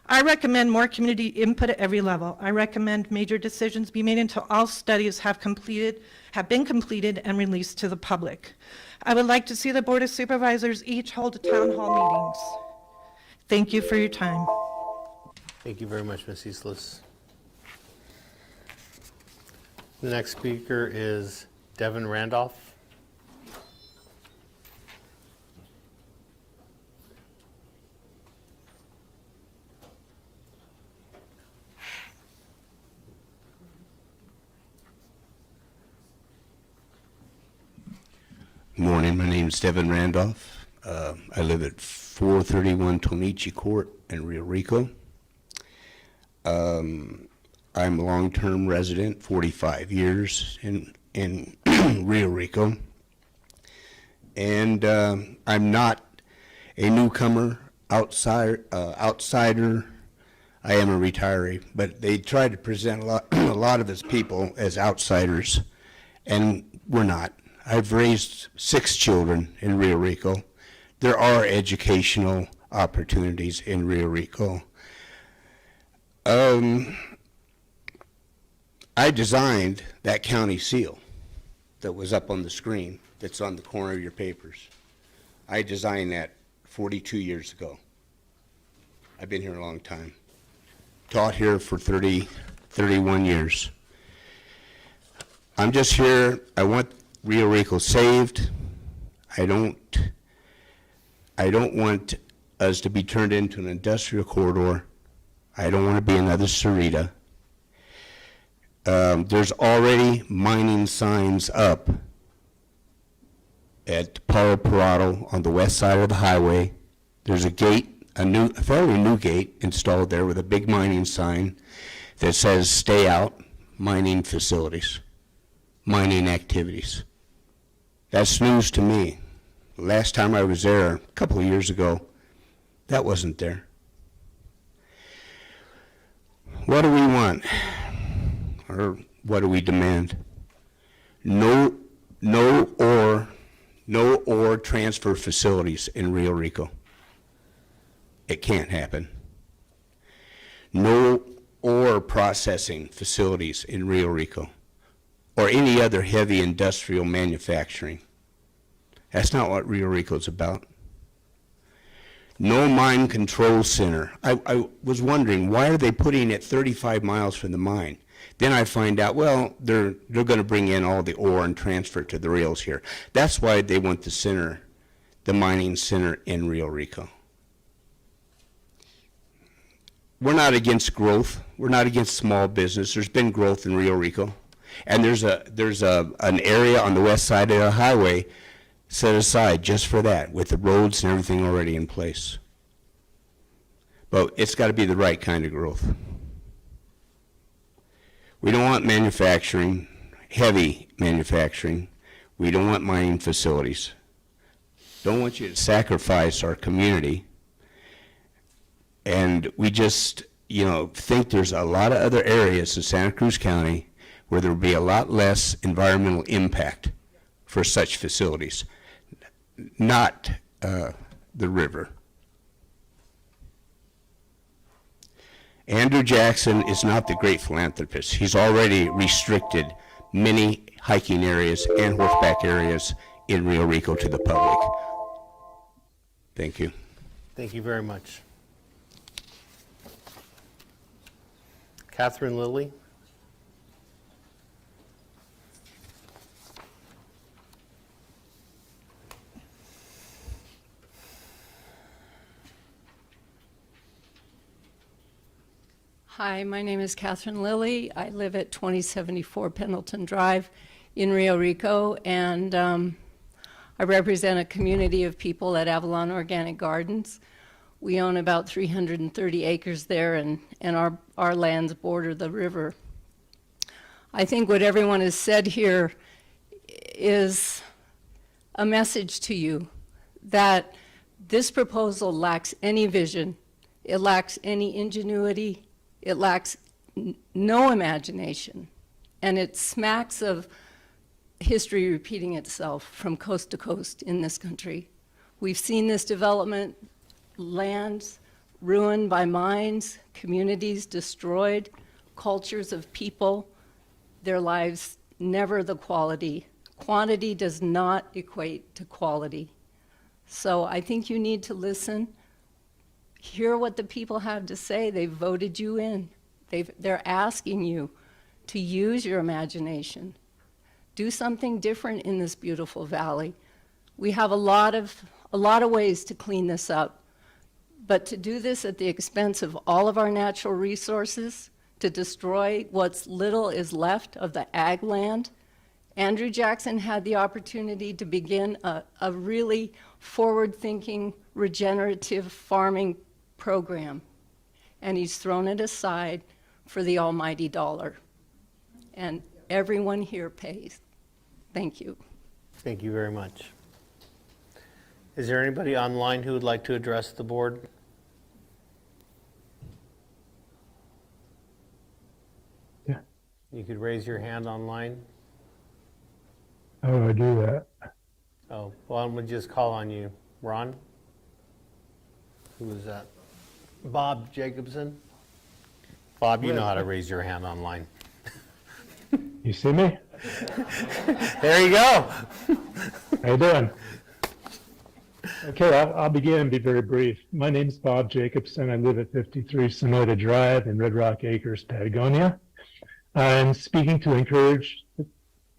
I recommend more community input at every level. I recommend major decisions be made until all studies have been completed and released to the public. I would like to see the Board of Supervisors each hold town hall meetings. Thank you for your time. Thank you very much, Ms. Eastlis. The next speaker is Devin Randolph. Morning, my name is Devin Randolph. I live at 431 Tonichi Court in Rio Rico. I'm a long-term resident, 45 years in Rio Rico. And I'm not a newcomer, outsider. I am a retiree, but they try to present a lot of us people as outsiders, and we're not. I've raised 6 children in Rio Rico. There are educational opportunities in Rio Rico. I designed that county seal that was up on the screen that's on the corner of your papers. I designed that 42 years ago. I've been here a long time. Taught here for 31 years. I'm just here, I want Rio Rico saved. I don't want us to be turned into an industrial corridor. I don't want to be another Sarita. There's already mining signs up at Palo Parado on the west side of the highway. There's a gate, a fairly new gate installed there with a big mining sign that says stay out, mining facilities, mining activities. That's news to me. Last time I was there, a couple of years ago, that wasn't there. What do we want? Or what do we demand? No ore transfer facilities in Rio Rico. It can't happen. No ore processing facilities in Rio Rico, or any other heavy industrial manufacturing. That's not what Rio Rico's about. No mine control center. I was wondering, why are they putting it 35 miles from the mine? Then I find out, well, they're going to bring in all the ore and transfer it to the rails here. That's why they want the center, the mining center in Rio Rico. We're not against growth. We're not against small business. There's been growth in Rio Rico. And there's an area on the west side of the highway set aside just for that, with the roads and everything already in place. But it's got to be the right kind of growth. We don't want manufacturing, heavy manufacturing. We don't want mining facilities. Don't want you to sacrifice our community. And we just, think there's a lot of other areas in Santa Cruz County where there will be a lot less environmental impact for such facilities, not the river. Andrew Jackson is not the great philanthropist. He's already restricted many hiking areas and horseback areas in Rio Rico to the public. Thank you. Thank you very much. Catherine Lilly. Hi, my name is Catherine Lilly. I live at 2074 Pendleton Drive in Rio Rico, and I represent a community of people at Avalon Organic Gardens. We own about 330 acres there, and our lands border the river. I think what everyone has said here is a message to you that this proposal lacks any vision, it lacks any ingenuity, it lacks no imagination, and it smacks of history repeating itself from coast to coast in this country. We've seen this development, lands ruined by mines, communities destroyed, cultures of people, their lives never the quality. Quantity does not equate to quality. So I think you need to listen, hear what the people have to say. They've voted you in. They're asking you to use your imagination. Do something different in this beautiful valley. We have a lot of ways to clean this up, but to do this at the expense of all of our natural resources, to destroy what's little is left of the ag land. Andrew Jackson had the opportunity to begin a really forward-thinking, regenerative farming program, and he's thrown it aside for the almighty dollar. And everyone here pays. Thank you. Thank you very much. Is there anybody online who would like to address the board? Yeah. You could raise your hand online. How do I do that? Oh, well, I'm going to just call on you. Ron? Who was that? Bob Jacobson? Bob, you know how to raise your hand online. You see me? There you go. How you doing? Okay, I'll begin and be very brief. My name is Bob Jacobson. I live at 53 Sonoda Drive in Red Rock Acres, Patagonia. I'm speaking to encourage,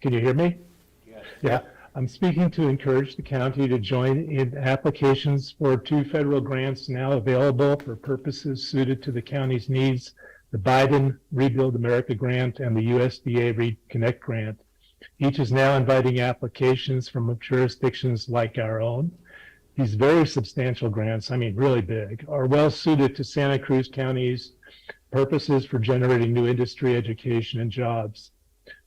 can you hear me? Yes. Yeah. I'm speaking to encourage the county to join in applications for 2 federal grants now available for purposes suited to the county's needs, the Biden Rebuild America Grant and the USDA Reconnect Grant. Each is now inviting applications from jurisdictions like our own. These very substantial grants, I mean really big, are well suited to Santa Cruz County's purposes for generating new industry, education, and jobs.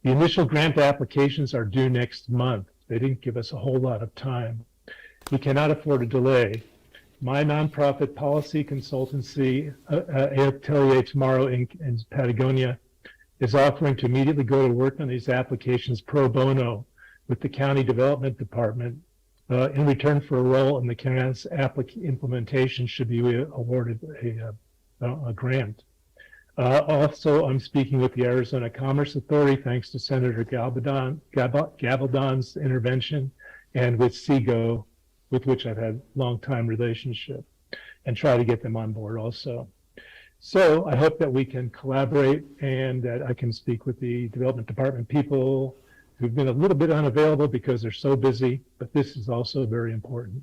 The initial grant applications are due next month. They didn't give us a whole lot of time. We cannot afford a delay. My nonprofit policy consultancy, Atelier Tomorrow Inc. in Patagonia, is offering to immediately go to work on these applications pro bono with the County Development Department in return for a role in the grant's implementation should be awarded a grant. Also, I'm speaking with the Arizona Commerce Authority, thanks to Senator Gabaldon's intervention, and with SEGO, with which I've had a long-time relationship, and try to get them on board also. So I hope that we can collaborate and that I can speak with the Development Department people who've been a little bit unavailable because they're so busy, but this is also very important.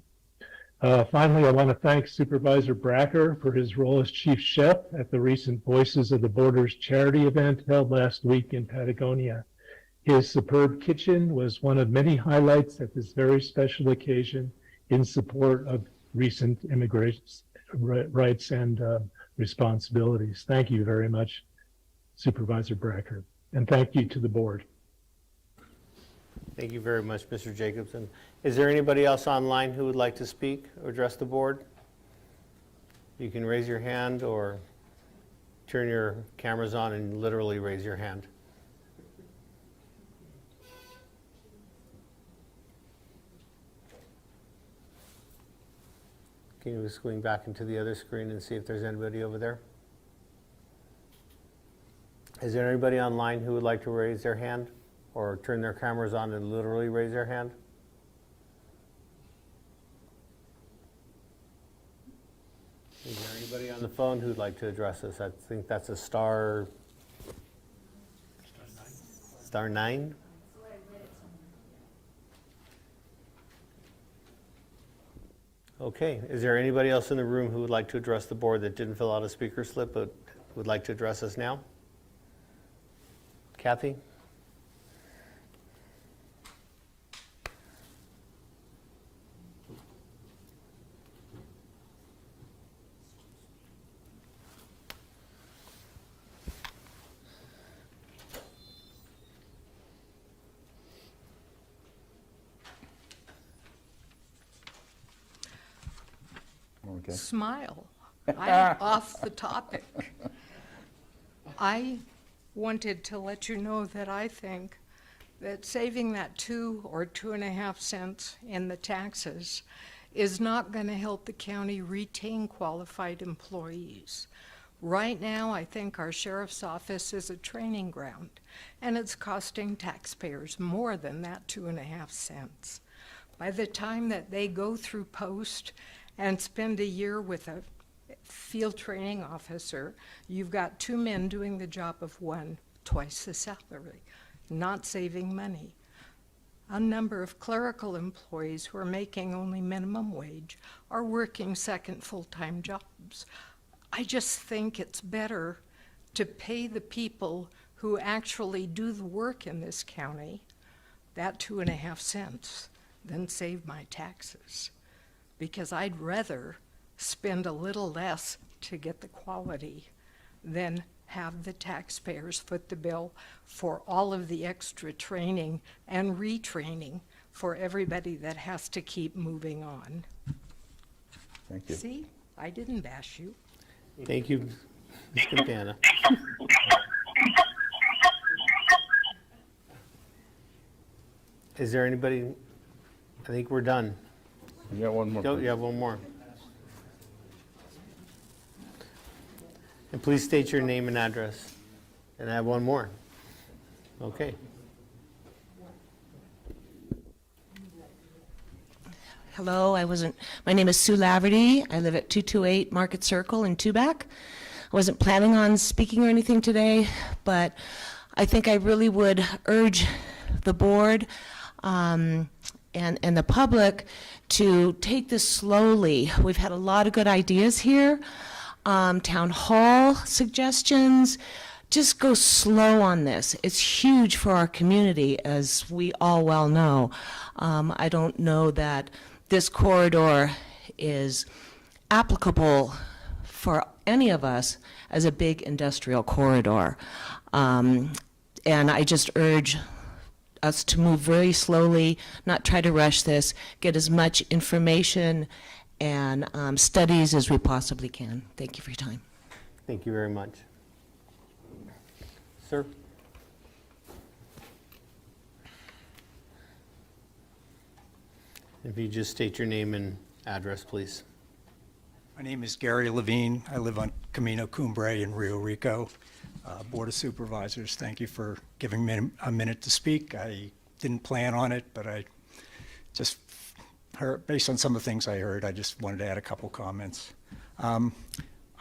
Finally, I want to thank Supervisor Bracker for his role as chief chef at the recent Voices of the Borders charity event held last week in Patagonia. His superb kitchen was one of many highlights at this very special occasion in support of recent immigration rights and responsibilities. Thank you very much, Supervisor Bracker, and thank you to the board. Thank you very much, Mr. Jacobson. Is there anybody else online who would like to speak or address the board? You can raise your hand or turn your cameras on and literally raise your hand. Can you swing back into the other screen and see if there's anybody over there? Is there anybody online who would like to raise their hand or turn their cameras on and literally raise their hand? Is there anybody on the phone who'd like to address us? I think that's a star 9. Okay, is there anybody else in the room who would like to address the board that didn't fill out a speaker slip but would like to address us now? Kathy? Okay. Smile. I'm off the topic. I wanted to let you know that I think that saving that 2 or 2.5 cents in the taxes is not going to help the county retain qualified employees. Right now, I think our sheriff's office is a training ground, and it's costing taxpayers more than that 2.5 cents. By the time that they go through post and spend a year with a field training officer, you've got 2 men doing the job of 1, twice the salary, not saving money. A number of clerical employees who are making only minimum wage are working second full-time jobs. I just think it's better to pay the people who actually do the work in this county that 2.5 cents than save my taxes. Because I'd rather spend a little less to get the quality than have the taxpayers foot the bill for all of the extra training and retraining for everybody that has to keep moving on. Thank you. See, I didn't bash you. Thank you, Ms. Quintana. Is there anybody? I think we're done. You got one more. No, you have one more. And please state your name and address. And I have one more. Okay. Hello, my name is Sue Laverty. I live at 228 Market Circle in Tubac. I wasn't planning on speaking or anything today, but I think I really would urge the board and the public to take this slowly. We've had a lot of good ideas here. Town hall suggestions. Just go slow on this. It's huge for our community, as we all well know. I don't know that this corridor is applicable for any of us as a big industrial corridor. And I just urge us to move very slowly, not try to rush this, get as much information and studies as we possibly can. Thank you for your time. Thank you very much. Sir? If you just state your name and address, please. My name is Gary Levine. I live on Camino Cumbre in Rio Rico. Board of Supervisors, thank you for giving me a minute to speak. I didn't plan on it, but I just heard, based on some of the things I heard, I just wanted to add a couple comments. I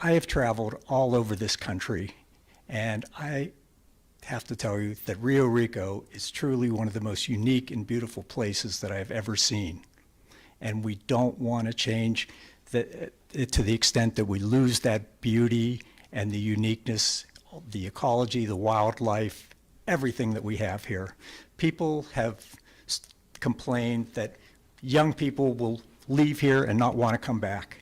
have traveled all over this country, and I have to tell you that Rio Rico is truly one of the most unique and beautiful places that I have ever seen. And we don't want to change it to the extent that we lose that beauty and the uniqueness, the ecology, the wildlife, everything that we have here. People have complained that young people will leave here and not want to come back.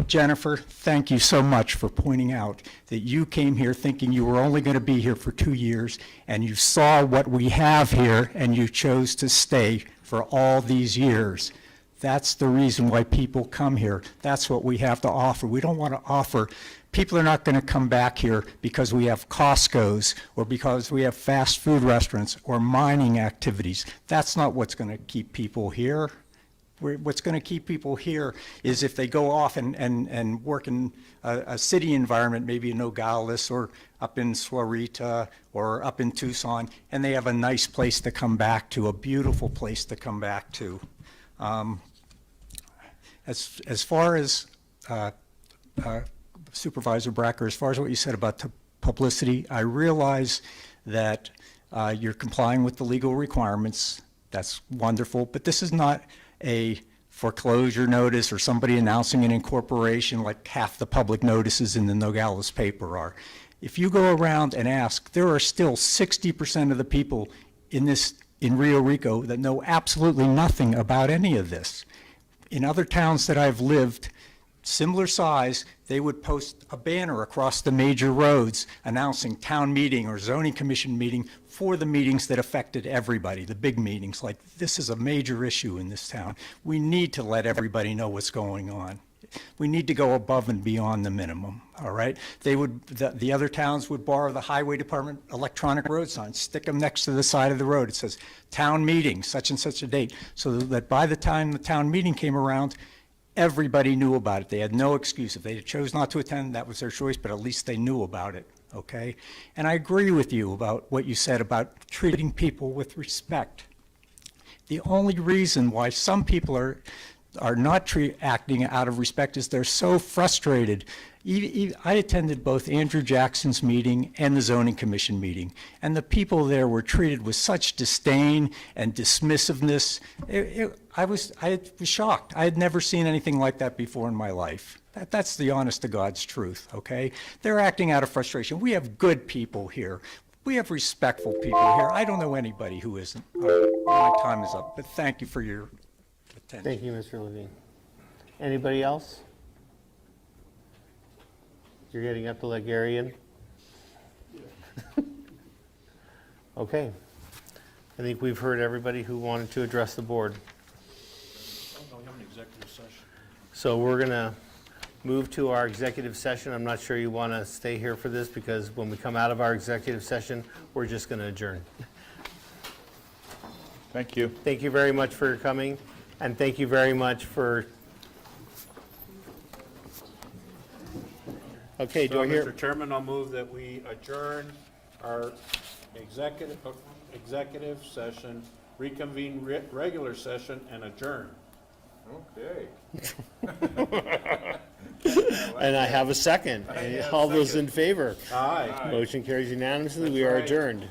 Jennifer, thank you so much for pointing out that you came here thinking you were only going to be here for 2 years, and you saw what we have here, and you chose to stay for all these years. That's the reason why people come here. That's what we have to offer. We don't want to offer. People are not going to come back here because we have Costco's or because we have fast food restaurants or mining activities. That's not what's going to keep people here. What's going to keep people here is if they go off and work in a city environment, maybe in Nogales or up in Suarita or up in Tucson, and they have a nice place to come back to, a beautiful place to come back to. As far as Supervisor Bracker, as far as what you said about publicity, I realize that you're complying with the legal requirements. That's wonderful, but this is not a foreclosure notice or somebody announcing an incorporation like half the public notices in the Nogales paper are. If you go around and ask, there are still 60% of the people in Rio Rico that know absolutely nothing about any of this. In other towns that I've lived, similar size, they would post a banner across the major roads announcing town meeting or zoning commission meeting for the meetings that affected everybody, the big meetings, like this is a major issue in this town. We need to let everybody know what's going on. We need to go above and beyond the minimum, all right? The other towns would borrow the highway department electronic road signs, stick them next to the side of the road. It says, town meeting, such and such a date, so that by the time the town meeting came around, everybody knew about it. They had no excuse. If they chose not to attend, that was their choice, but at least they knew about it, okay? And I agree with you about what you said about treating people with respect. The only reason why some people are not acting out of respect is they're so frustrated. I attended both Andrew Jackson's meeting and the zoning commission meeting, and the people there were treated with such disdain and dismissiveness. I was shocked. I had never seen anything like that before in my life. That's the honest to God's truth, okay? They're acting out of frustration. We have good people here. We have respectful people here. I don't know anybody who isn't. My time is up, but thank you for your attention. Thank you, Mr. Levine. Anybody else? You're getting up to let Gary in? Okay. I think we've heard everybody who wanted to address the board. We have an executive session. So we're going to move to our executive session. I'm not sure you want to stay here for this because when we come out of our executive session, we're just going to adjourn. Thank you. Thank you very much for coming, and thank you very much for... Okay, do I hear... Mr. Chairman, I'll move that we adjourn our executive session, reconvene regular session, and adjourn. Okay. And I have a second. All those in favor? Aye. Motion carries unanimously. We are adjourned.